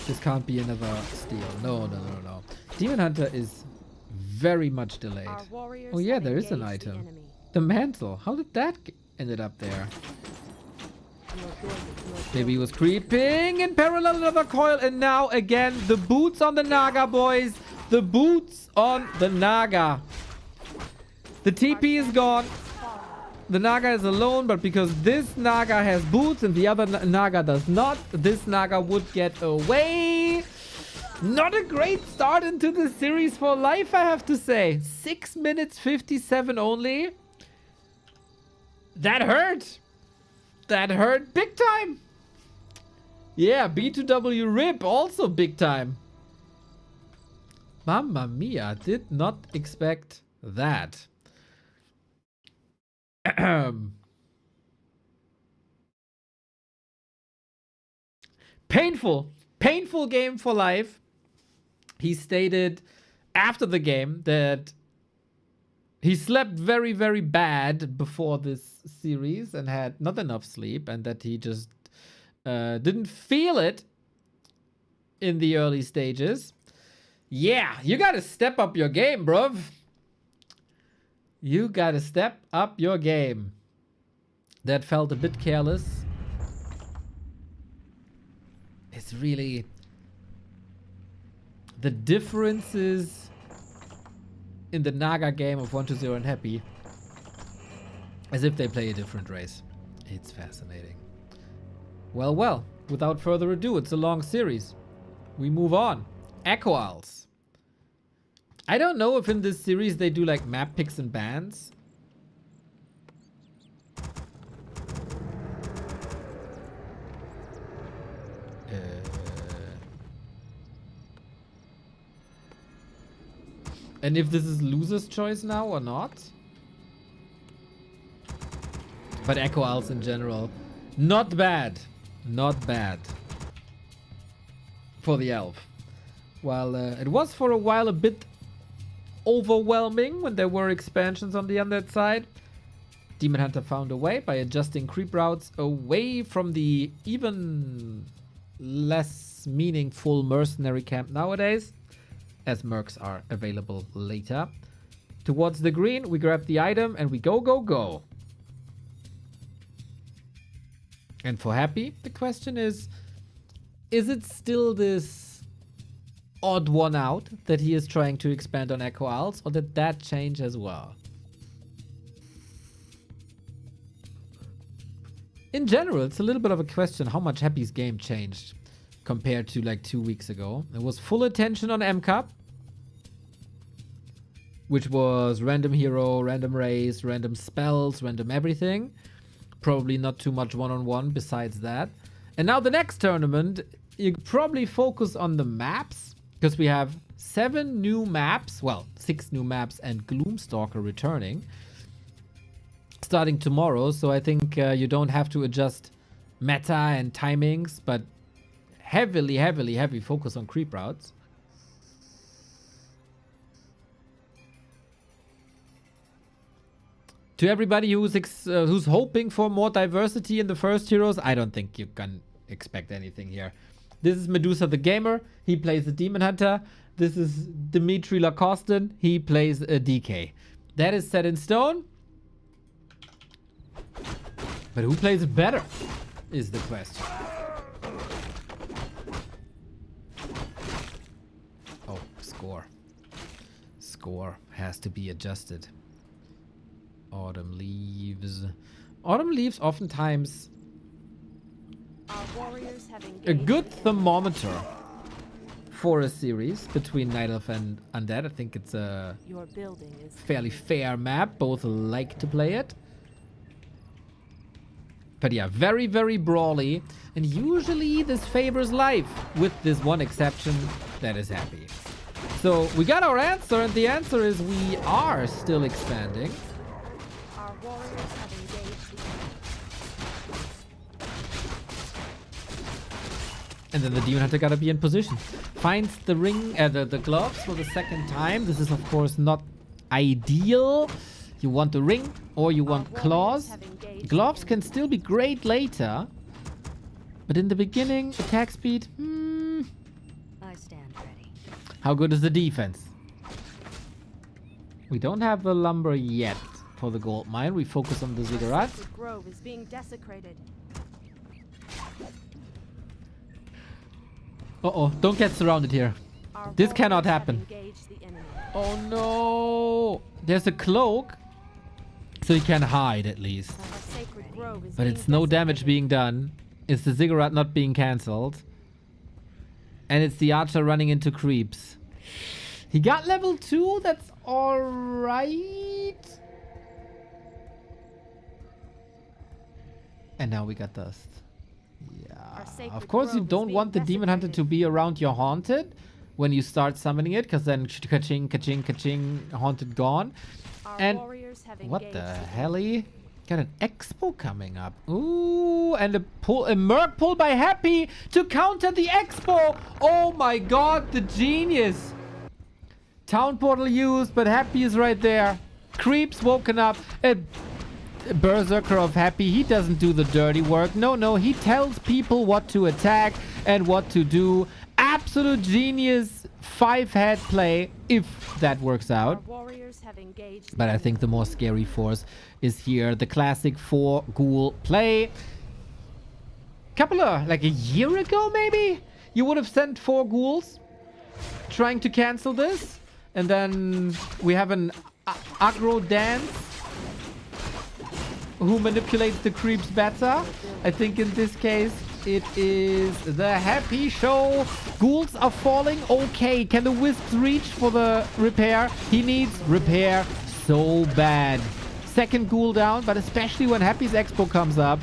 This can't be another steal. No. Demon Hunter is very much delayed. Oh yeah, there is an item. The mantle. How did that ended up there? Maybe he was creeping in parallel another coil, and now again the boots on the Naga, boys. The boots on the Naga. The TP is gone. The Naga is alone, but because this Naga has boots and the other Naga does not, this Naga would get away. Not a great start into the series for Life, I have to say. 6 minutes 57 only. That hurt. That hurt big time. Yeah, B2W RIP also big time. Mamma mia, did not expect that. Painful game for Life. He stated after the game that he slept very, very bad before this series and had not enough sleep, and that he just didn't feel it in the early stages. Yeah, you gotta step up your game, bruv. You gotta step up your game. That felt a bit careless. It's really... the differences in the Naga game of 1-0 and Happy, as if they play a different race. It's fascinating. Well, well, without further ado, it's a long series. We move on. Echo Owls. I don't know if in this series they do like map picks and bans. And if this is loser's choice now or not. But Echo Owls in general, not bad. Not bad. For the elf. While it was for a while a bit overwhelming when there were expansions on the undead side, Demon Hunter found a way by adjusting creep routes away from the even less meaningful mercenary camp nowadays, as mercs are available later. Towards the green, we grab the item and we go, go, go. And for Happy, the question is it still this odd one out that he is trying to expand on Echo Owls, or did that change as well? In general, it's a little bit of a question how much Happy's game changed compared to like 2 weeks ago. It was full attention on MCup, which was random hero, random race, random spells, random everything. Probably not too much one-on-one besides that. And now the next tournament, you probably focus on the maps, because we have 7 new maps, well, 6 new maps and Gloomstalker returning, starting tomorrow. So I think you don't have to adjust meta and timings, but heavy focus on creep routes. To everybody who's hoping for more diversity in the first heroes, I don't think you can expect anything here. This is Medusa the Gamer. He plays a Demon Hunter. This is Dimitri Lacosten. He plays a DK. That is set in stone. But who plays it better is the question. Oh, score. Score has to be adjusted. Autumn Leaves. Autumn Leaves oftentimes a good thermometer for a series between Night Elf and Undead. I think it's a fairly fair map. Both like to play it. But yeah, very, very brawly. And usually this favors life, with this one exception that is Happy. So we got our answer, and the answer is we are still expanding. And then the Demon Hunter gotta be in position. Finds the ring, the gloves for the second time. This is of course not ideal. You want the ring or you want claws. Gloves can still be great later. But in the beginning, attack speed, I stand ready. How good is the defense? We don't have the lumber yet for the gold mine. We focus on the ziggurat. The grove is being desecrated. Uh-oh, don't get surrounded here. This cannot happen. Oh no! There's a cloak, so you can hide at least. But it's no damage being done. It's the ziggurat not being cancelled. And it's the archer running into creeps. He got level 2, that's alright. And now we got dust. Yeah, of course you don't want the Demon Hunter to be around your Haunted when you start summoning it, because then ka-ching, ka-ching, ka-ching, Haunted gone. And what the helly? Got an Expo coming up. Ooh, and a Merc pull by Happy to counter the Expo. Oh my god, the genius. Town portal used, but Happy is right there. Creeps woken up. Berserker of Happy, he doesn't do the dirty work. No, he tells people what to attack and what to do. Absolute genius 5-head play, if that works out. Our warriors have engaged. But I think the more scary force is here. The classic 4 ghoul play. Couple of, like a year ago maybe, you would have sent 4 ghouls trying to cancel this. And then we have an aggro dance who manipulates the creeps better. I think in this case it is the Happy Show. Ghouls are falling. Okay, can the Wisps reach for the repair? He needs repair so bad. Second ghoul down, but especially when Happy's Expo comes up.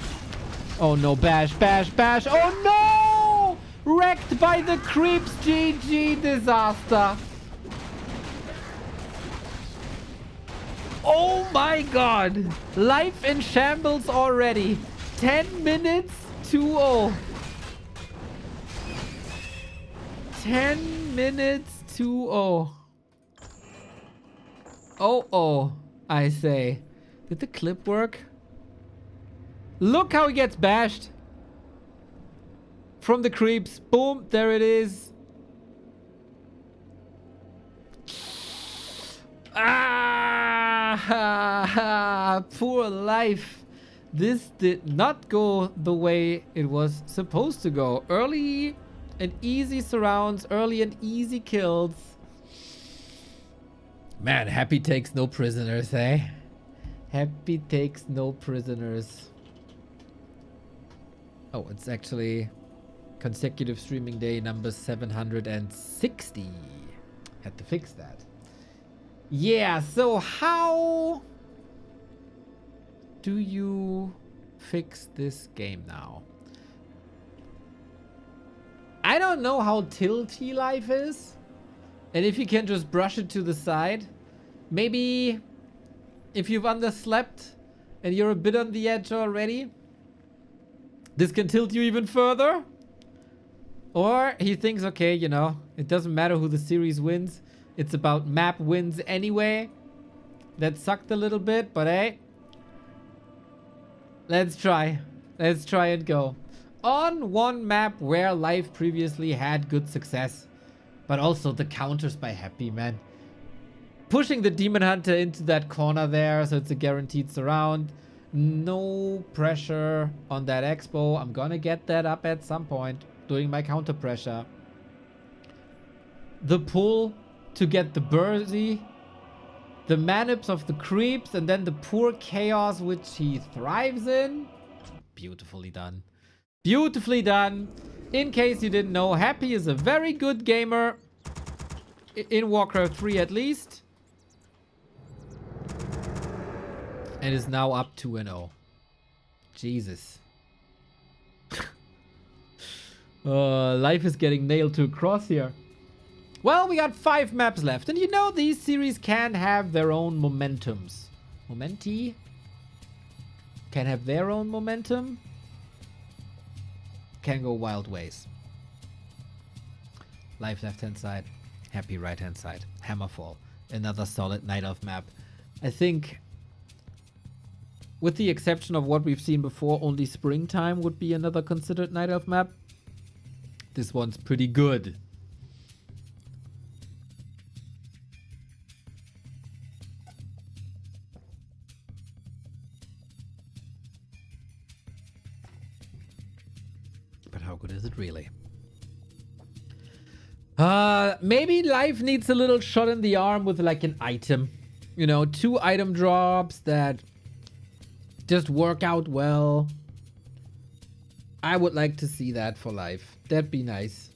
Oh no, bash. Oh no! Wrecked by the creeps. GG, disaster. Oh my god. Life in shambles already. 10 minutes, 2-0. 10 minutes, 2-0. Oh, I say. Did the clip work? Look how he gets bashed. From the creeps. Boom, there it is. Poor life. This did not go the way it was supposed to go. Early and easy surrounds, early and easy kills. Man, Happy takes no prisoners, eh? Happy takes no prisoners. Oh, it's actually consecutive streaming day number 760. Had to fix that. Yeah, so how do you fix this game now? I don't know how tilty life is. And if you can just brush it to the side. Maybe if you've underslept and you're a bit on the edge already, this can tilt you even further. Or he thinks, okay, you know, it doesn't matter who the series wins. It's about map wins anyway. That sucked a little bit, but hey. Let's try. Let's try and go. On one map where life previously had good success. But also the counters by Happy, man. Pushing the Demon Hunter into that corner there, so it's a guaranteed surround. No pressure on that Expo. I'm gonna get that up at some point. Doing my counter pressure. The pull to get the Bursy. The manips of the creeps. And then the poor chaos which he thrives in. Beautifully done. Beautifully done. In case you didn't know, Happy is a very good gamer. In Warcraft 3 at least. And is now up 2-0. Jesus. Life is getting nailed to a cross here. Well, we got 5 maps left. And you know, these series can have their own momentums. Momenti? Can have their own momentum. Can go wild ways. Life left-hand side. Happy right-hand side. Hammerfall. Another solid Night Elf map. I think, with the exception of what we've seen before, only Springtime would be another considered Night Elf map. This one's pretty good. But how good is it really? Maybe life needs a little shot in the arm with like an item. You know, 2 item drops that just work out well. I would like to see that for life. That'd be nice.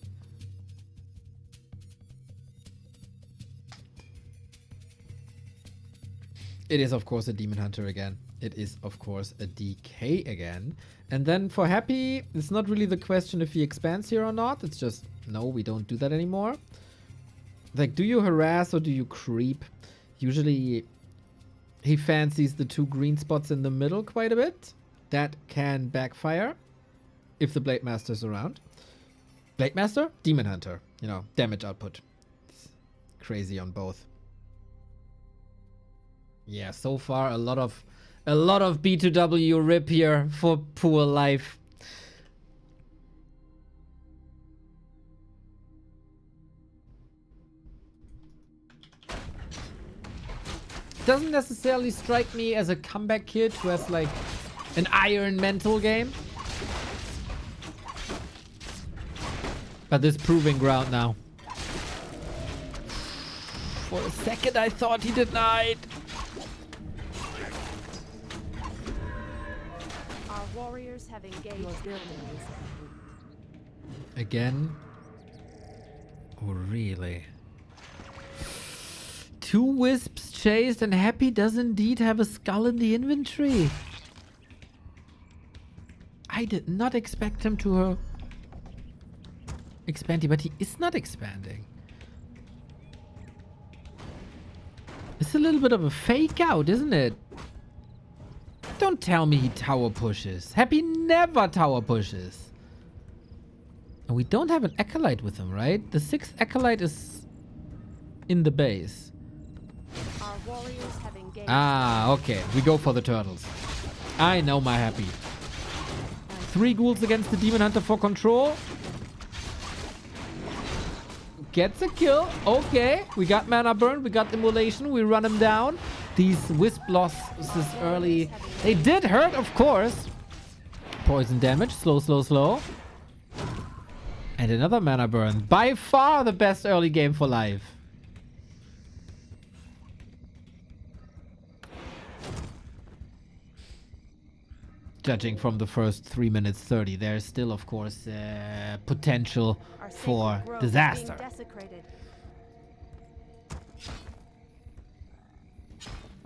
It is, of course, a Demon Hunter again. It is, of course, a DK again. And then for Happy, it's not really the question if he expands here or not. It's just, no, we don't do that anymore. Like, do you harass or do you creep? Usually, he fancies the 2 green spots in the middle quite a bit. That can backfire if the Blade Master's around. Blade Master? Demon Hunter. You know, damage output. It's crazy on both. Yeah, so far a lot of B2W rip here for poor life. Doesn't necessarily strike me as a comeback kid who has like an iron mental game. But this proving ground now. For a second I thought he denied. Our warriors have engaged. Again? Oh, really? 2 wisps chased and Happy does indeed have a skull in the inventory. I did not expect him to expand, but he is not expanding. It's a little bit of a fake out, isn't it? Don't tell me he tower pushes. Happy never tower pushes. And we don't have an Acolyte with him, right? The 6th Acolyte is in the base. Our warriors have engaged. Ah, okay. We go for the turtles. I know my Happy. 3 ghouls against the Demon Hunter for control. Gets a kill. Okay. We got mana burn. We got immolation. We run him down. These wisp losses early. They did hurt, of course. Poison damage. Slow, slow, slow. And another mana burn. By far the best early game for life. Judging from the first 3 minutes 30, there's still, of course, potential Our sacred for grove is disaster. being desecrated.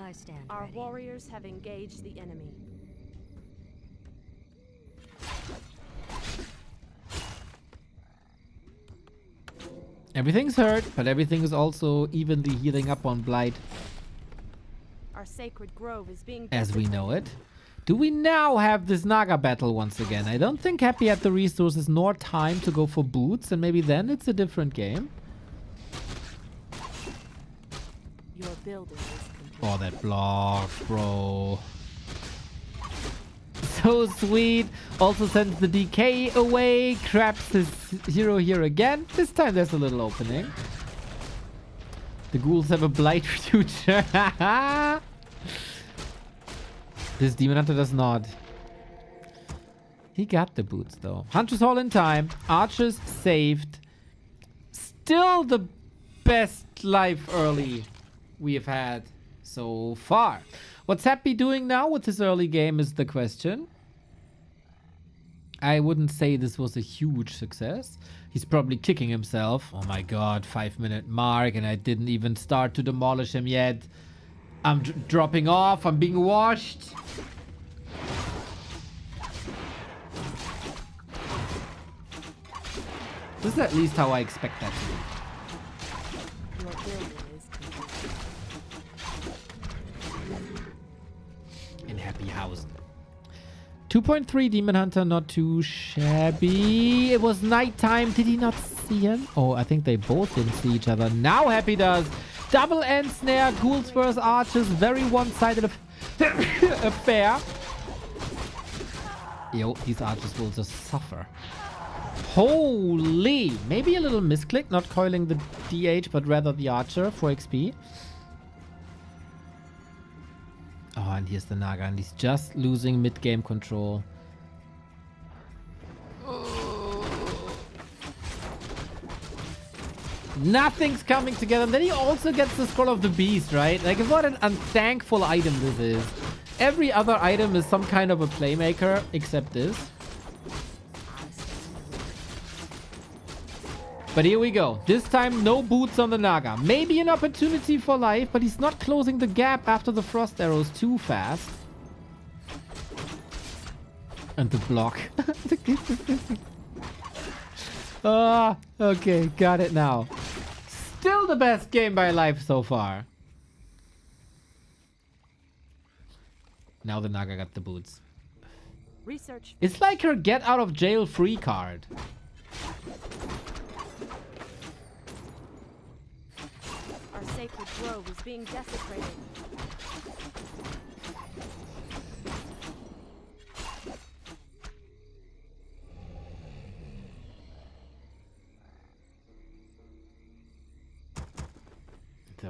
I stand Our ready. Warriors have engaged the enemy. Everything's hurt, but everything is also evenly healing up on Blight Our sacred grove is being as we desecrated. know it. Do we now have this Naga battle once again? I don't think Happy had the resources nor time to go for boots, and maybe then it's a different game. Your building is complete. Oh, that block, bro. So sweet. Also sends the DK away. Traps his hero here again. This time there's a little opening. The ghouls have a Blight future. This Demon Hunter does not. He got the boots though. Hunter's Hall in time. Archers saved. Still the best life early we have had so far. What's Happy doing now with his early game is the question. I wouldn't say this was a huge success. He's probably kicking himself. Oh my god, 5-minute mark and I didn't even start to demolish him yet. I'm dropping off. I'm being washed. This is at least how I expect that to be. Your building is complete. In Happyhausen. 2.3 Demon Hunter, not too shabby. It was nighttime. Did he not see him? Oh, I think they both didn't see each other. Now Happy does. Double end snare, ghouls versus archers. Very one-sided affair. Yo, these archers will just suffer. Holy! Maybe a little misclick, not coiling the DH, but rather the archer for XP. Oh, and here's the Naga, and he's just losing mid-game control. Nothing's coming together. And then he also gets the Scroll of the Beast, right? Like, what an unthankful item this is. Every other item is some kind of a playmaker, except this. But here we go. This time, no boots on the Naga. Maybe an opportunity for life, but he's not closing the gap after the frost arrows too fast. And the block. Ah, okay, got it now. Still the best game by life so far. Now the Naga got the boots. Research. It's like her get out of jail free card. Our sacred grove is being desecrated.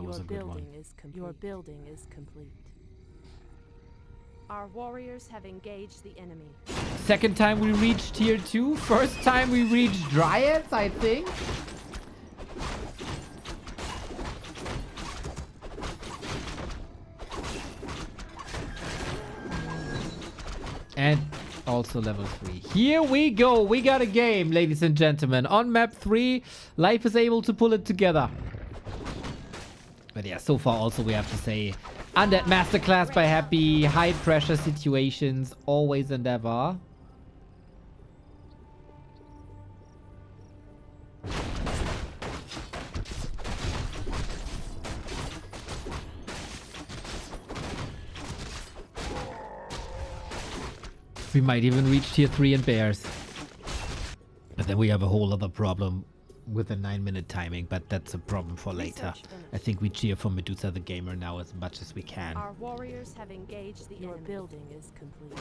That was a good one. Your building is complete. Our warriors have engaged the enemy. Second time we reached tier 2. First time we reached Dryads, I think. And also level 3. Here we go. We got a game, ladies and gentlemen. On map 3, Life is able to pull it together. But yeah, so far also we have to say, Undead Masterclass by Happy. High pressure situations, always and ever. We might even reach tier 3 in bears. But then we have a whole other problem with the 9-minute timing, but that's a problem for later. I think we cheer for Medusa the Gamer now as much as we can. Our warriors have engaged the enemy. Your building is complete.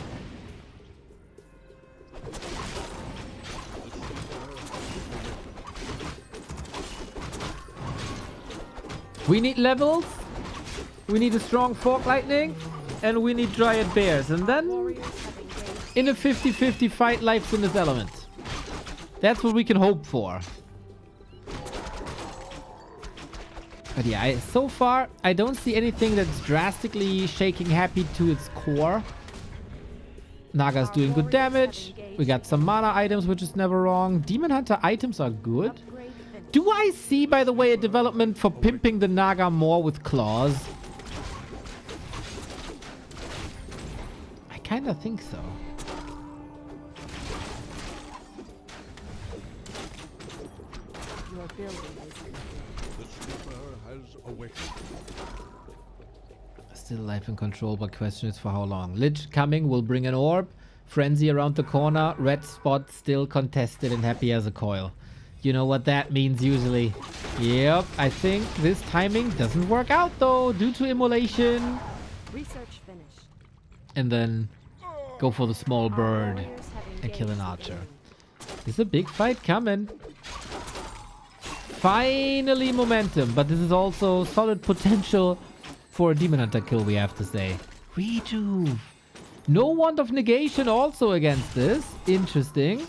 We need levels, we need a strong Fork Lightning, and we need Dryad Bears. And then, in a 50-50 fight, Life's in his element. That's what we can hope for. But yeah, so far, I don't see anything that's drastically shaking Happy to its core. Naga's doing good damage. We got some mana items, which is never wrong. Demon Hunter items are good. Do I see, by the way, a development for pimping the Naga more with claws? I kind of think so. Your building is complete. Still Life in control, but question is for how long. Lich coming will bring an orb. Frenzy around the corner. Red spot still contested and Happy as a coil. You know what that means usually. Yep, I think this timing doesn't work out though due to immolation. Research finished. And then go for the small bird and kill an archer. There's a big fight coming. Finally momentum, but this is also solid potential for a Demon Hunter kill, we have to say. Rejuve. No Wand of Negation also against this. Interesting.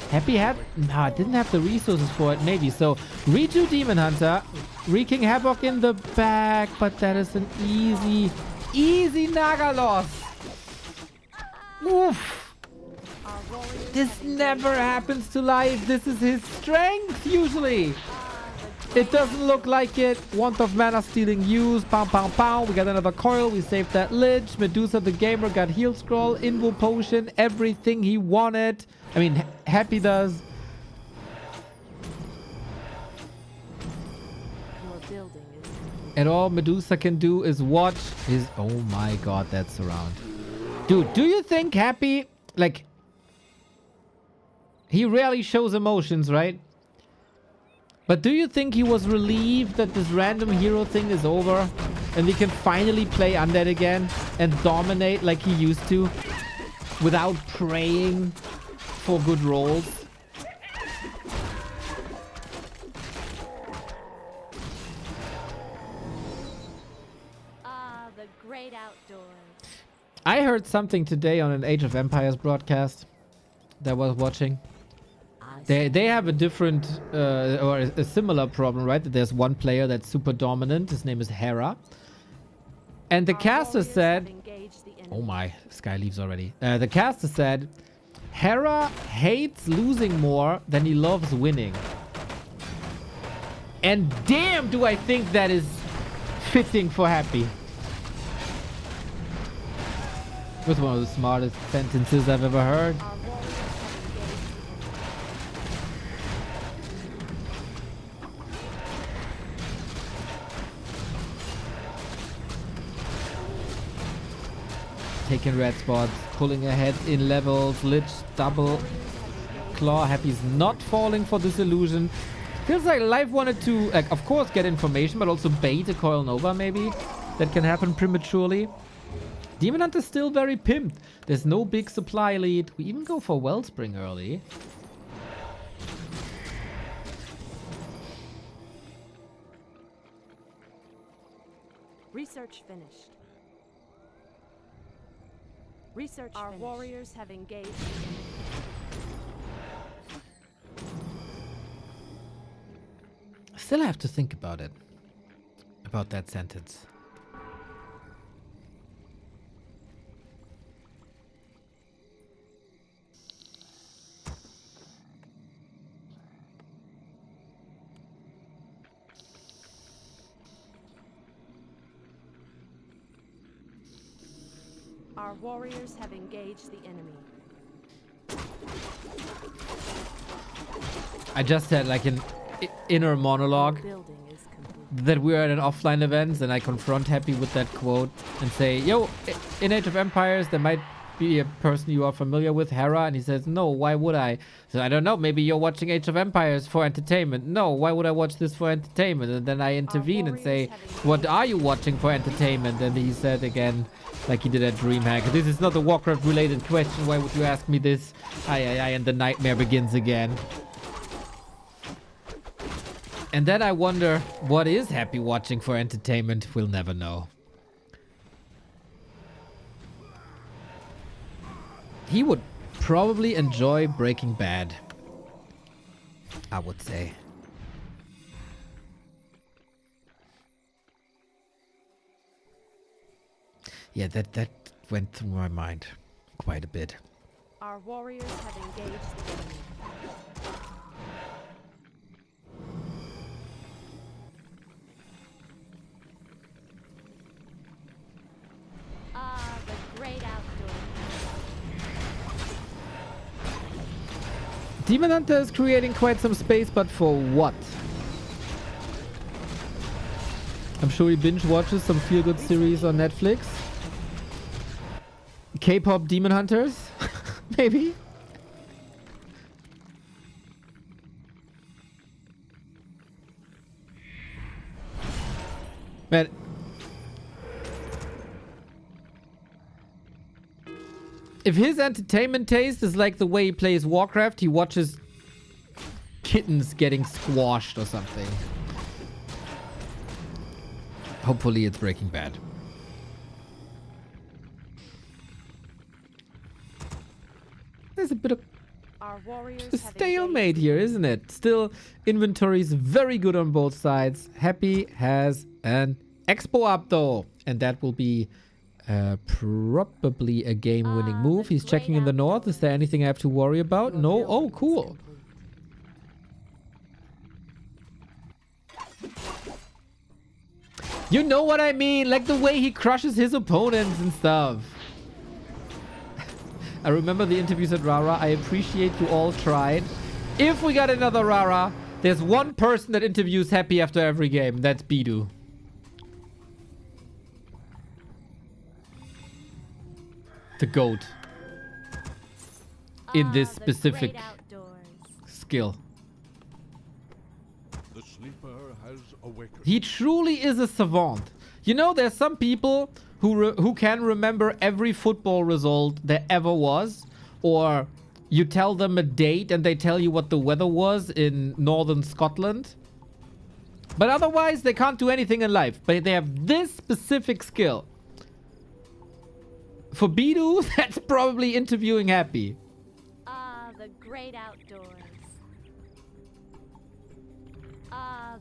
Happy had... Nah, didn't have the resources for it, maybe. So, Rejuve Demon Hunter. Wreaking Havoc in the back, but that is an easy Naga loss. Oof. This never happens to Life. This is his strength, usually. It doesn't look like it. Want of Mana stealing used. Pow, pow, pow. We got another coil. We saved that Lich. Medusa the Gamer got heal scroll. Invo potion. Everything he wanted. I mean, Happy does. Your building is complete. And all Medusa can do is watch his... Oh my god, that's around. Dude, do you think Happy... Like... He rarely shows emotions, right? But do you think he was relieved that this random hero thing is over and we can finally play Undead again and dominate like he used to without praying for good rolls? Ah, the great outdoors. I heard something today on an Age of Empires broadcast that I was watching. They have a different or a similar problem, right? That there's one player that's super dominant. His name is Hera. And the caster said... Oh my, this guy leaves already. The caster said, Hera hates losing more than he loves winning. And damn, do I think that is fitting for Happy. It was one of the smartest sentences I've ever heard. Taking red spots, pulling ahead in levels, Lich double claw. Happy's not falling for this illusion. Feels like Life wanted to, like, of course, get information, but also bait a Coil Nova, maybe. That can happen prematurely. Demon Hunter's still very pimped. There's no big supply lead. We even go for Wellspring early. Research finished. Research Our finished. Warriors have engaged. Still have to think about it. About that sentence. Our warriors have engaged the enemy. I just had like an inner monologue Building is complete. that we are at an offline event, and I confront Happy with that quote and say, yo, in Age of Empires there might be a person you are familiar with, Hera, and he says, no, why would I? So I don't know, maybe you're watching Age of Empires for entertainment. No, why would I watch this for entertainment? And then I intervene and say, what are you watching for entertainment? And he said again, like he did at DreamHack, this is not a Warcraft related question, why would you ask me this? And the nightmare begins again. And then I wonder, what is Happy watching for entertainment? We'll never know. He would probably enjoy Breaking Bad, I would say. Yeah, that went through my mind quite a bit. Our warriors have engaged the enemy. The great outdoors. Demon Hunter is creating quite some space, but for what? I'm sure he binge watches some feel-good series on Netflix. K-pop Demon Hunters? Maybe? Man. If his entertainment taste is like the way he plays Warcraft, he watches kittens getting squashed or something. Hopefully it's Breaking Bad. There's a bit of a stalemate here, isn't it? Still, inventory is very good on both sides. Happy has an expo up though, and that will be probably a game-winning move. He's checking in the north. Is there anything I have to worry about? No? Oh, cool. You know what I mean? Like the way he crushes his opponents and stuff. I remember the interviews at Rara. I appreciate you all tried. If we got another Rara, there's one person that interviews Happy after every game. That's Bidu. The GOAT. In this specific skill. The sleeper has awakened. He truly is a savant. You know, there's some people who can remember every football result there ever was, or you tell them a date and they tell you what the weather was in northern Scotland. But otherwise, they can't do anything in life. But they have this specific skill. For Bidu, that's probably interviewing Happy. The great outdoors.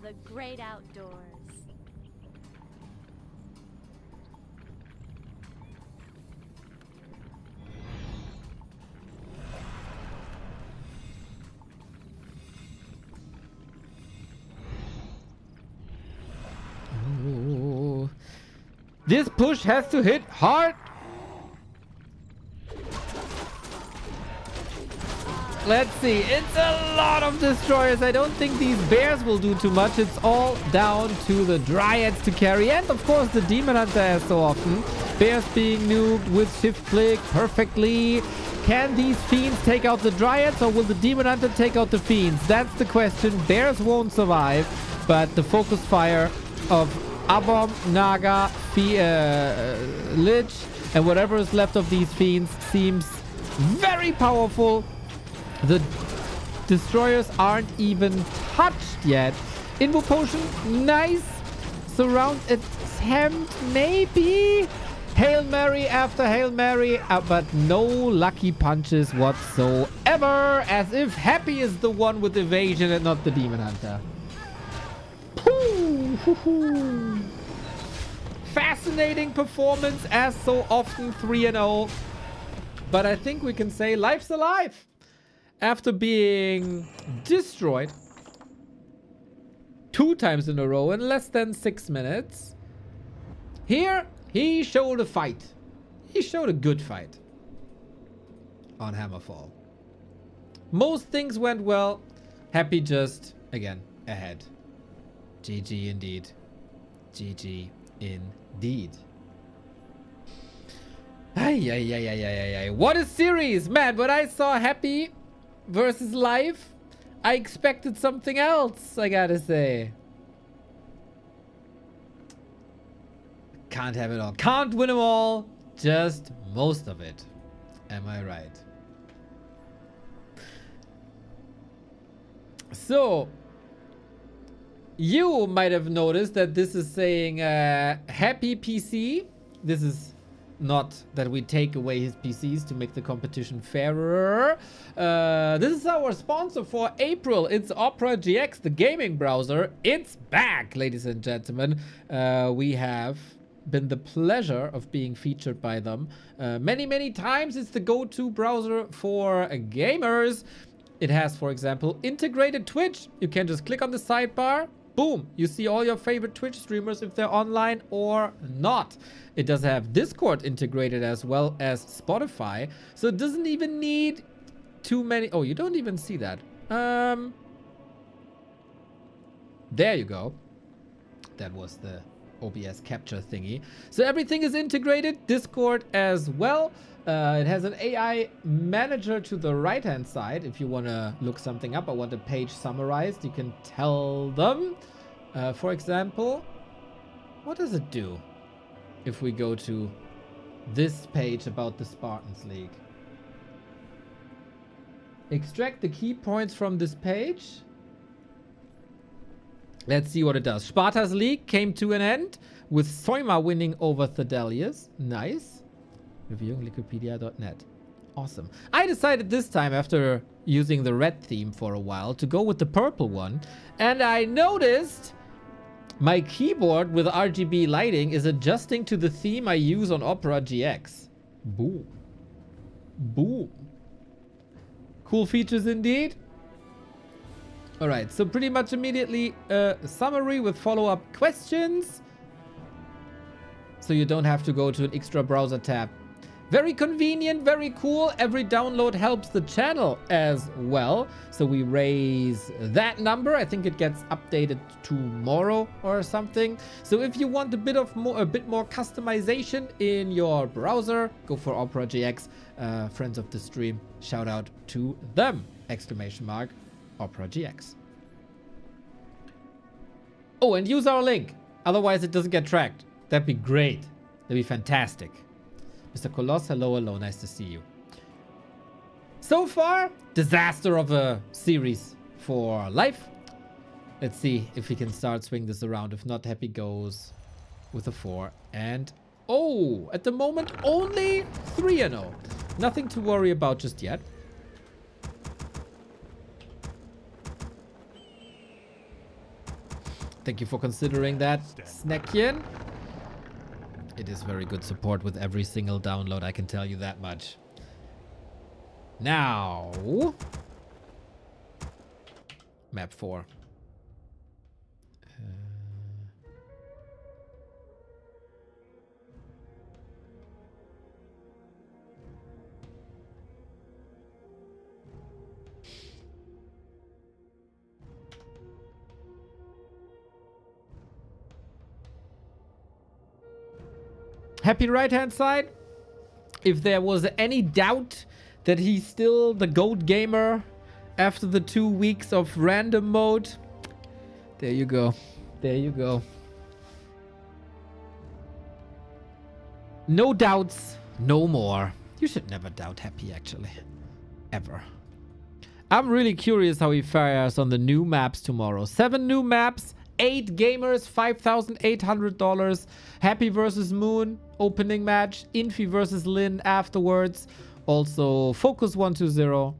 The great outdoors. Ooh. This push has to hit hard. Let's see. It's a lot of destroyers. I don't think these bears will do too much. It's all down to the dryads to carry. And of course the demon hunter as so often. Bears being nuked with shift click perfectly. Can these fiends take out the dryads, or will the demon hunter take out the fiends? That's the question. Bears won't survive, but the focus fire of Abom, Naga, Lich, and whatever is left of these fiends seems very powerful. The destroyers aren't even touched yet. Invo potion, nice. surround attempt, maybe? Hail Mary after Hail Mary, but no lucky punches whatsoever, as if Happy is the one with evasion and not the Demon Hunter. Fascinating performance, as so often, 3-0. But I think we can say life's alive. After being destroyed 2 times in a row in less than 6 minutes, here he showed a fight. He showed a good fight on Hammerfall. Most things went well. Happy just, again, ahead. GG indeed. GG indeed. Ay. What a series, man. When I saw Happy versus Live, I expected something else, I gotta say. Can't have it all. Can't win them all. Just most of it. Am I right? So, you might have noticed that this is saying Happy PC. This is not that we take away his PCs to make the competition fairer. This is our sponsor for April. It's Opera GX, the gaming browser. It's back, ladies and gentlemen. We have been the pleasure of being featured by them many times. It's the go-to browser for gamers. It has, for example, integrated Twitch. You can just click on the sidebar. Boom, you see all your favorite Twitch streamers if they're online or not. It does have Discord integrated as well as Spotify. So it doesn't even need too many. Oh, you don't even see that. There you go. That was the OBS capture thingy. So everything is integrated. Discord as well. It has an AI manager to the right-hand side. If you want to look something up or want a page summarized, you can tell them. For example, what does it do if we go to this page about the Spartans League? Extract the key points from this page. Let's see what it does. Sparta's League came to an end with Soima winning over Thedelius. Nice. Reviewing Wikipedia.net. Awesome. I decided this time, after using the red theme for a while, to go with the purple one. And I noticed my keyboard with RGB lighting is adjusting to the theme I use on Opera GX. Boom. Boom. Cool features indeed. Alright, so pretty much immediately a summary with follow-up questions. So you don't have to go to an extra browser tab. Very convenient, very cool. Every download helps the channel as well. So we raise that number. I think it gets updated tomorrow or something. So if you want a bit more customization in your browser, go for Opera GX. Friends of the stream, shout out to them! ! Opera GX. Oh, and use our link. Otherwise it doesn't get tracked. That'd be great. That'd be fantastic. Mr. Coloss, hello, nice to see you. So far, disaster of a series for life. Let's see if we can start swing this around. If not, Happy goes with a 4. And, oh, at the moment, only 3-0. Nothing to worry about just yet. Thank you for considering that, Snackien. It is very good support with every single download, I can tell you that much. Now, map 4. Happy right-hand side. If there was any doubt that he's still the GOAT gamer after the 2 weeks of random mode, there you go. There you go. No doubts, no more. You should never doubt Happy, actually. Ever. I'm really curious how he fares on the new maps tomorrow. 7 new maps, 8 gamers, $5,800. Happy versus Moon, opening match. Infi versus Lin afterwards. Also, Focus 120,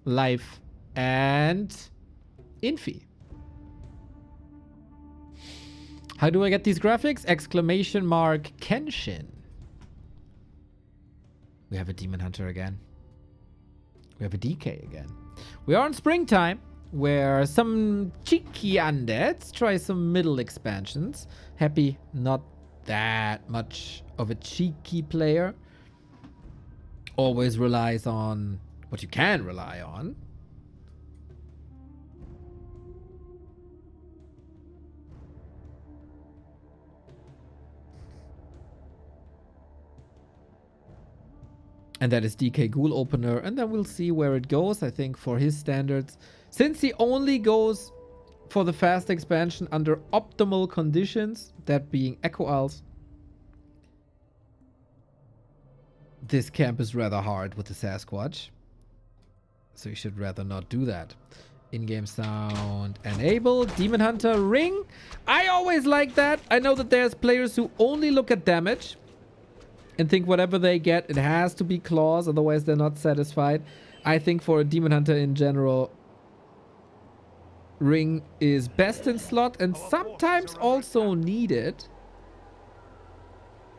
Life, and Infi. How do I get these graphics? Exclamation mark Kenshin. We have a Demon Hunter again. We have a DK again. We are in springtime, where some cheeky undeads try some middle expansions. Happy, not that much of a cheeky player. Always relies on what you can rely on. And that is DK Ghoul opener. And then we'll see where it goes. I think for his standards, since he only goes for the fast expansion under optimal conditions, that being Echo Owls, this camp is rather hard with the Sasquatch. So you should rather not do that. In-game sound enabled. Demon Hunter ring. I always like that. I know that there's players who only look at damage and think whatever they get, it has to be claws, otherwise they're not satisfied. I think for a Demon Hunter in general, ring is best in slot and sometimes also needed.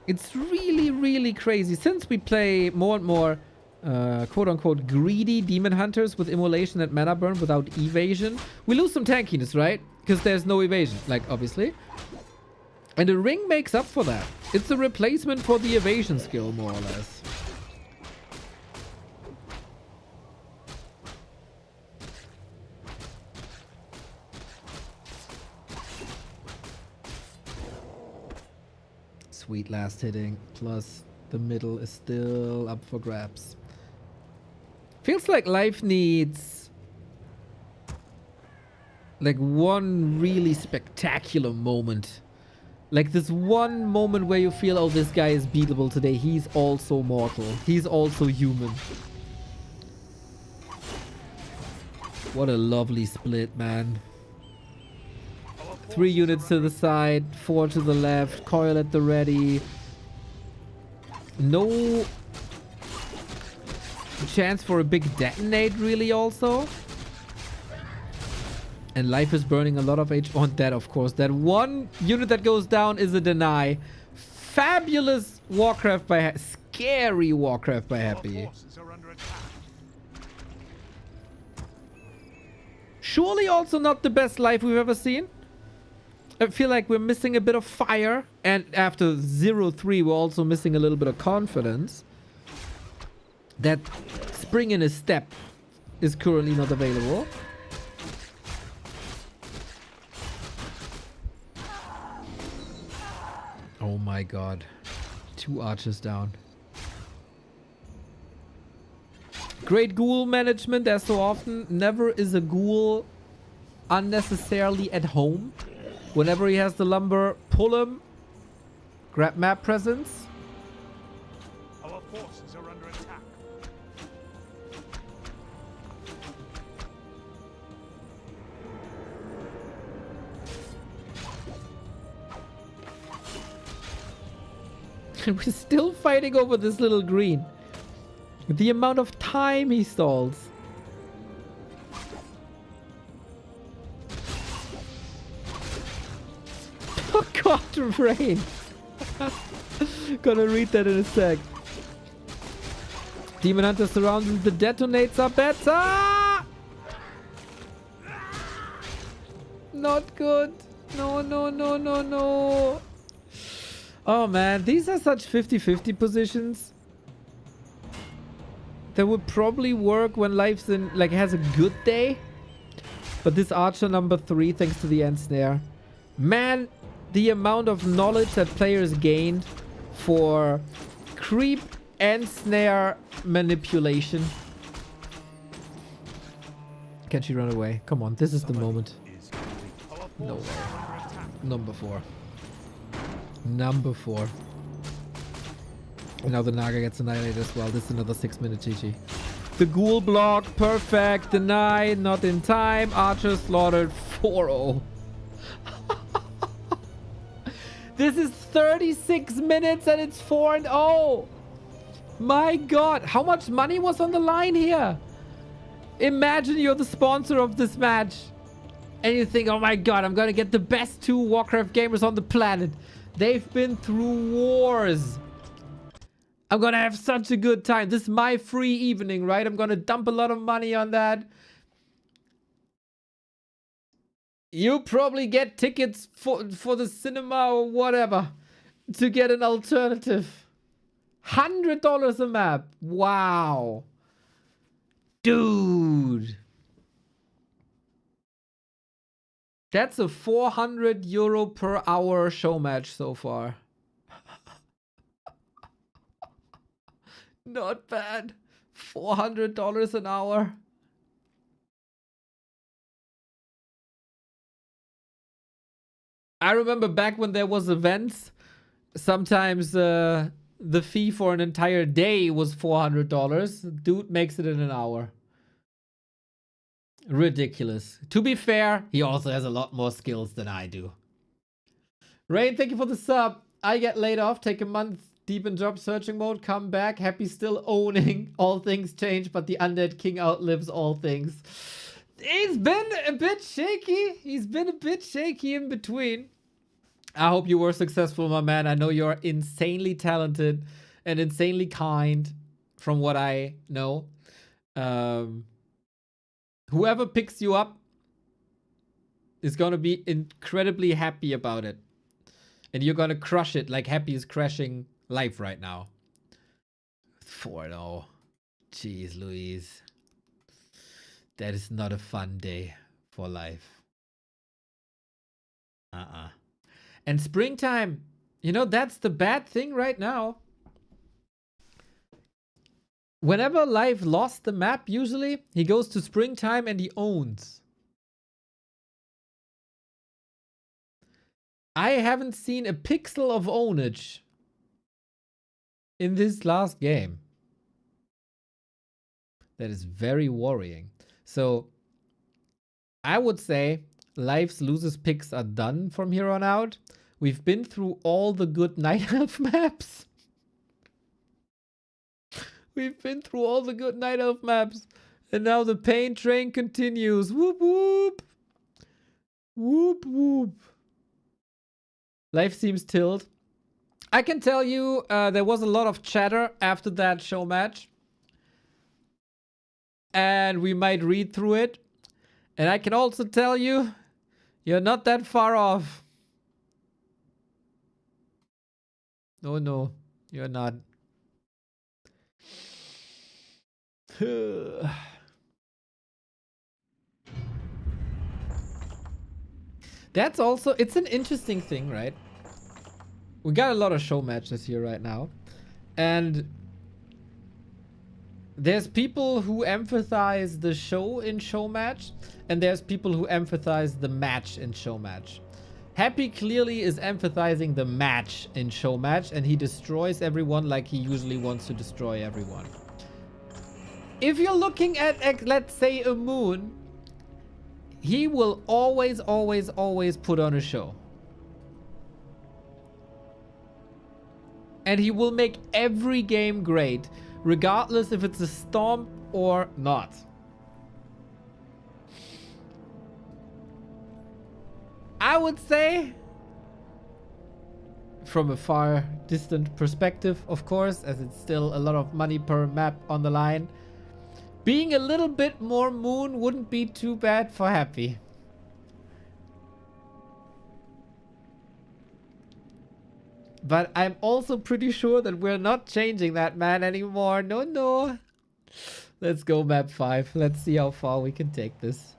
It's really, really crazy. Since we play more and more quote-unquote greedy Demon Hunters with immolation and mana burn without evasion, we lose some tankiness, right? Because there's no evasion, like, obviously. And the ring makes up for that. It's a replacement for the evasion skill, more or less. Sweet last hitting, plus the middle is still up for grabs. Feels like life needs like one really spectacular moment. Like this one moment where you feel, oh, this guy is beatable today. He's also mortal. He's also human. What a lovely split, man. 3 units to the side, 4 to the left, coil at the ready. No chance for a big detonate, really, also. And life is burning a lot of HP on that, of course. That one unit that goes down is a deny. Fabulous Warcraft by scary Warcraft by Happy. Surely also not the best life we've ever seen. I feel like we're missing a bit of fire. And after 0-3, we're also missing a little bit of confidence. That spring in his step is currently not available. Oh my god. 2 archers down. Great ghoul management as so often. Never is a ghoul unnecessarily at home. Whenever he has the lumber, pull him. Grab map presence. Our forces are under attack. And we're still fighting over this little green. The amount of time he stalls. Oh god, ReiGn. Gonna read that in a sec. Demon Hunter surrounded. The detonates are better. Not good. No, no, no, no, no. Oh man, these are such 50-50 positions. That would probably work when life's in, like, has a good day. But this archer number 3, thanks to the end snare. Man, the amount of knowledge that players gained for creep and snare manipulation. Can she run away? Come on, this is the moment. No way. Number 4. Number 4. And now the Naga gets annihilated as well. This is another 6-minute GG. The ghoul block, perfect. Deny, not in time. Archer slaughtered 4-0. This is 36 minutes and it's 4-0. My God, how much money was on the line here? Imagine you're the sponsor of this match and you think, oh my God, I'm gonna get the best 2 Warcraft gamers on the planet. They've been through wars. I'm gonna have such a good time. This is my free evening, right? I'm gonna dump a lot of money on that. You probably get tickets for the cinema or whatever to get an alternative. $100 a map. Wow. Dude. That's a 400 euro per hour show match so far. Not bad. $400 an hour. I remember back when there was events, sometimes the fee for an entire day was $400. Dude makes it in an hour. Ridiculous. To be fair, he also has a lot more skills than I do. ReiGn, thank you for the sub. I get laid off, take a month deep in job searching mode, come back, happy still owning. All things change, but the undead king outlives all things. He's been a bit shaky. He's been a bit shaky in between. I hope you were successful, my man. I know you're insanely talented and insanely kind from what I know. Whoever picks you up is going to be incredibly happy about it. And you're going to crush it like Happy is crashing life right now. 4-0. Jeez Louise. That is not a fun day for life. And springtime, you know, that's the bad thing right now. Whenever Life lost the map, usually, he goes to springtime and he owns. I haven't seen a pixel of ownage in this last game. That is very worrying. So, I would say Life's losers picks are done from here on out. We've been through all the good Night Elf maps. We've been through all the good Night Elf maps. And now the pain train continues. Whoop whoop. Whoop whoop. Life seems tilled. I can tell you there was a lot of chatter after that show match. And we might read through it. And I can also tell you, you're not that far off. Oh no, you're not. That's also, it's an interesting thing, right? We got a lot of show matches here right now. And there's people who emphasize the show in show match. And there's people who emphasize the match in show match. Happy clearly is emphasizing the match in show match. And he destroys everyone like he usually wants to destroy everyone. If you're looking at, let's say, a Moon, he will always, always, always put on a show. And he will make every game great, regardless if it's a stomp or not. I would say, from a far distant perspective, of course, as it's still a lot of money per map on the line, being a little bit more Moon wouldn't be too bad for Happy. But I'm also pretty sure that we're not changing that man anymore. No, no. Let's go map 5. Let's see how far we can take this.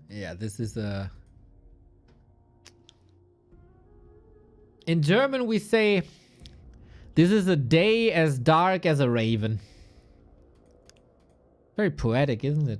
Yeah, this is a... In German we say, this is a day as dark as a raven. Very poetic, isn't it?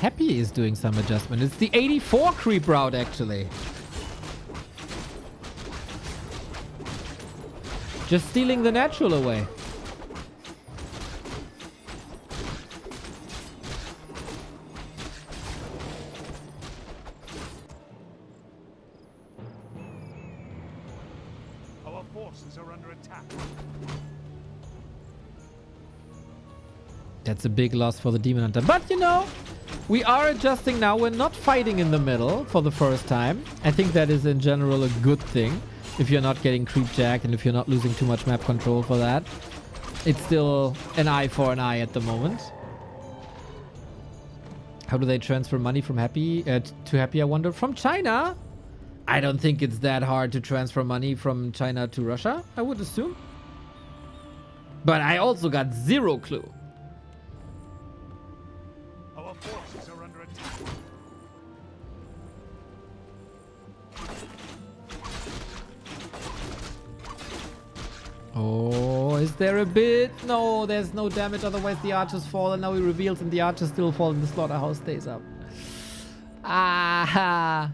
Happy is doing some adjustment. It's the 84 creep route, actually. Just stealing the natural away. Our forces are under attack. That's a big loss for the Demon Hunter. But, you know, we are adjusting now. We're not fighting in the middle for the first time. I think that is, in general, a good thing. If you're not getting creep jacked and if you're not losing too much map control for that. It's still an eye for an eye at the moment. How do they transfer money from Happy to Happy, I wonder? From China? I don't think it's that hard to transfer money from China to Russia, I would assume. But I also got zero clue. Our forces are under attack. Oh, is there a bit? No, there's no damage, otherwise the archers fall, and now he reveals and the archers still fall and the slaughterhouse stays up. Ah.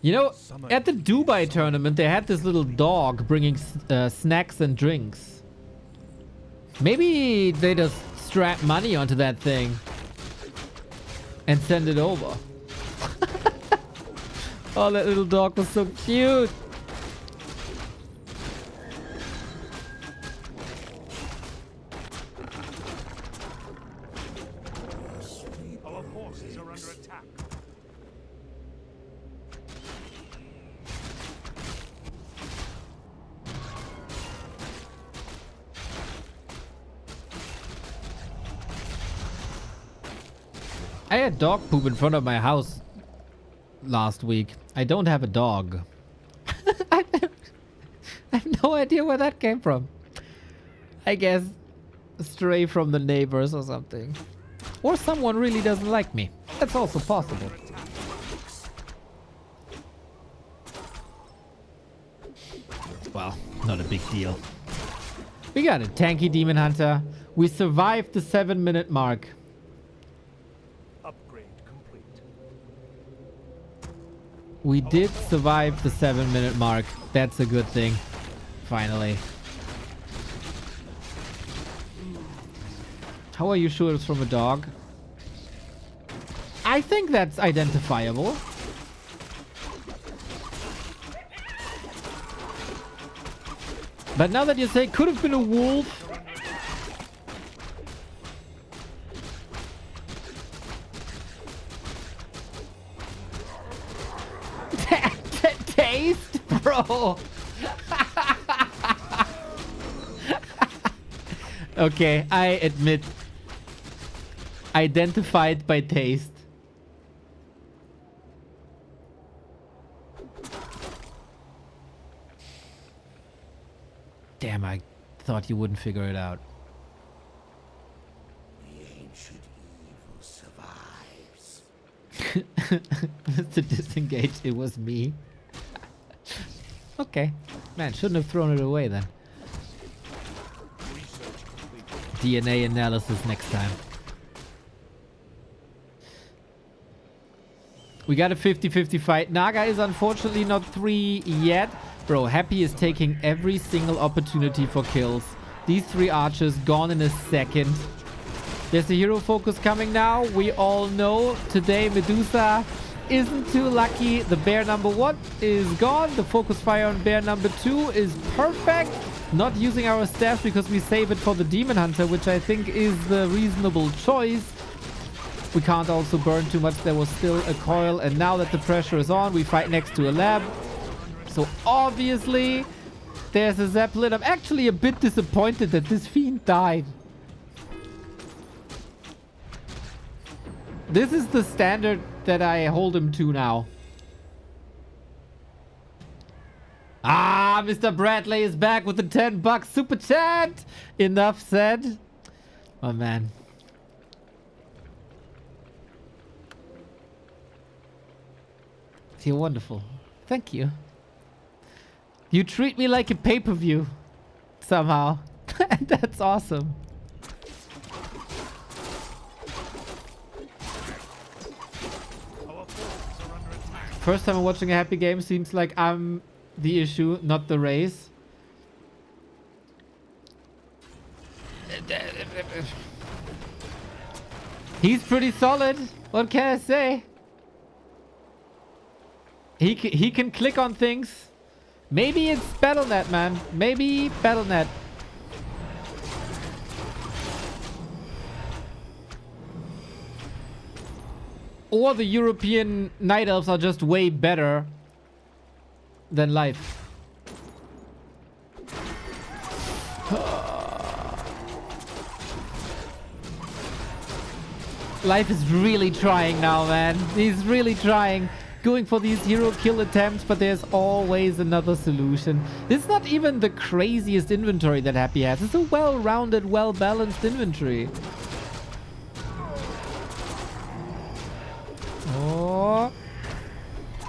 You know, at the Dubai tournament, they had this little dog bringing snacks and drinks. Maybe they just strap money onto that thing and send it over. Oh, that little dog was so cute. Our forces are under attack. I had dog poop in front of my house last week. I don't have a dog. I have no idea where that came from. I guess stray from the neighbors or something. Or someone really doesn't like me. That's also possible. Well, not a big deal. We got a tanky Demon Hunter. We survived the 7-minute mark. Upgrade complete. We did survive the 7-minute mark. That's a good thing. Finally. How are you sure it's from a dog? I think that's identifiable. But now that you say could have been a wolf. Taste, bro. Okay, I admit. Identified by taste. Damn, I thought you wouldn't figure it out. The ancient evil survives. Mr. Disengage, it was me. Okay. Man, shouldn't have thrown it away then. DNA analysis next time. We got a 50-50 fight. Naga is unfortunately not 3 yet. Bro, Happy is taking every single opportunity for kills. These 3 archers gone in a second. There's a hero focus coming now. We all know today Medusa isn't too lucky. The bear number 1 is gone. The focus fire on bear number 2 is perfect. Not using our staff because we save it for the Demon Hunter, which I think is the reasonable choice. We can't also burn too much. There was still a coil, and now that the pressure is on, we fight next to a lab. So obviously, there's a Zeppelin. I'm actually a bit disappointed that this fiend died. This is the standard that I hold him to now. Ah, Mr. Bradley is back with the $10 super chat. Enough said. Oh, man. You're wonderful. Thank you. You treat me like a pay-per-view. somehow. That's awesome. Our forces are under attack. First time I'm watching a happy game, seems like I'm the issue, not the race. He's pretty solid. What can I say? He can click on things. Maybe it's Battle.net, man. Maybe Battle.net. Or the European Night Elves are just way better than life. Life is really trying now, man. He's really trying. Going for these hero kill attempts, but there's always another solution. This is not even the craziest inventory that Happy has. It's a well-rounded, well-balanced inventory. Oh.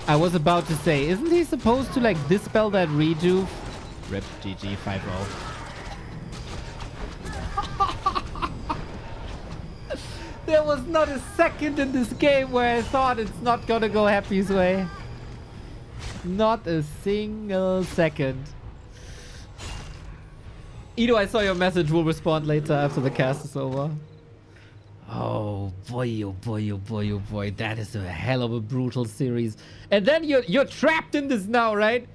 I was about to say, isn't he supposed to like dispel that rejuve? Rip GG 5-0. There was not a second in this game where I thought it's not gonna go Happy's way. Not a single second. Ido, I saw your message. We'll respond later after the cast is over. Oh boy, oh boy, oh boy, oh boy. That is a hell of a brutal series. And then you're trapped in this now, right?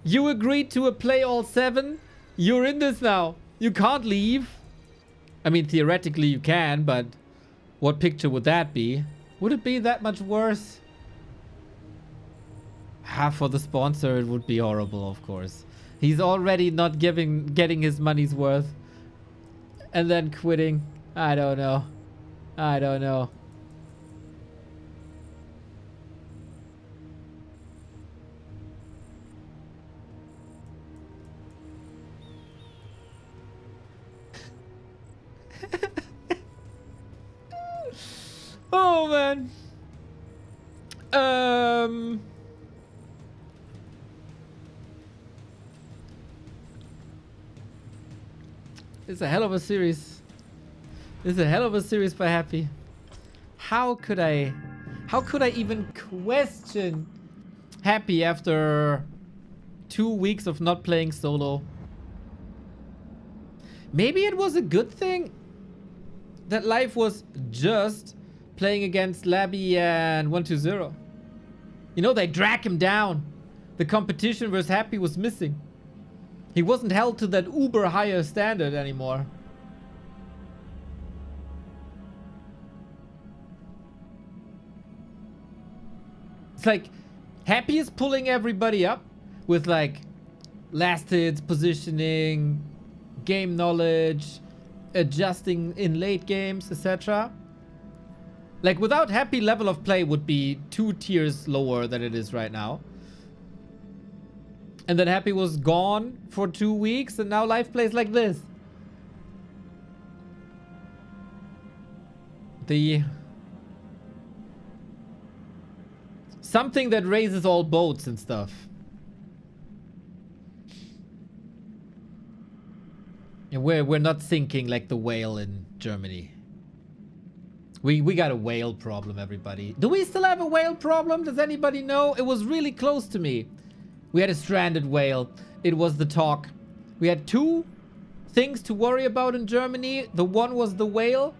You agreed to a play all 7. You're in this now. You can't leave. I mean, theoretically you can, but what picture would that be? Would it be that much worse? For the sponsor, it would be horrible, of course. He's already not getting his money's worth. And then quitting. I don't know. I don't know. Oh man. It's a hell of a series. It's a hell of a series for Happy. How could I even question Happy after 2 weeks of not playing solo? Maybe it was a good thing that life was just playing against Labby and 120. You know, they drag him down. The competition versus Happy was missing. He wasn't held to that uber higher standard anymore. It's like Happy is pulling everybody up with like last hits, positioning, game knowledge, adjusting in late games, etc. Like without Happy, level of play would be 2 tiers lower than it is right now. And then Happy was gone for 2 weeks and now life plays like this. Something that raises all boats and stuff. And we're not sinking like the whale in Germany. We got a whale problem, everybody. Do we still have a whale problem? Does anybody know? It was really close to me. We had a stranded whale. It was the talk. We had 2 things to worry about in Germany. The one was the whale.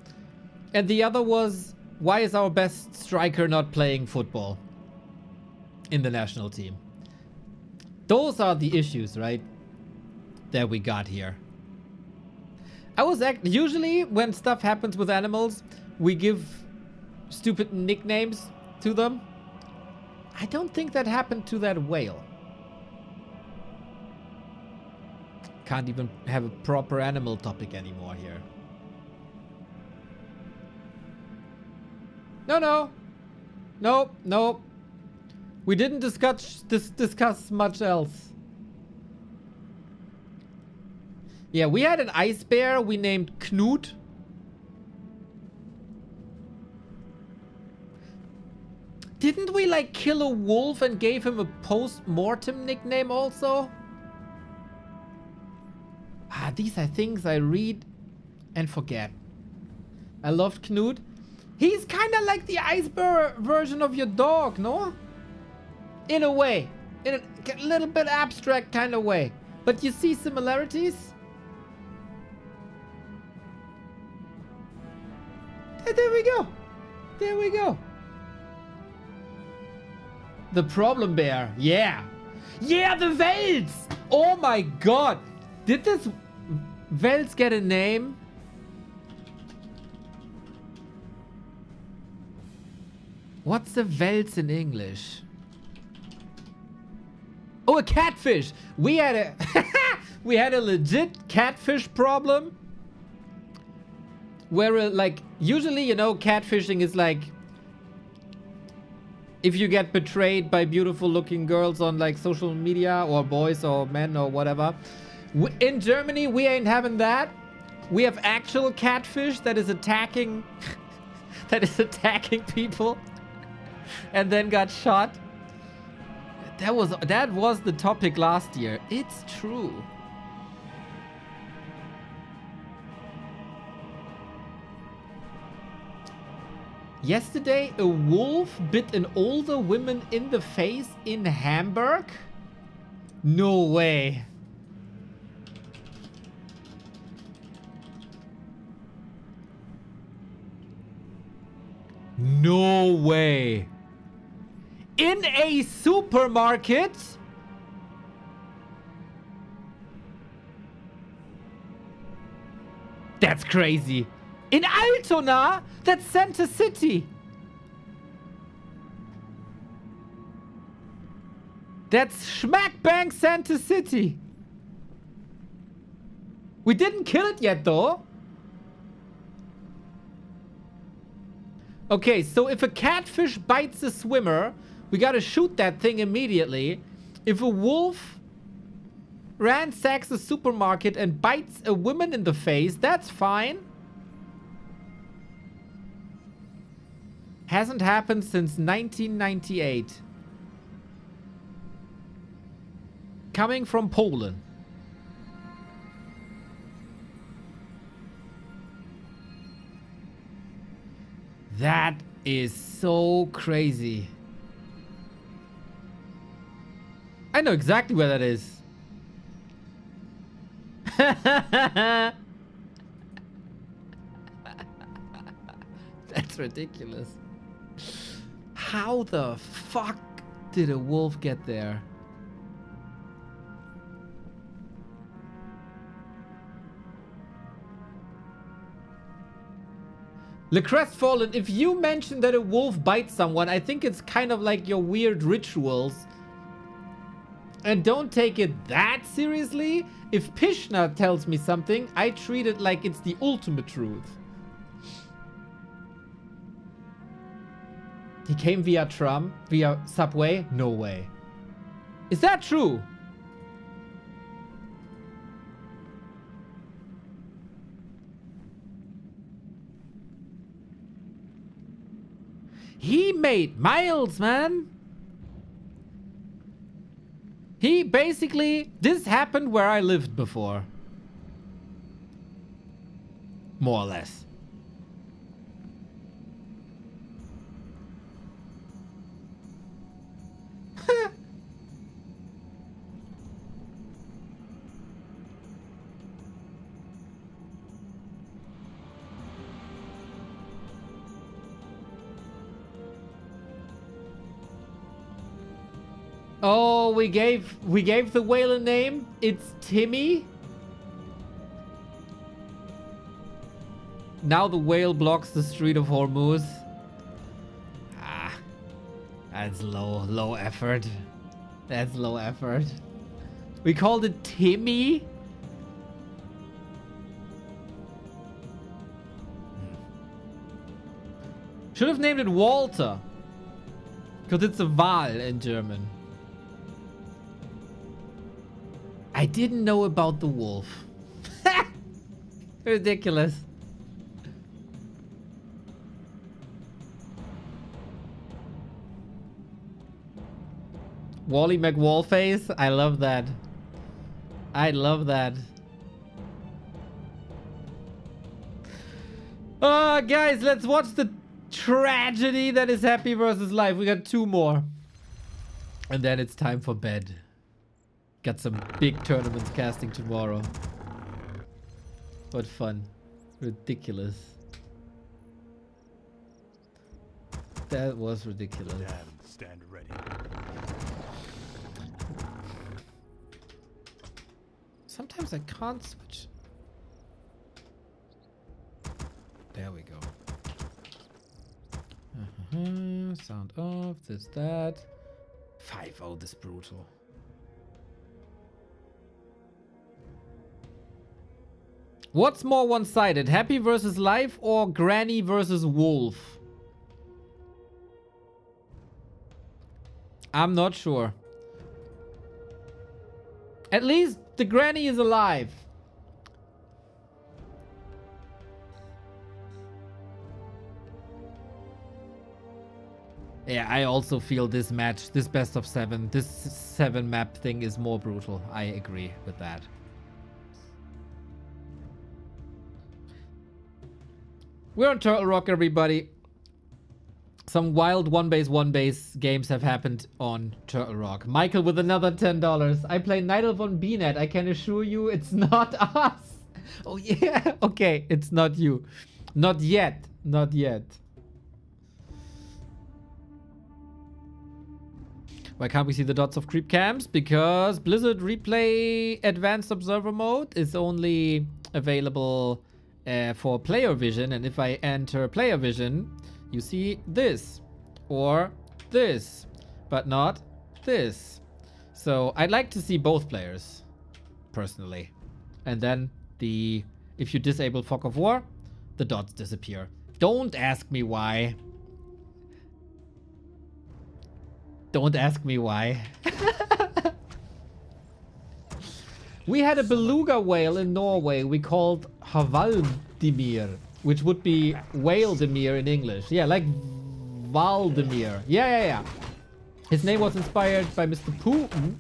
And the other was, why is our best striker not playing football in the national team? Those are the issues, right? That we got here. Usually when stuff happens with animals, we give stupid nicknames to them. I don't think that happened to that whale. Can't even have a proper animal topic anymore here. No. Nope. We didn't discuss much else. Yeah, we had an ice bear we named Knut. Didn't we like kill a wolf and gave him a post-mortem nickname also? These are things I read and forget. I loved Knut. He's kind of like the iceberg version of your dog, no? In a way. In a little bit abstract kind of way. But you see similarities? There we go. There we go. The problem bear. Yeah. Yeah, the Wels. Oh my god. Did this Wels get a name? What's a Wels in English? Oh, a catfish. We had a we had a legit catfish problem. Where like usually, you know, catfishing is like if you get betrayed by beautiful looking girls on like social media, or boys or men or whatever. In Germany, we ain't having that. We have actual catfish that is attacking that is attacking people and then got shot. That was the topic last year. It's true. Yesterday, a wolf bit an older woman in the face in Hamburg? No way. No way. In a supermarket? That's crazy. In Altona? That's Center City. That's Schmack Bang Center City. We didn't kill it yet though. Okay, so if a catfish bites a swimmer, we gotta shoot that thing immediately. If a wolf ransacks a supermarket and bites a woman in the face, that's fine. Hasn't happened since 1998. Coming from Poland. That is so crazy. I know exactly where that is. That's ridiculous. How the fuck did a wolf get there? Le Crestfallen, if you mention that a wolf bites someone, I think it's kind of like your weird rituals. And don't take it that seriously. If Pishna tells me something, I treat it like it's the ultimate truth. He came via tram, via subway? No way. Is that true? He made miles, man. He basically, this happened where I lived before. More or less. Oh, we gave the whale a name. It's Timmy. Now the whale blocks the Strait of Hormuz. Ah, that's low effort. That's low effort. We called it Timmy. Should have named it Walter, because it's a Wal in German. I didn't know about the wolf. Ridiculous. Wally McWallface. I love that. I love that. Guys, let's watch the tragedy that is Happy versus Life. We got 2 more. And then it's time for bed. Got some big tournaments casting tomorrow. What fun. Ridiculous. That was ridiculous. Dan, stand ready. Sometimes I can't switch. There we go. Sound off, this, that. 5-0, this brutal. What's more one-sided? Happy versus Life or Granny versus Wolf? I'm not sure. At least the Granny is alive. Yeah, I also feel this match, this best of 7, this 7 map thing is more brutal. I agree with that. We're on Turtle Rock, everybody. Some wild one base games have happened on Turtle Rock. Michael with another $10. I play Night Elf on BNet. I can assure you it's not us. Oh yeah, okay, it's not you. Not yet, not yet. Why can't we see the dots of creep cams? Because Blizzard Replay Advanced Observer Mode is only available for player vision. And if I enter player vision, you see this or this, but not this. So I'd like to see both players, personally. And then if you disable Fog of War, the dots disappear. Don't ask me why. Don't ask me why. We had a beluga whale in Norway we called Havaldimir, which would be Whale-demir in English. Yeah, like Valdemir. Yeah. His name was inspired by Mr. Putin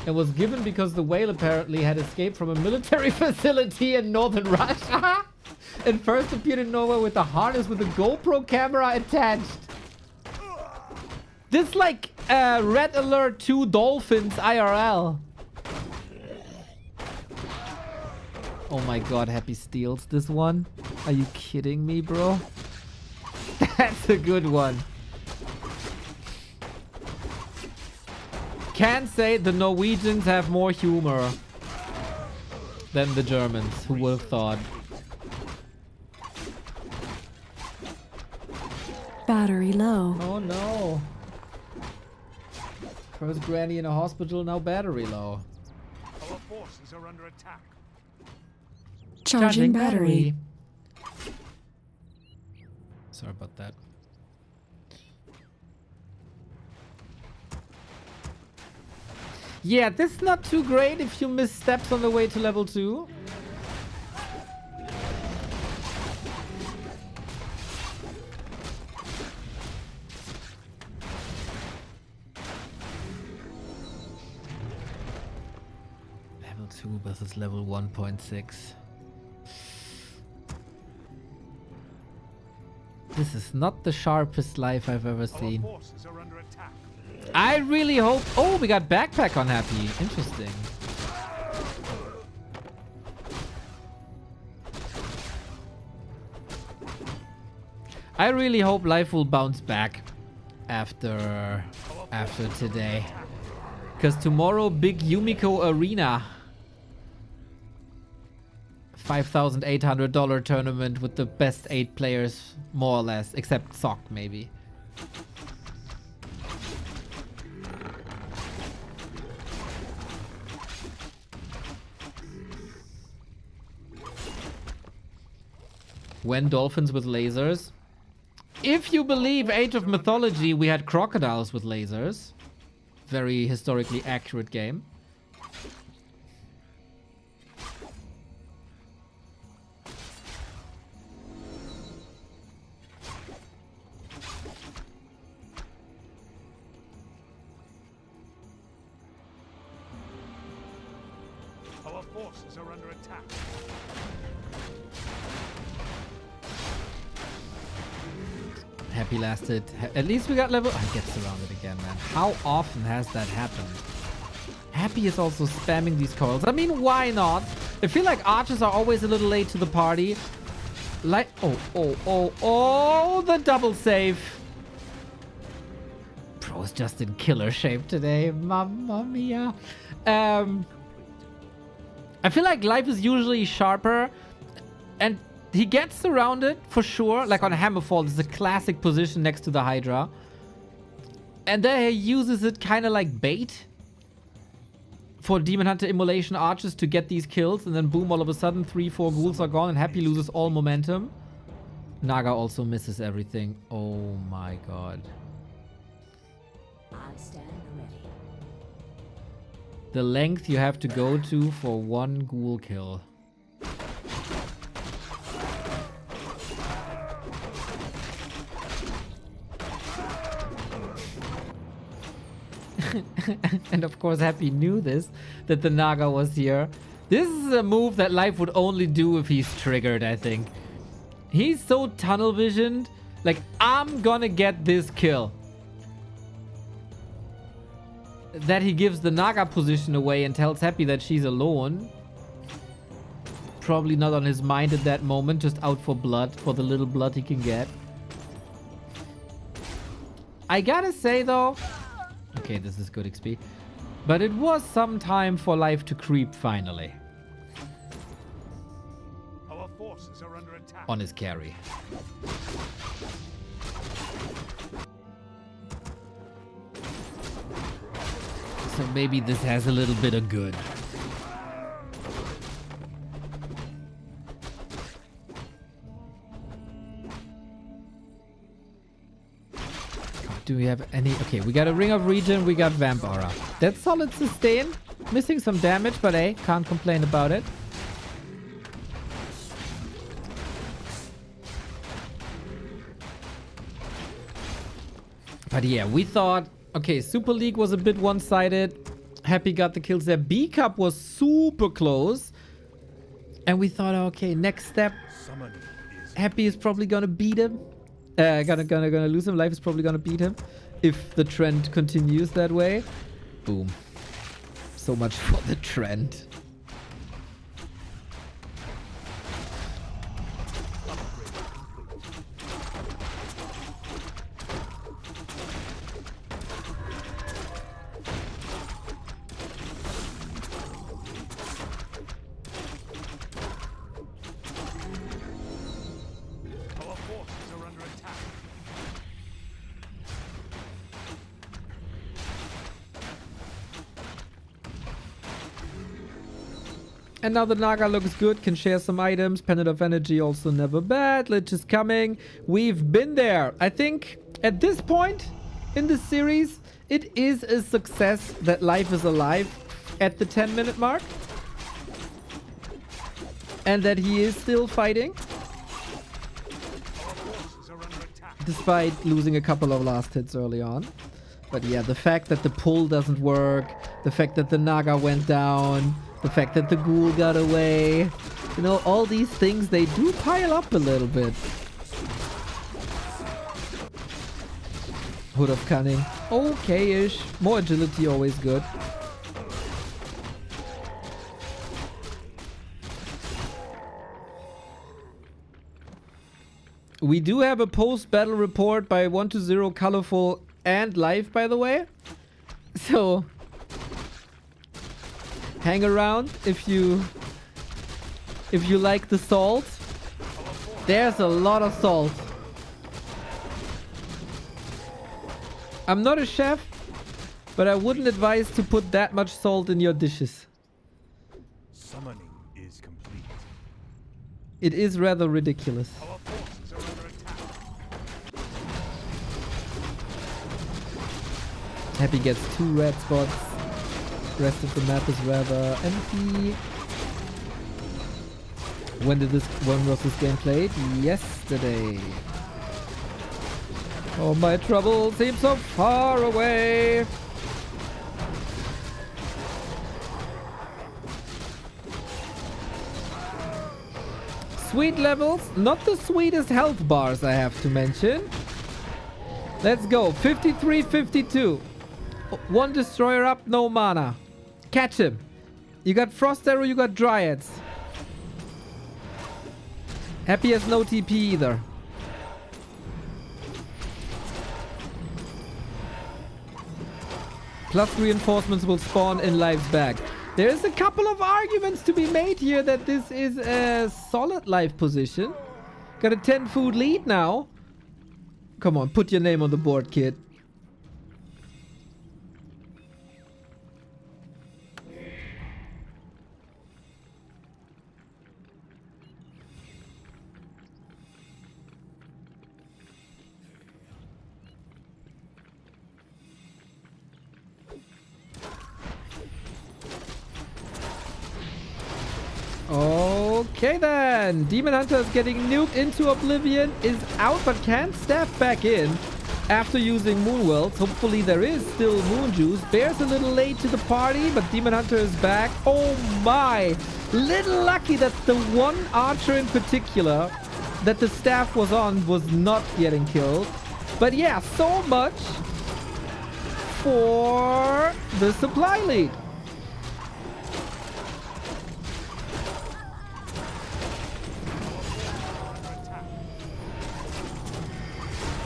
and was given because the whale apparently had escaped from a military facility in northern Russia and first appeared in Norway with a harness with a GoPro camera attached. This like Red Alert 2 Dolphins IRL. Oh my god, Happy steals this one. Are you kidding me, bro? That's a good one. Can't say the Norwegians have more humor than the Germans. Who would have thought? Battery low. Oh no. First Granny in a hospital, now battery low. Our forces are under attack. Charging battery. Sorry about that. Yeah, this is not too great if you miss steps on the way to level 2. Level 2 versus level 1.6. This is not the sharpest life I've ever seen. Our forces are under attack. I really hope... Oh, we got backpack on Happy. Interesting. I really hope life will bounce back after today. Because tomorrow, big Yumiko Arena. $5,800 tournament with the best 8 players, more or less. Except Sock, maybe. When dolphins with lasers? If you believe Age of Mythology, we had crocodiles with lasers. Very historically accurate game. Our forces are under attack. Happy lasted. At least we got level. Oh, he gets surrounded again, man. How often has that happened? Happy is also spamming these coils. I mean, why not? I feel like archers are always a little late to the party. Like, oh, the double save. Bro is just in killer shape today. Mamma mia. I feel like life is usually sharper. And he gets surrounded for sure. Like on Hammerfall, this is a classic position next to the Hydra. And then he uses it kind of like bait for Demon Hunter Immolation Archers to get these kills. And then boom, all of a sudden 3-4 ghouls are gone and Happy loses all momentum. Naga also misses everything. Oh my god. I stand ready. The length you have to go to for one ghoul kill. And of course Happy knew this, that the Naga was here. This is a move that Life would only do if he's triggered, I think. He's so tunnel visioned. Like, I'm gonna get this kill. That he gives the Naga position away and tells Happy that she's alone. Probably not on his mind at that moment, just out for blood, for the little blood he can get. I gotta say though, okay, this is good XP. But it was some time for Life to creep finally. Our forces are under attack. On his carry. So maybe this has a little bit of good. Do we have any? Okay, we got a Ring of Regen, we got Vamp Aura. That's solid sustain. Missing some damage, but hey, can't complain about it. But yeah, we thought, okay, Super League was a bit one-sided. Happy got the kills there. B Cup was super close. And we thought, okay, next step. Happy is probably gonna beat him. Gonna lose him. Life is probably gonna beat him if the trend continues that way. Boom. So much for the trend. And now the Naga looks good, can share some items. Pendant of Energy also never bad. Lich is coming. We've been there. I think at this point in the series, it is a success that Life is alive at the 10-minute mark. And that he is still fighting. Despite losing a couple of last hits early on. But yeah, the fact that the pull doesn't work, the fact that the Naga went down, the fact that the ghoul got away, you know, all these things, they do pile up a little bit. Hood of Cunning, okay-ish. More agility, always good. We do have a post-battle report by 120 Colorful and Live, by the way. So hang around if you like the salt. There's a lot of salt. I'm not a chef, but I wouldn't advise to put that much salt in your dishes. Summoning is complete. It is rather ridiculous. Our forces are under attack. Happy gets 2 red spots. Rest of the map is rather empty. When was this game played? Yesterday. Oh, my trouble seems so far away. Sweet levels, not the sweetest health bars, I have to mention. Let's go. 53-52. One destroyer up, no mana. Catch him. You got Frost Arrow, you got Dryads. Happy has no TP either. Plus reinforcements will spawn in lives back. There's a couple of arguments to be made here that this is a solid life position. Got a 10 food lead now. Come on, put your name on the board, kid. Okay then, Demon Hunter is getting nuked into Oblivion, is out but can't step back in after using Moon Wells. Hopefully there is still Moon Juice. Bear's a little late to the party, but Demon Hunter is back. Oh my, little lucky that the one archer in particular that the staff was on was not getting killed. But yeah, so much for the supply lead.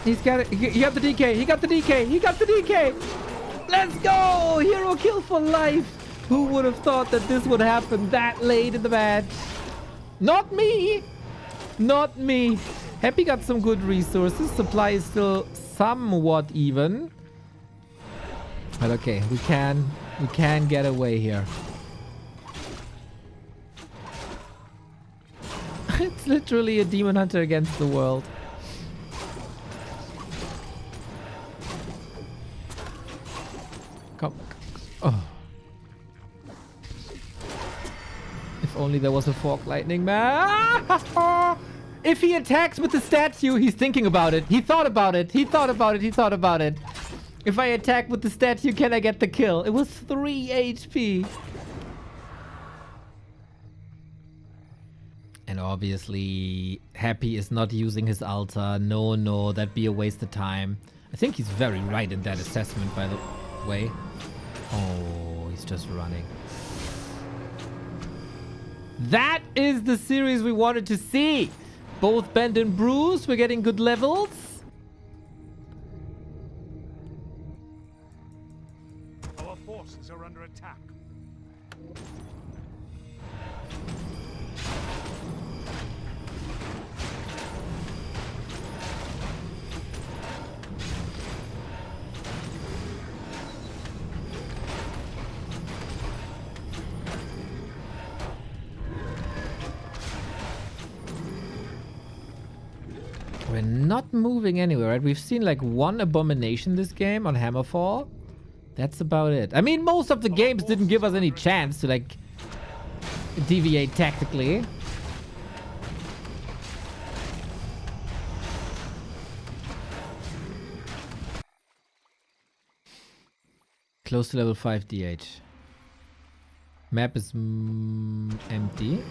He's got it. He got the DK. He got the DK. He got the DK. Let's go. Hero kill for life. Who would have thought that this would happen that late in the match? Not me. Not me. Happy got some good resources. Supply is still somewhat even. But okay, we can get away here. It's literally a Demon Hunter against the world. Oh. If only there was a fork lightning man. If he attacks with the statue, he's thinking about it. He thought about it. He thought about it. He thought about it. If I attack with the statue, can I get the kill? It was 3 HP. And obviously, Happy is not using his altar. No, that'd be a waste of time. I think he's very right in that assessment, by the way. Oh, he's just running. That is the series we wanted to see. Both Bend and Bruce, we're getting good levels. Our forces are under attack. We're not moving anywhere, right? We've seen like one abomination this game on Hammerfall. That's about it. I mean, most of the games didn't give us any chance to like deviate tactically. Close to level 5 DH. Map is empty.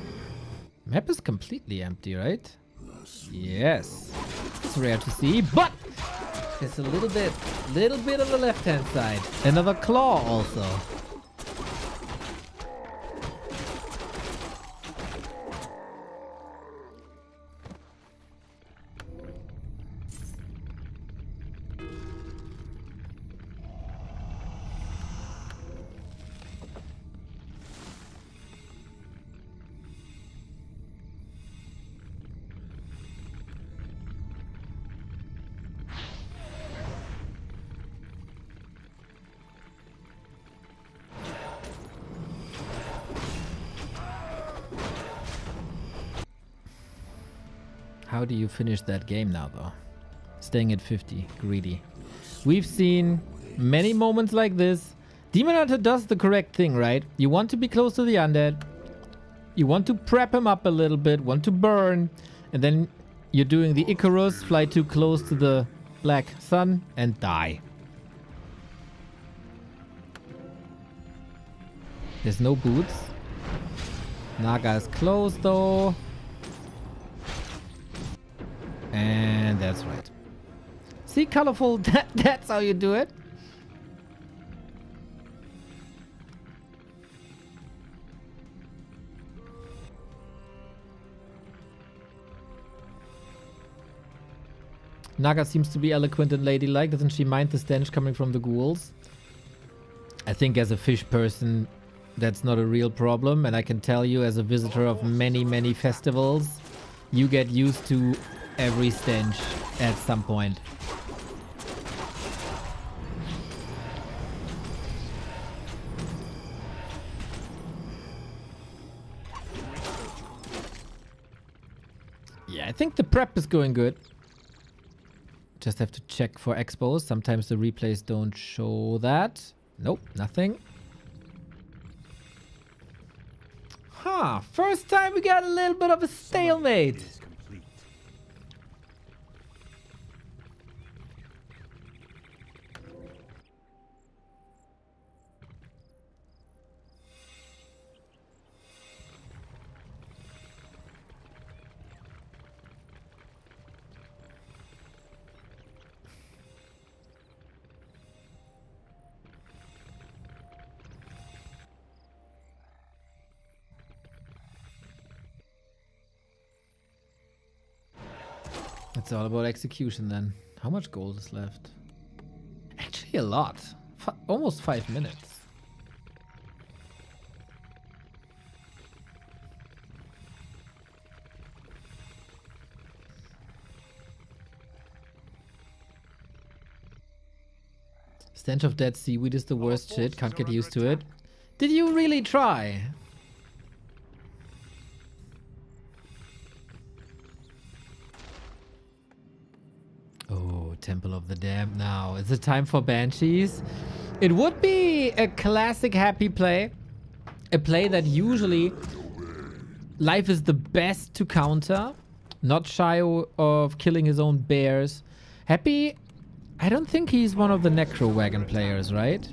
Map is completely empty, right? Yes. It's rare to see, but there's a little bit on the left-hand side. Another claw also. How do you finish that game now, though? Staying at 50, greedy. We've seen many moments like this. Demon Hunter does the correct thing, right? You want to be close to the undead. You want to prep him up a little bit, want to burn. And then you're doing the Icarus, fly too close to the black sun, and die. There's no boots. Naga is close, though. And that's right. See, colorful, that's how you do it. Naga seems to be eloquent and ladylike. Doesn't she mind the stench coming from the ghouls? I think as a fish person, that's not a real problem. And I can tell you, as a visitor of many, many festivals, you get used to every stench at some point. Yeah, I think the prep is going good. Just have to check for expos. Sometimes the replays don't show that. Nope, nothing. Huh, first time we got a little bit of a stalemate. It's all about execution then. How much gold is left? Actually a lot. Almost 5 minutes. Stench of dead seaweed is the worst shit. Can't get used to it. Did you really try? Oh, Temple of the Damned now. Is it time for Banshees? It would be a classic happy play. A play that usually Life is the best to counter. Not shy of killing his own bears. Happy, I don't think he's one of the Necro Wagon players, right?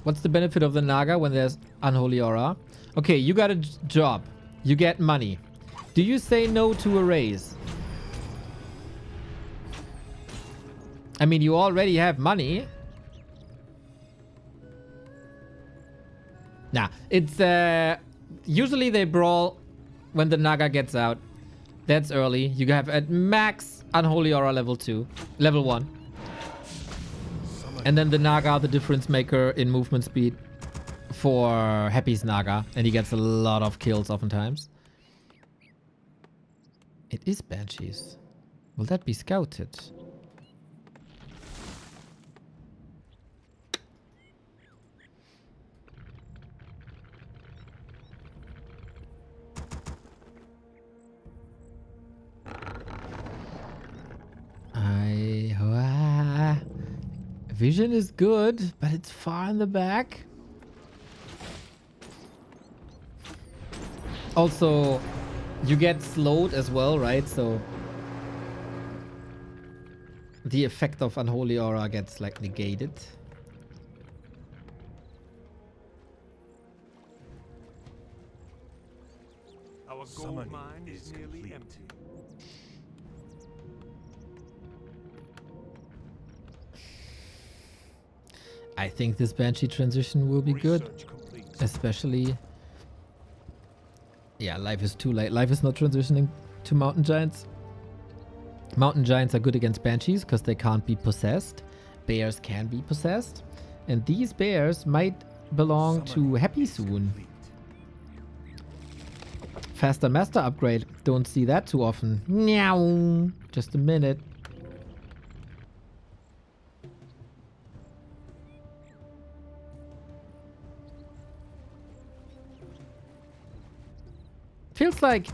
What's the benefit of the Naga when there's Unholy Aura? Okay, you got a job. You get money. Do you say no to a raise? I mean, you already have money. Nah, it's usually they brawl when the Naga gets out. That's early. You have at max Unholy Aura level 2. Level 1. And then the Naga, the difference maker in movement speed for Happy's Naga. And he gets a lot of kills oftentimes. It is Banshees. Will that be scouted? Vision is good, but it's far in the back. Also, you get slowed as well, right? So the effect of Unholy Aura gets like negated. Our gold mine is nearly empty. I think this Banshee transition will be good. Especially... Yeah, Life is too late. Life is not transitioning to Mountain Giants. Mountain Giants are good against Banshees because they can't be possessed. Bears can be possessed. And these bears might belong to Happy soon. Faster Master upgrade. Don't see that too often. Meow. Just a minute. Feels like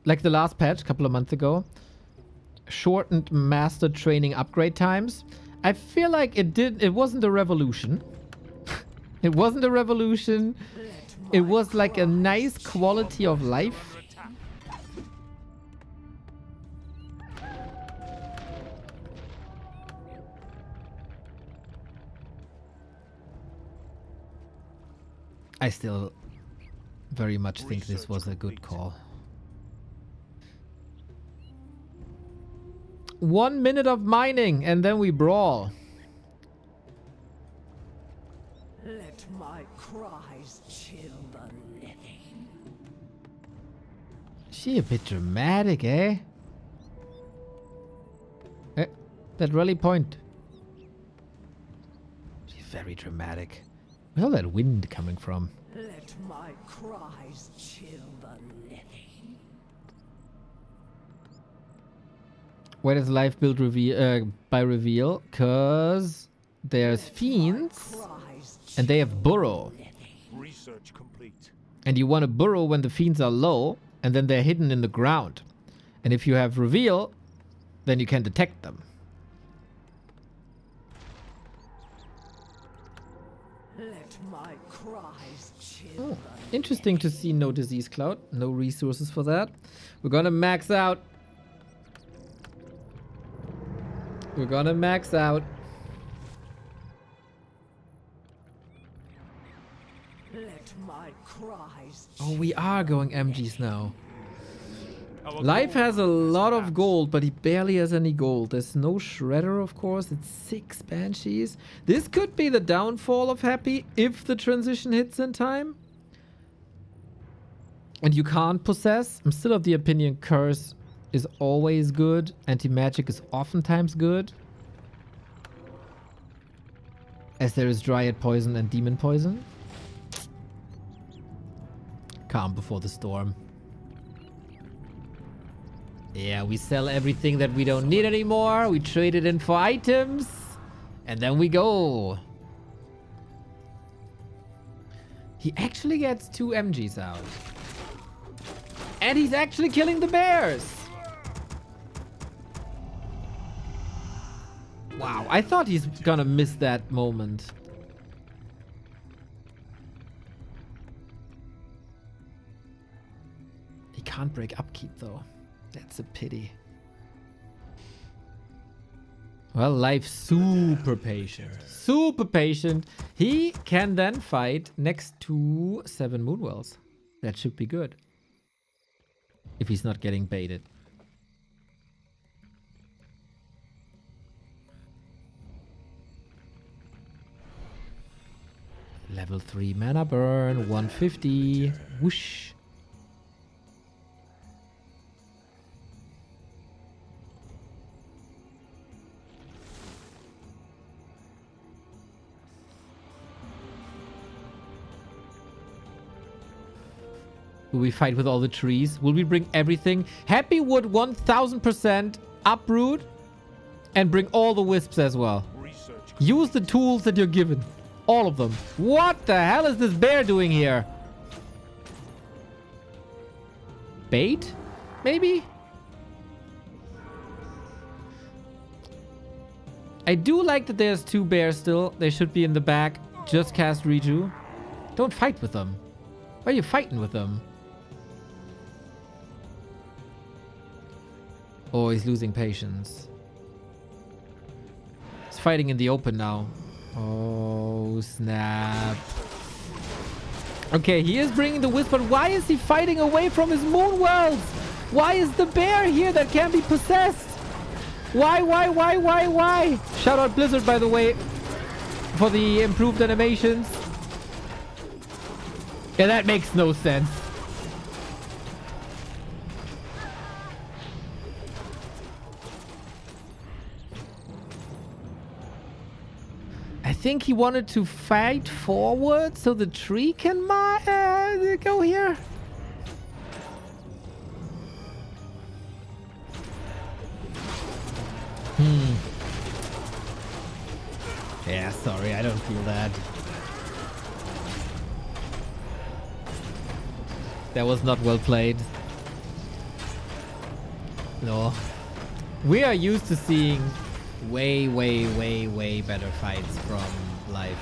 the last patch a couple of months ago, shortened master training upgrade times. I feel like it wasn't a revolution. It wasn't a revolution. It was like a nice quality of life. I still very much think this was a good call. 1 minute of mining and then we brawl. Let my cries chill the living. She a bit dramatic, eh? That rally point. She's very dramatic. Where's all that wind coming from? Let my cries chill the living. Where does life build by reveal? Cause there's fiends and they have burrow. Research complete. And you want to burrow when the fiends are low and then they're hidden in the ground. And if you have reveal, then you can detect them. Let my cries chill. Oh, interesting to see no disease cloud. No resources for that. We're gonna max out. We're gonna max out. Let my cries. Oh, we are going MGs now. Life has a lot of gold, but he barely has any gold. There's no shredder, of course. It's 6 banshees. This could be the downfall of Happy if the transition hits in time. And you can't possess. I'm still of the opinion curse is always good. Anti-magic is oftentimes good. As there is Dryad poison and Demon poison. Calm before the storm. Yeah, we sell everything that we don't need anymore. We trade it in for items. And then we go. He actually gets 2 MGs out. And he's actually killing the bears. Wow, I thought he's gonna miss that moment. He can't break upkeep though. That's a pity. Well, Life's super patient. Super patient. He can then fight next to 7 Moonwells. That should be good. If he's not getting baited. Level 3 mana burn. 150. Whoosh. Will we fight with all the trees? Will we bring everything? Happy would 1000% uproot and bring all the wisps as well. Use the tools that you're given. All of them. What the hell is this bear doing here? Bait? Maybe? I do like that there's 2 bears still. They should be in the back. Just cast Reju. Don't fight with them. Why are you fighting with them? Oh, he's losing patience. He's fighting in the open now. Oh, snap. Okay, he is bringing the wisp, but why is he fighting away from his Moonwells? Why is the bear here that can't be possessed? Why? Shout out Blizzard, by the way, for the improved animations. Yeah, that makes no sense. I think he wanted to fight forward so the tree can go here. Yeah, sorry, I don't feel that. That was not well played. No. We are used to seeing way better fights from Life.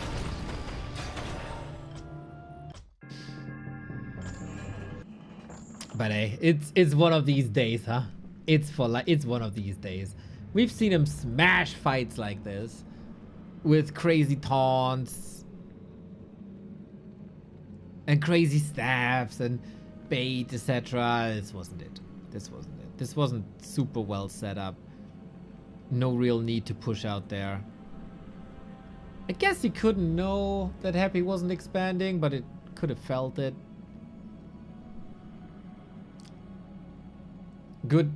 But hey, it's one of these days, huh? It's one of these days. We've seen him smash fights like this with crazy taunts. And crazy stabs and bait, etc. This wasn't it. This wasn't it. This wasn't super well set up. No real need to push out there. I guess he couldn't know that Happy wasn't expanding, but it could have felt it. Good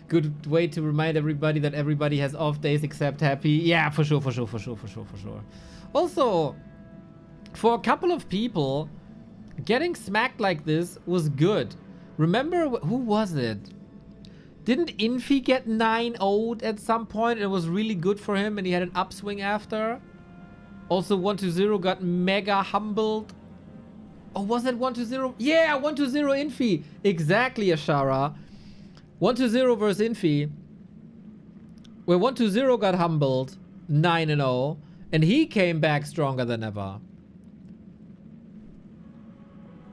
good way to remind everybody that everybody has off days except Happy. Yeah, for sure. Also, for a couple of people, getting smacked like this was good. Remember, who was it? Didn't Infi get 9-0'd at some point? It was really good for him and he had an upswing after. Also, 1-0 got mega humbled. Oh, was it 1-0? Yeah, 1-0 Infi. Exactly, Ashara. 1-0 versus Infi. Where 1-0 got humbled, 9-0. And he came back stronger than ever.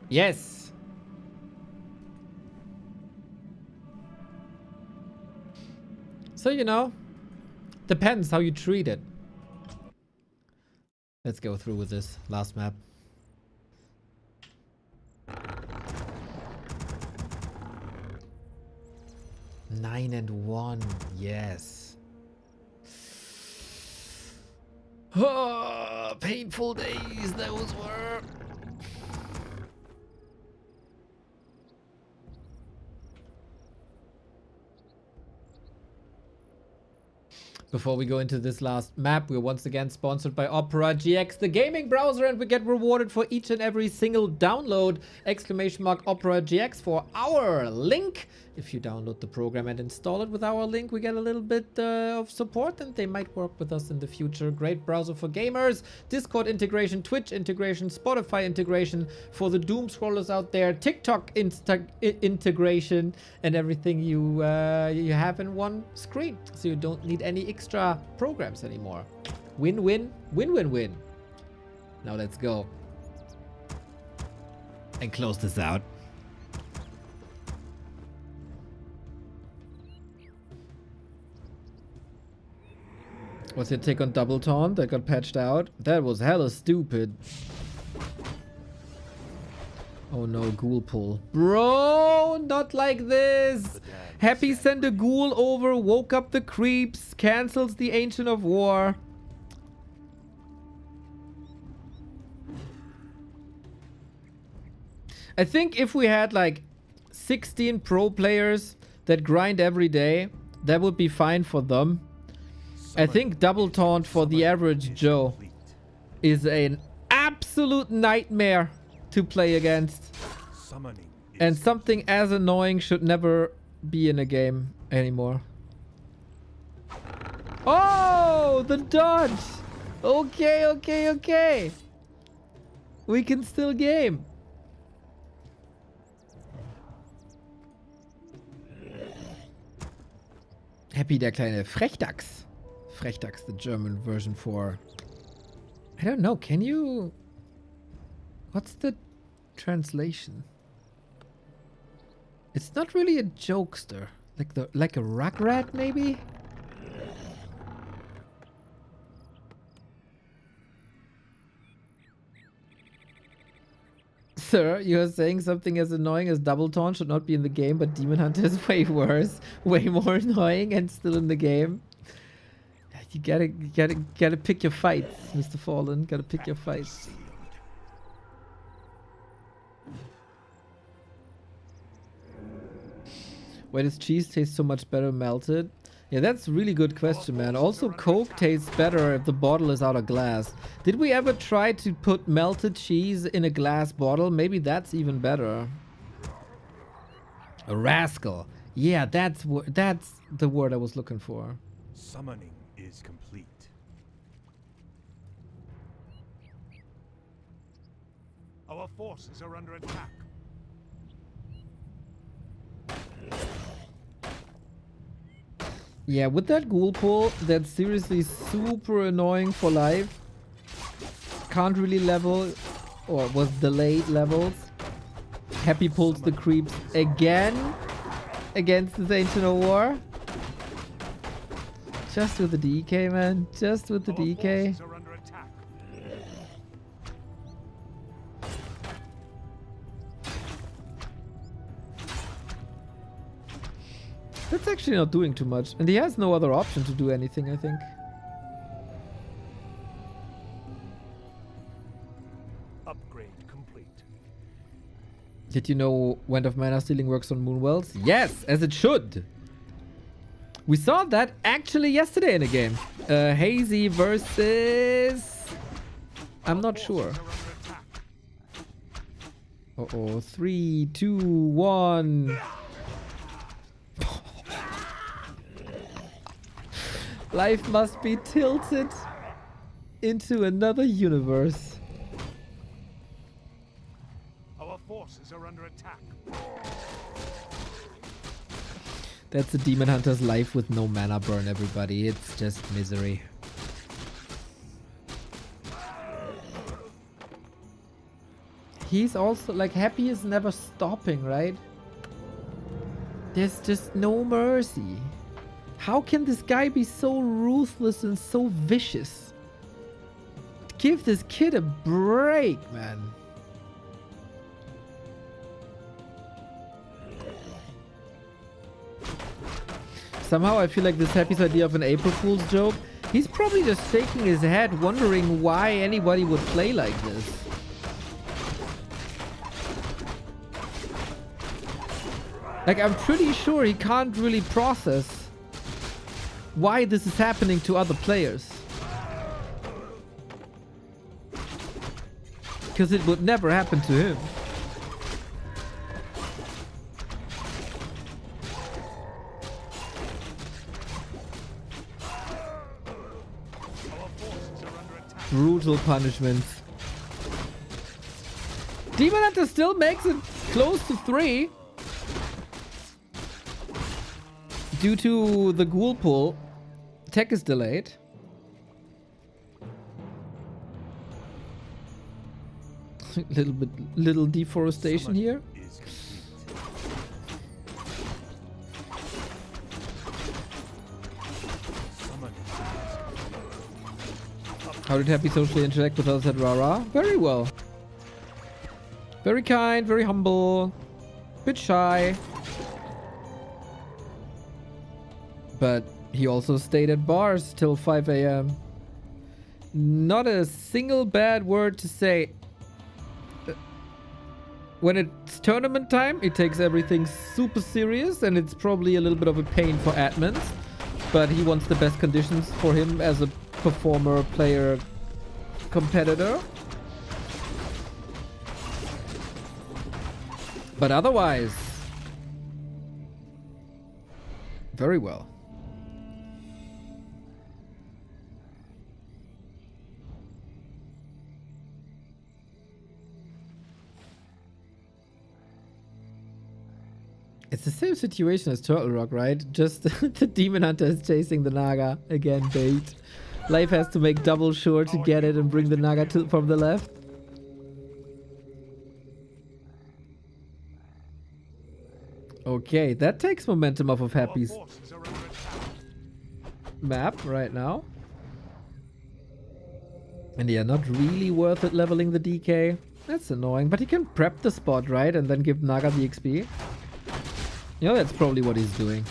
Yes. So, you know, depends how you treat it. Let's go through with this last map. Nine and 1, yes. Oh, painful days those were. Before we go into this last map, we're once again sponsored by Opera GX, the gaming browser, and we get rewarded for each and every single download. ! Opera GX for our link. If you download the program and install it with our link, we get a little bit of support and they might work with us in the future. Great browser for gamers, Discord integration, Twitch integration, Spotify integration for the doom scrollers out there, TikTok integration, and everything you have in one screen. So you don't need any extra programs anymore. Win-win, win-win-win. Now let's go and close this out. What's your take on Double Taunt that got patched out? That was hella stupid. Oh no, ghoul pull. Bro, not like this. Happy sent a ghoul over, woke up the creeps, cancels the Ancient of War. I think if we had like 16 pro players that grind every day, that would be fine for them. I think Double Taunt for the average Joe is an absolute nightmare to play against. And something as annoying should never be in a game anymore. Oh, the dodge! Okay. We can still game. Happy, der kleine Frechdachs. Frechdachs, the German version for... I don't know, can you... What's the translation? It's not really a jokester. Like a rugrat, maybe? Sir, you are saying something as annoying as Double Taunt should not be in the game, but Demon Hunter is way worse, way more annoying, and still in the game. You gotta pick your fights, Mr. Fallen. Gotta pick your fights. Why does cheese taste so much better melted? Yeah, that's a really good question, man. Also, Coke tastes better if the bottle is out of glass. Did we ever try to put melted cheese in a glass bottle? Maybe that's even better. A rascal. Yeah, that's the word I was looking for. Summoning is complete. Our forces are under attack. Yeah, with that ghoul pull, that's seriously super annoying for life. Can't really level, or was delayed levels. Happy pulls the creeps again against the Ancient of War. Just with the DK, man. Just with the DK. That's actually not doing too much. And he has no other option to do anything, I think. Upgrade complete. Did you know Wind of Mana stealing works on Moonwells? Yes, as it should. We saw that actually yesterday in a game. Hazy versus... I'm not sure. Uh-oh. 3, 2, 1. Life must be tilted into another universe. Our forces are under attack. That's a Demon Hunter's life with no mana burn, everybody. It's just misery. He's also like happy is never stopping, right? There's just no mercy. How can this guy be so ruthless and so vicious? Give this kid a break, man. Somehow I feel like this Happy's idea of an April Fool's joke, he's probably just shaking his head wondering why anybody would play like this. Like, I'm pretty sure he can't really process why this is happening to other players. Because it would never happen to him. Brutal punishments. Demon Hunter still makes it close to 3. Due to the ghoul pull, tech is delayed. little deforestation here. How did Happy socially interact with us at Rara? Very well. Very kind, very humble, bit shy. But he also stayed at bars till 5 a.m. Not a single bad word to say. When it's tournament time, he takes everything super serious, and it's probably a little bit of a pain for admins. But he wants the best conditions for him as a performer, player, competitor. But otherwise, very well. It's the same situation as Turtle Rock, right? Just the Demon Hunter is chasing the Naga. Again, bait. Life has to make double sure to get it and bring the Naga from the left. Okay, that takes momentum off of Happy's map right now. And yeah, not really worth it leveling the DK. That's annoying, but he can prep the spot, right? And then give Naga the XP. You know, that's probably what he's doing.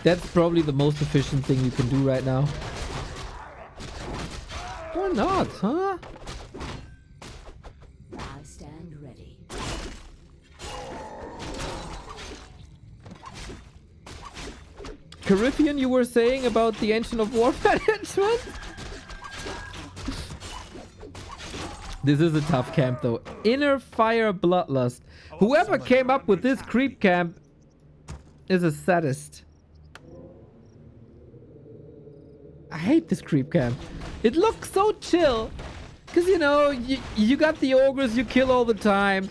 That's probably the most efficient thing you can do right now. Or not, huh? I stand ready. Caribbean, you were saying about the Ancient of War management? This is a tough camp though. Inner Fire Bloodlust. Whoever came up with this creep camp is a sadist. I hate this creep camp. It looks so chill. Because, you know, you got the ogres you kill all the time.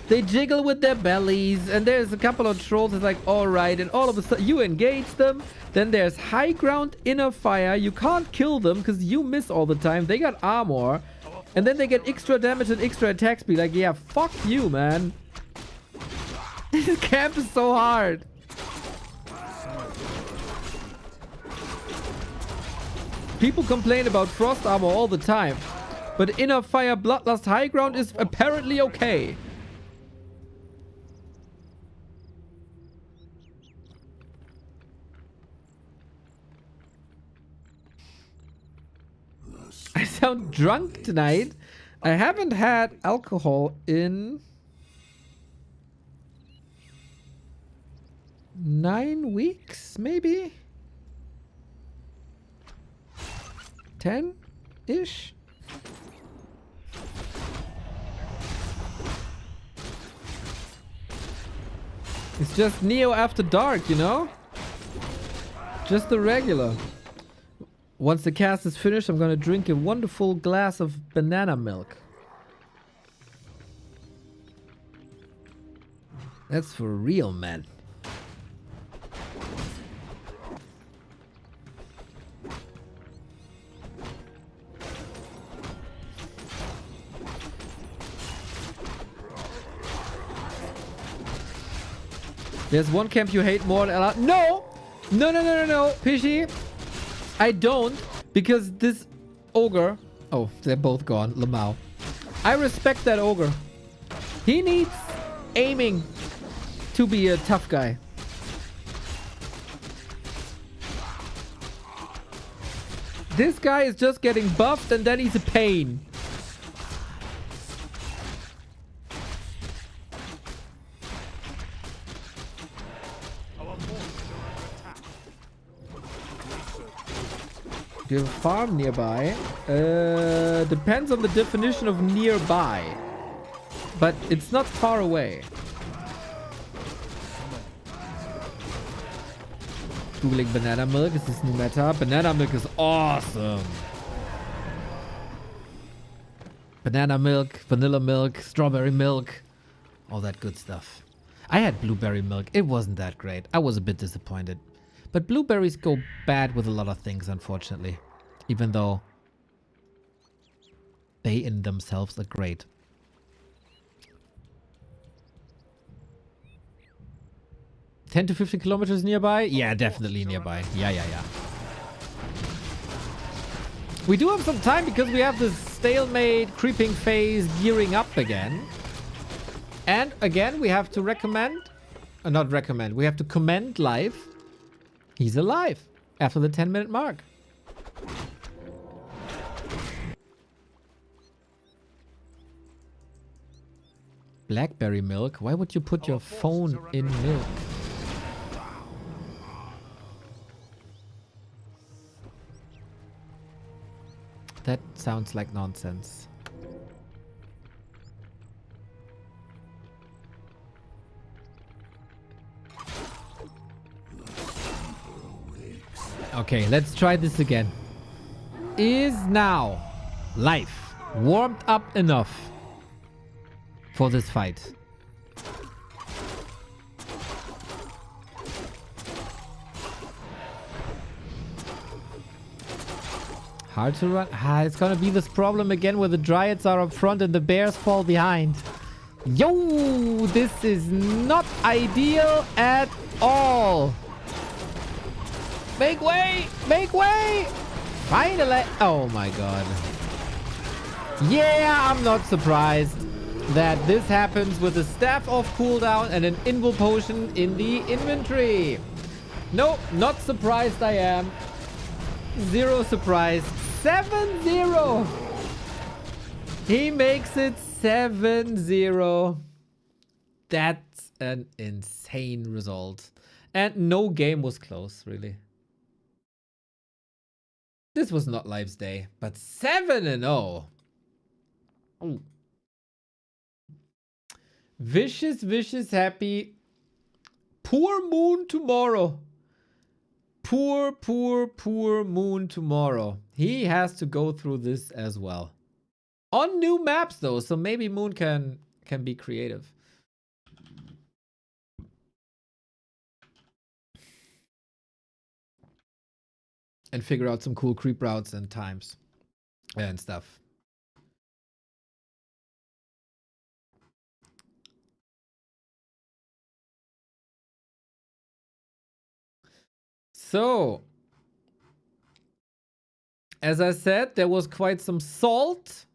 They jiggle with their bellies. And there's a couple of trolls that's like, alright. And all of a sudden, you engage them. Then there's high ground, inner fire. You can't kill them because you miss all the time. They got armor. And then they get extra damage and extra attack speed. Like, yeah, fuck you, man. This camp is so hard. People complain about frost armor all the time, but inner fire bloodlust high ground is apparently okay. sound drunk tonight. I haven't had alcohol in 9 weeks, maybe? 10-ish? It's just Neo After Dark, you know? Just the regular. Once the cast is finished, I'm gonna drink a wonderful glass of banana milk. That's for real, man. There's one camp you hate more than Ella. No! No, Pishy. I don't, because this ogre... Oh, they're both gone. Lamau. I respect that ogre. He needs aiming to be a tough guy. This guy is just getting buffed and then he's a pain. Do you have a farm nearby? Depends on the definition of nearby. But it's not far away. Googling banana milk. Is this new meta? Banana milk is awesome. Banana milk, vanilla milk, strawberry milk. All that good stuff. I had blueberry milk. It wasn't that great. I was a bit disappointed. But blueberries go bad with a lot of things, unfortunately. Even though they in themselves are great. "10 to 15 kilometers nearby?" Yeah, definitely nearby. Yeah. We do have some time because we have this stalemate creeping phase gearing up again. And again, we have to recommend... not recommend. We have to commend live. He's alive after the 10-minute mark. Blackberry milk? Why would you put your phone in milk? That sounds like nonsense. Okay, let's try this again. Is now life warmed up enough for this fight? Hard to run. It's gonna be this problem again where the dryads are up front and the bears fall behind. Yo, this is not ideal at all. Make way! Make way! Finally! Oh my god. Yeah, I'm not surprised that this happens with a staff off cooldown and an invul potion in the inventory. Nope, not surprised I am. Zero surprise. 7-0! He makes it 7-0. That's an insane result. And no game was close, really. This was not Live's day, but 7-0. Oh. Vicious, happy. Poor moon tomorrow. Poor moon tomorrow. He has to go through this as well. On new maps though, so maybe Moon can be creative. And figure out some cool creep routes and times and stuff. So, as I said, there was quite some salt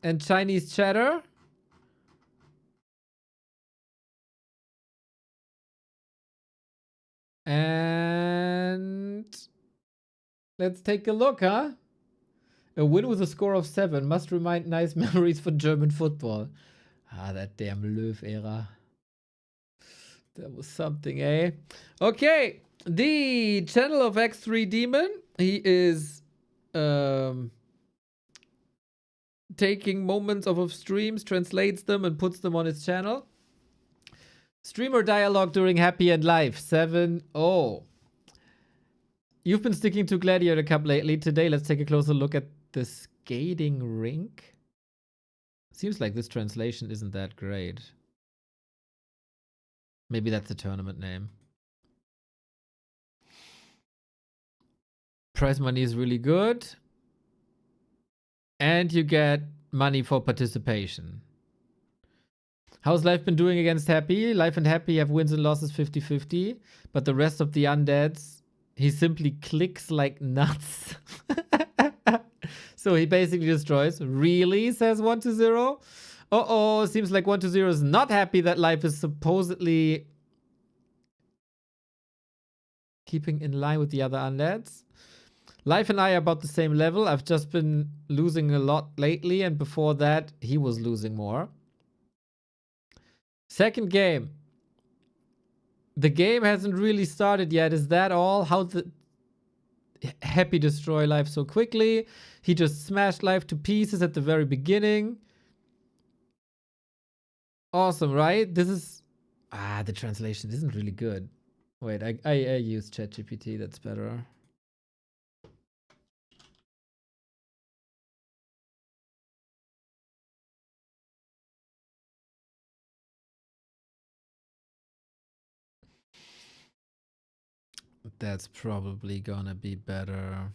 and Chinese cheddar. And let's take a look, huh? A win with a score of 7 must remind nice memories for German football. Ah, that damn Löw era. That was something, eh? Okay, the channel of X3 Demon. He is taking moments of streams, translates them, and puts them on his channel. Streamer dialogue during Happy and Live 7-0. You've been sticking to Gladiator Cup lately. Today, let's take a closer look at the skating rink. Seems like this translation isn't that great. Maybe that's the tournament name. Prize money is really good. And you get money for participation. How's Life been doing against Happy? Life and Happy have wins and losses 50-50. But the rest of the undeads, he simply clicks like nuts. So he basically destroys. Really, says 1-0. Uh-oh, seems like 1-0 is not happy that Life is supposedly keeping in line with the other undeads. Life and I are about the same level. I've just been losing a lot lately, and before that, he was losing more. Second game. The game hasn't really started yet. Is that all? How the Happy destroy Life so quickly? He just smashed Life to pieces at the very beginning. Awesome, right? This is... Ah, the translation isn't really good. Wait, I use ChatGPT. That's better. That's probably gonna be better.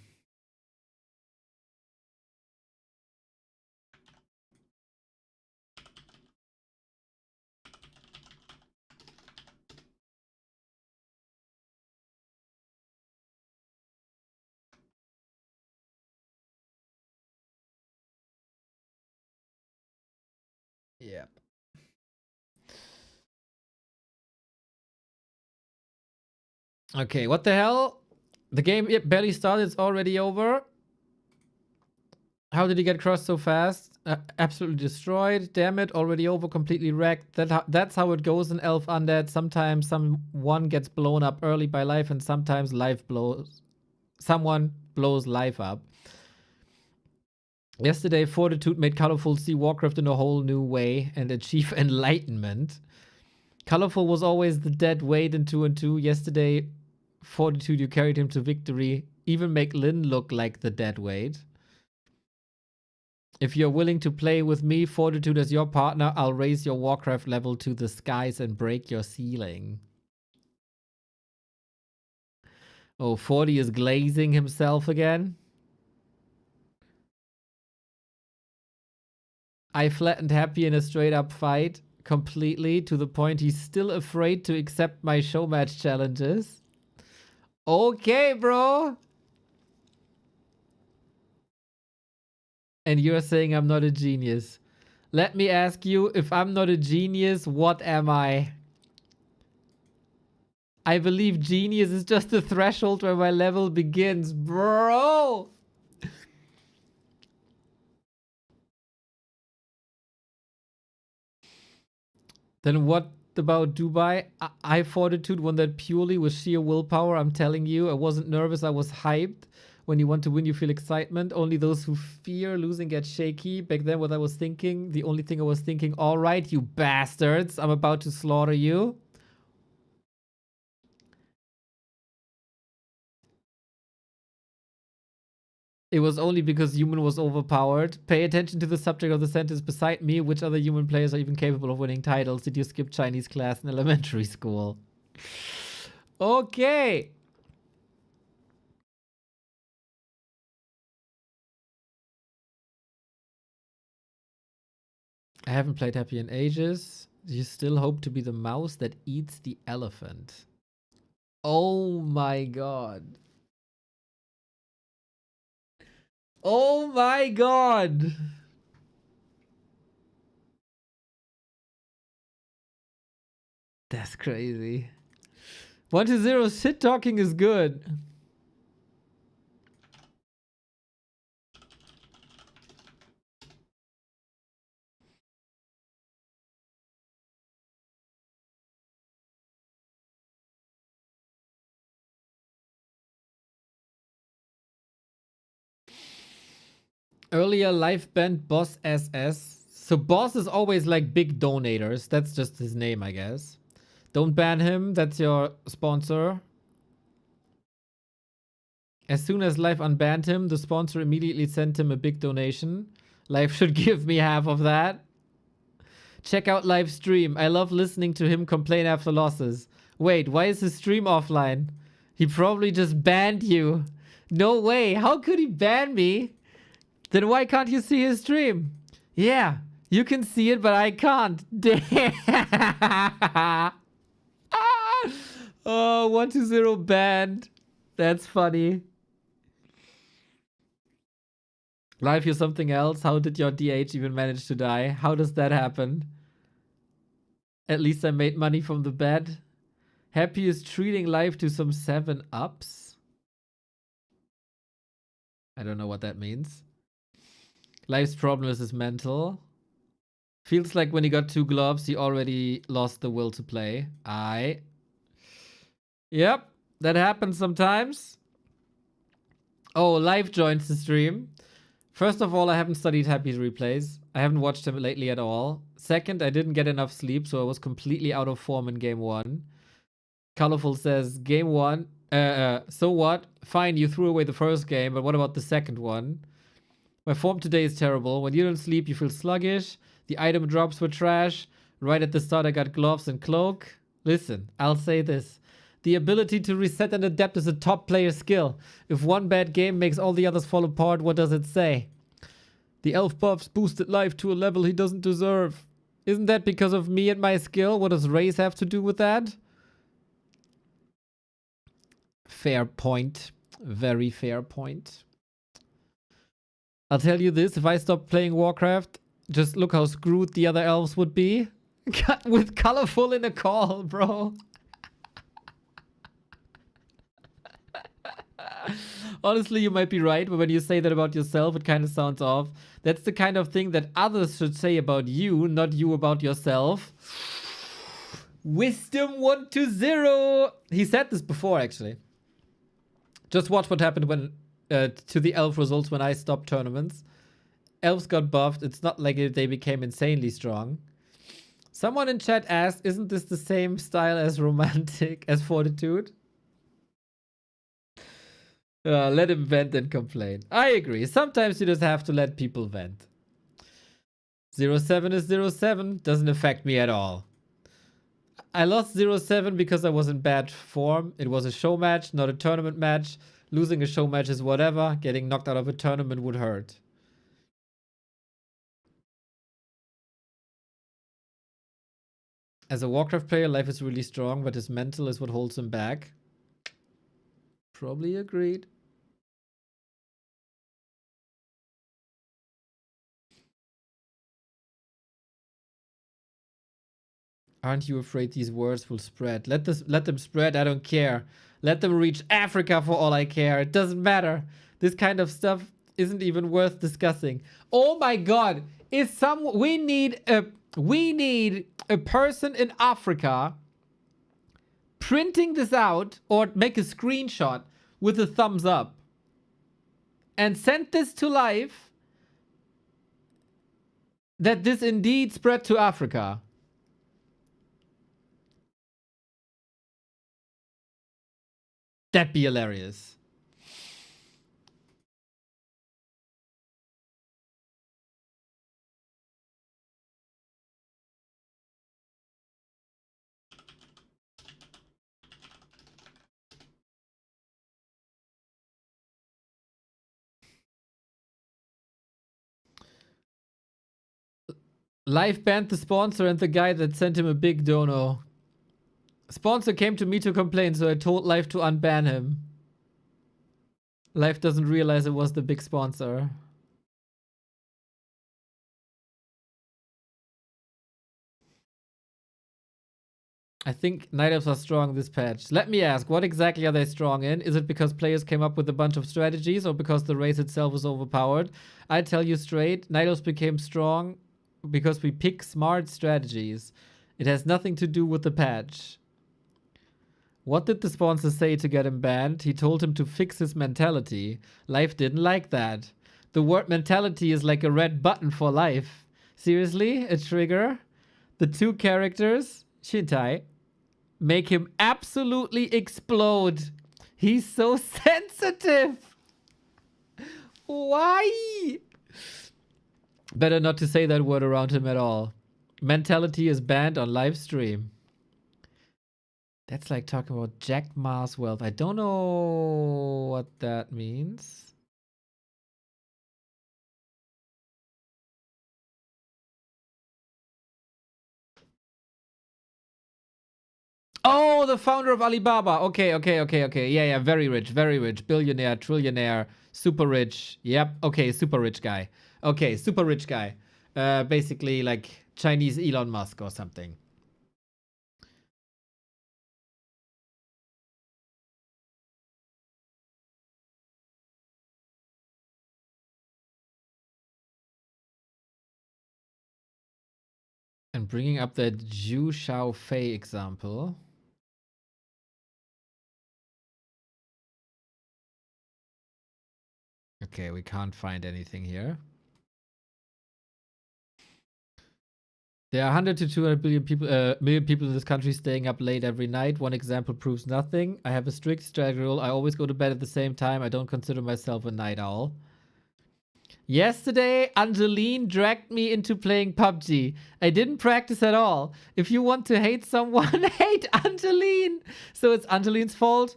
Yep. Okay, what the hell? The game barely started, it's already over. How did he get crossed so fast? Absolutely destroyed. Damn it, already over, completely wrecked. That's how it goes in Elf Undead. Sometimes someone gets blown up early by Life, and sometimes someone blows Life up. Yesterday, Fortitude made Colorful see Warcraft in a whole new way and achieve enlightenment. Colorful was always the dead weight in 2-2. Yesterday, Fortitude, you carried him to victory. Even make Lynn look like the dead weight. If you're willing to play with me, Fortitude, as your partner, I'll raise your Warcraft level to the skies and break your ceiling. Oh, 40 is glazing himself again. I flattened Happy in a straight-up fight completely, to the point he's still afraid to accept my show match challenges. Okay, bro. And you're saying I'm not a genius. Let me ask you, if I'm not a genius, what am I? I believe genius is just the threshold where my level begins, bro. Then what about Dubai? I Fortitude won that purely with sheer willpower. I'm telling you, I wasn't nervous. I was hyped. When you want to win, you feel excitement. Only those who fear losing get shaky. Back then, what I was thinking, the only thing I was thinking, all right, you bastards, I'm about to slaughter you. It was only because human was overpowered. Pay attention to the subject of the sentence beside me. Which other human players are even capable of winning titles? Did you skip Chinese class in elementary school? Okay. I haven't played Happy in ages. You still hope to be the mouse that eats the elephant. Oh my god. Oh my god. That's crazy. 1-0 shit talking is good. Earlier live band Boss SS. So Boss is always like big donators. That's just his name, I guess. Don't ban him. That's your sponsor. As soon as Live unbanned him, the sponsor immediately sent him a big donation. Live should give me half of that. Check out live stream. I love listening to him complain after losses. Wait, why is his stream offline? He probably just banned you. No way. How could he ban me? Then why can't you see his stream? Yeah, you can see it, but I can't. Damn. Oh, 120 banned. That's funny. Live, you're something else. How did your DH even manage to die? How does that happen? At least I made money from the bet. Happy is treating Live to some 7-ups. I don't know what that means. Live's problem is his mental. Feels like when he got 2 gloves, he already lost the will to play. Yep, that happens sometimes. Oh, Live joins the stream. First of all, I haven't studied Happy's replays. I haven't watched him lately at all. Second, I didn't get enough sleep, so I was completely out of form in game 1. Colorful says, game 1. So what? Fine, you threw away the first game, but what about the second one? My form today is terrible. When you don't sleep, you feel sluggish. The item drops were trash. Right at the start, I got gloves and cloak. Listen, I'll say this. The ability to reset and adapt is a top player skill. If one bad game makes all the others fall apart, what does it say? The elf buffs boosted Live to a level he doesn't deserve. Isn't that because of me and my skill? What does Raze have to do with that? Fair point. Very fair point. I'll tell you this, if I stopped playing Warcraft, just look how screwed the other elves would be. With Colorful in a call, bro. Honestly, you might be right, but when you say that about yourself, it kind of sounds off. That's the kind of thing that others should say about you, not you about yourself. Wisdom 120. He said this before, actually. Just watch what happened when to the elf results when I stopped tournaments. Elves got buffed. It's not like they became insanely strong. Someone in chat asked, isn't this the same style as Romantic, as Fortitude? Let him vent and complain. I agree. Sometimes you just have to let people vent. 07 is 07. Doesn't affect me at all. I lost 07 because I was in bad form. It was a show match, not a tournament match. Losing a show match is whatever. Getting knocked out of a tournament would hurt. As a Warcraft player, Life is really strong, but his mental is what holds him back. Probably agreed. Aren't you afraid these words will spread? Let them spread, I don't care. Let them reach Africa for all I care. It doesn't matter. This kind of stuff isn't even worth discussing. Oh my god. We need a person in Africa printing this out or make a screenshot with a thumbs up and send this to Live that this indeed spread to Africa. That'd be hilarious. Live banned the sponsor and the guy that sent him a big dono. Sponsor came to me to complain, so I told Live to unban him. Live doesn't realize it was the big sponsor. I think Night Elves are strong this patch. Let me ask, what exactly are they strong in? Is it because players came up with a bunch of strategies or because the race itself is overpowered? I tell you straight, Night Elves became strong because we pick smart strategies. It has nothing to do with the patch. What did the sponsor say to get him banned? He told him to fix his mentality. Life didn't like that. The word mentality is like a red button for life. Seriously? A trigger? The two characters, Shintai, make him absolutely explode. He's so sensitive. Why? Better not to say that word around him at all. Mentality is banned on live stream. That's like talking about Jack Ma's wealth. I don't know what that means. Oh, the founder of Alibaba. Okay. Yeah, very rich. Billionaire, trillionaire, super rich. Yep. Okay, super rich guy. Okay, super rich guy. Basically like Chinese Elon Musk or something. And bringing up the Zhu Xiaofei example. Okay, we can't find anything here. There are 100 to 200 million people in this country staying up late every night. One example proves nothing. I have a strict schedule. I always go to bed at the same time. I don't consider myself a night owl. Yesterday, Angeline dragged me into playing PUBG. I didn't practice at all. If you want to hate someone, hate Angeline. So it's Angeline's fault?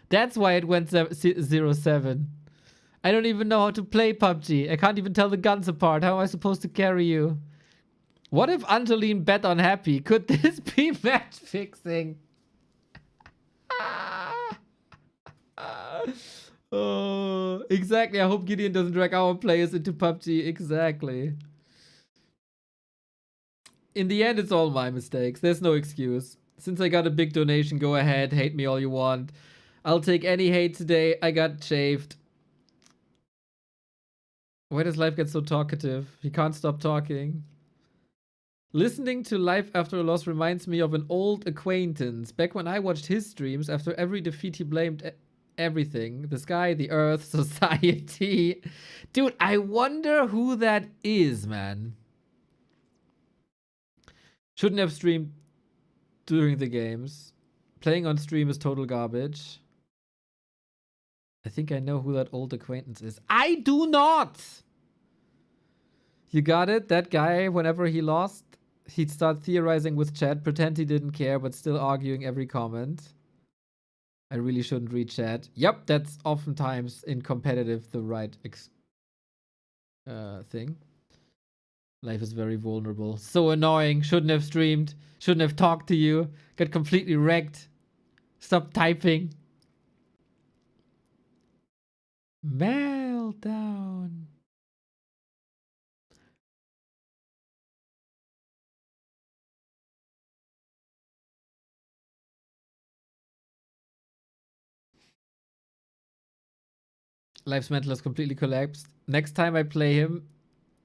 That's why it went 0-7. I don't even know how to play PUBG. I can't even tell the guns apart. How am I supposed to carry you? What if Angeline bet on Happy? Could this be match fixing? Oh, exactly. I hope Gideon doesn't drag our players into PUBG. Exactly. In the end, it's all my mistakes. There's no excuse. Since I got a big donation, go ahead. Hate me all you want. I'll take any hate today. I got shaved. Why does life get so talkative? He can't stop talking. Listening to Life After a Loss reminds me of an old acquaintance. Back when I watched his streams, after every defeat he blamed everything. The sky, the earth, society. Dude, I wonder who that is, man. Shouldn't have streamed during the games. Playing on stream is total garbage. I think I know who that old acquaintance is. I do not! You got it? That guy, whenever he lost, he'd start theorizing with chat, pretend he didn't care, but still arguing every comment. I really shouldn't read chat. Yep, that's oftentimes in competitive the right thing. Life is very vulnerable. So annoying. Shouldn't have streamed. Shouldn't have talked to you. Got completely wrecked. Stop typing. Meltdown. Life's mental has completely collapsed. Next time I play him,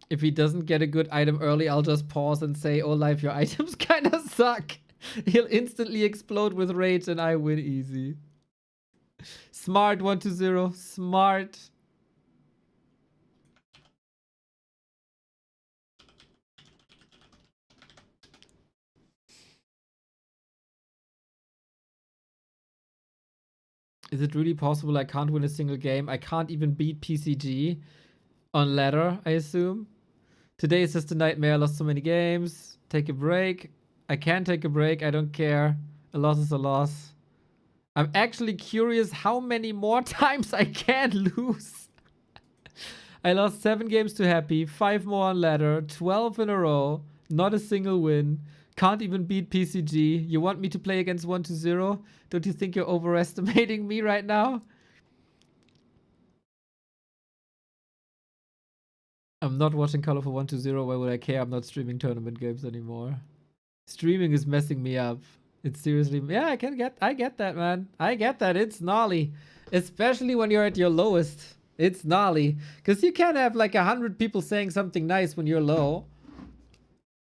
if he doesn't get a good item early, I'll just pause and say, oh, Life, your items kind of suck. He'll instantly explode with rage and I win easy. Smart 120. Smart. Is it really possible I can't win a single game? I can't even beat PCG on ladder, I assume. Today is just a nightmare. I lost so many games. Take a break. I can take a break. I don't care. A loss is a loss. I'm actually curious how many more times I can lose. I lost 7 games to Happy, 5 more on ladder, 12 in a row, not a single win. Can't even beat PCG. You want me to play against 120? Don't you think you're overestimating me right now? I'm not watching Colorful 120. Why would I care? I'm not streaming tournament games anymore. Streaming is messing me up. It's seriously... Yeah, I get that, man. I get that. It's gnarly. Especially when you're at your lowest. It's gnarly. Because you can't have like 100 people saying something nice when you're low.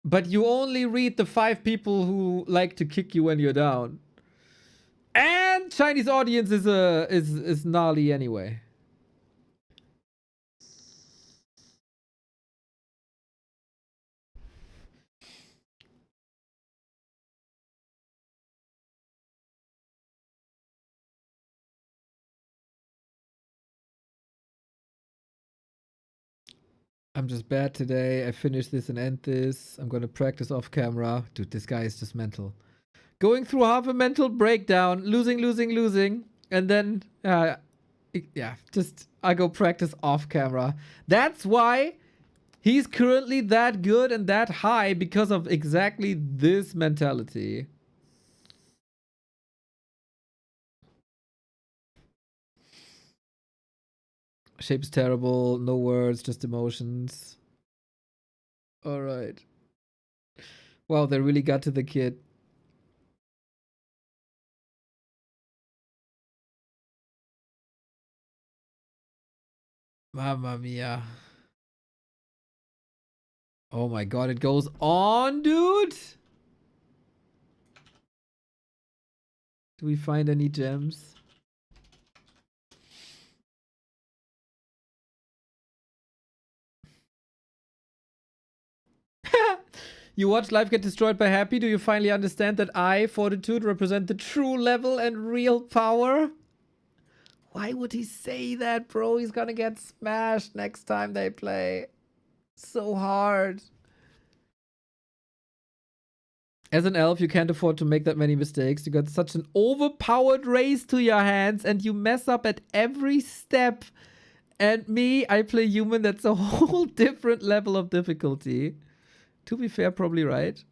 But you only read the 5 people who like to kick you when you're down. And Chinese audience is gnarly anyway. I'm just bad today. I finish this and end this. I'm gonna practice off camera. Dude, this guy is just mental. Going through half a mental breakdown, losing. And then, yeah, just I go practice off camera. That's why he's currently that good and that high, because of exactly this mentality. Shape's terrible, no words, just emotions. Alright. Wow, they really got to the kid. Mamma mia. Oh my god, it goes on, dude! Do we find any gems? You watch life get destroyed by Happy? Do you finally understand that I, Fortitude, represent the true level and real power? Why would he say that, bro? He's gonna get smashed next time they play. So hard. As an elf, you can't afford to make that many mistakes. You got such an overpowered race to your hands and you mess up at every step. And me, I play human. That's a whole different level of difficulty. To be fair, probably right.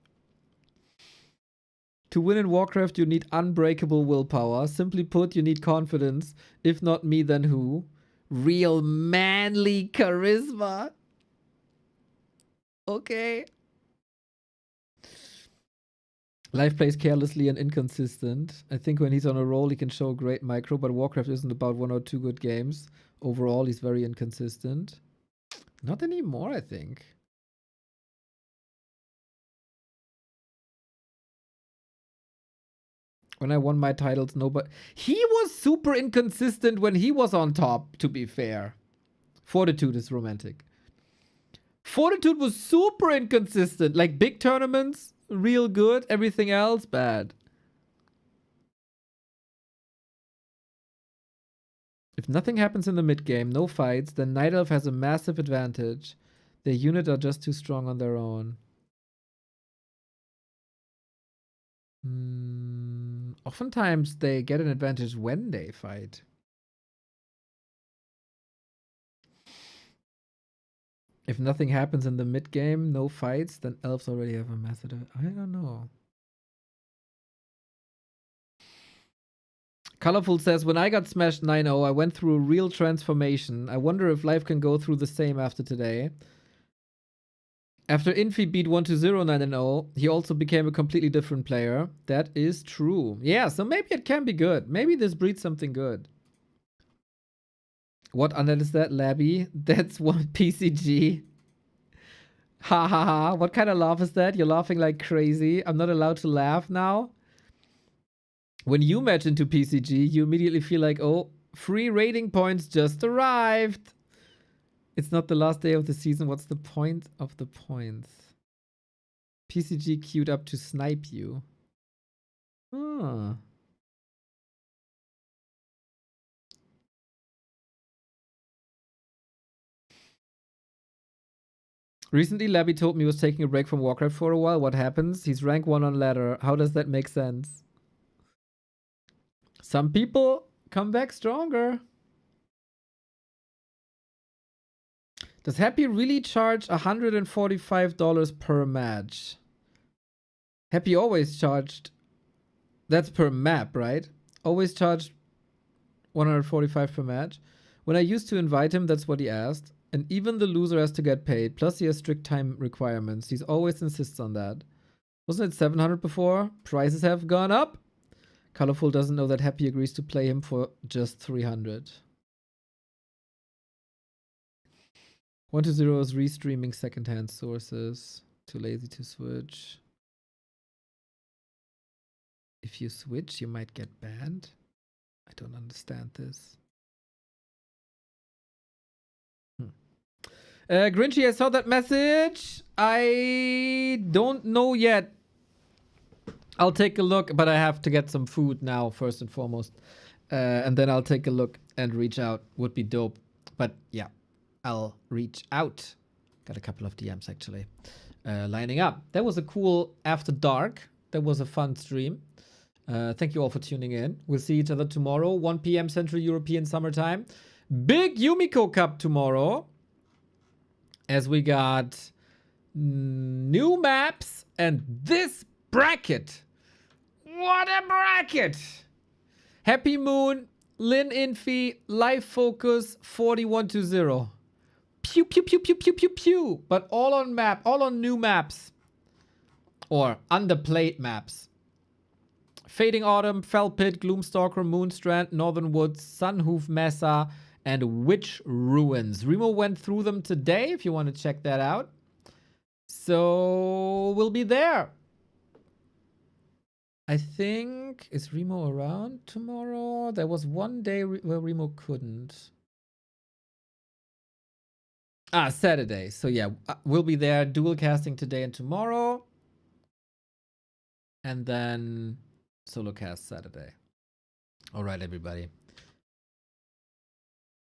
To win in Warcraft, you need unbreakable willpower. Simply put, you need confidence. If not me, then who? Real manly charisma. Okay. Life plays carelessly and inconsistent. I think when he's on a roll, he can show great micro, but Warcraft isn't about 1 or 2 good games. Overall, he's very inconsistent. Not anymore, I think. When I won my titles, nobody... He was super inconsistent when he was on top, to be fair. Fortitude is romantic. Fortitude was super inconsistent. Like, big tournaments, real good. Everything else, bad. If nothing happens in the mid game, no fights, then Night Elf has a massive advantage. Their units are just too strong on their own. Oftentimes they get an advantage when they fight. If nothing happens in the mid game, no fights, then elves already have a massive... I don't know. Colorful says, when I got smashed 9-0, I went through a real transformation. I wonder if life can go through the same after today. After Infi beat 1-0 9-0, he also became a completely different player. That is true. Yeah, so maybe it can be good. Maybe this breeds something good. What undead is that, Labby? That's one PCG. Ha ha ha. What kind of laugh is that? You're laughing like crazy. I'm not allowed to laugh now. When you match into PCG, you immediately feel like, oh, free rating points just arrived. It's not the last day of the season. What's the point of the points? PCG queued up to snipe you. Ah. Recently, Labby told me he was taking a break from Warcraft for a while. What happens? He's rank 1 on ladder. How does that make sense? Some people come back stronger. Does Happy really charge $145 per match? Happy always charged... That's per map, right? Always charged $145 per match. When I used to invite him, that's what he asked. And even the loser has to get paid. Plus he has strict time requirements. He always insists on that. Wasn't it 700 before? Prices have gone up. Colorful doesn't know that Happy agrees to play him for just 300. 1-0 is restreaming secondhand sources. Too lazy to switch. If you switch, you might get banned. I don't understand this. Grinchy, I saw that message. I don't know yet. I'll take a look, but I have to get some food now, first and foremost. And then I'll take a look and reach out. Would be dope. But yeah, I'll reach out. Got a couple of DMs actually lining up. That was a cool After Dark. That was a fun stream. Thank you all for tuning in. We'll see each other tomorrow, 1 p.m. Central European Summertime. Big Yumiko Cup tomorrow. As we got new maps and this bracket. What a bracket! Happy Moon, Lin Infi, Life Focus, 4120. Pew, pew, pew, pew, pew, pew, pew. But all on new maps. Or underplayed maps. Fading Autumn, Fell Pit, Gloomstalker, Moonstrand, Northern Woods, Sunhoof Mesa, and Witch Ruins. Remo went through them today, if you want to check that out. So, we'll be there. I think, is Remo around tomorrow? There was one day where Remo couldn't. Saturday. So yeah, we'll be there. Dual casting today and tomorrow. And then solo cast Saturday. All right, everybody.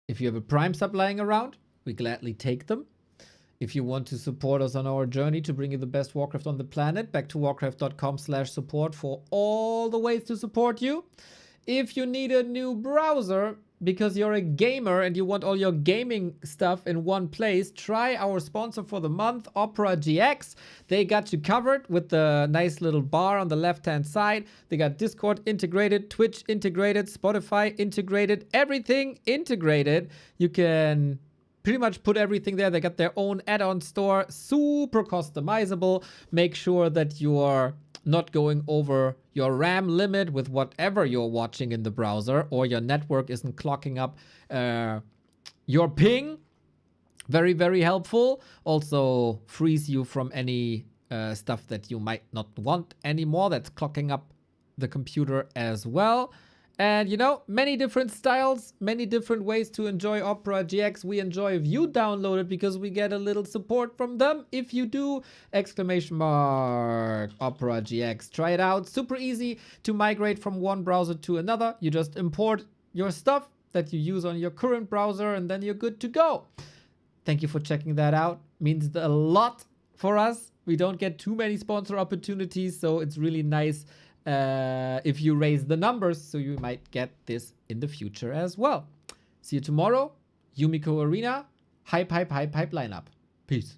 If you have a Prime sub lying around, we gladly take them. If you want to support us on our journey to bring you the best Warcraft on the planet, back to warcraft.com/support for all the ways to support you. If you need a new browser because you're a gamer and you want all your gaming stuff in one place, try our sponsor for the month, Opera GX. They got you covered with the nice little bar on the left-hand side. They got Discord integrated, Twitch integrated, Spotify integrated, everything integrated. You can pretty much put everything there. They got their own add-on store, super customizable. Make sure that you're not going over your RAM limit with whatever you're watching in the browser, or your network isn't clocking up your ping. Very, very helpful. Also frees you from any stuff that you might not want anymore that's clocking up the computer as well. And, you know, many different styles, many different ways to enjoy Opera GX. We enjoy if you download it because we get a little support from them. If you do, ! Opera GX. Try it out. Super easy to migrate from one browser to another. You just import your stuff that you use on your current browser and then you're good to go. Thank you for checking that out. Means a lot for us. We don't get too many sponsor opportunities, so it's really nice if you raise the numbers, so you might get this in the future as well. See you tomorrow. Yumiko Arena. Hype, hype, hype, hype lineup. Peace.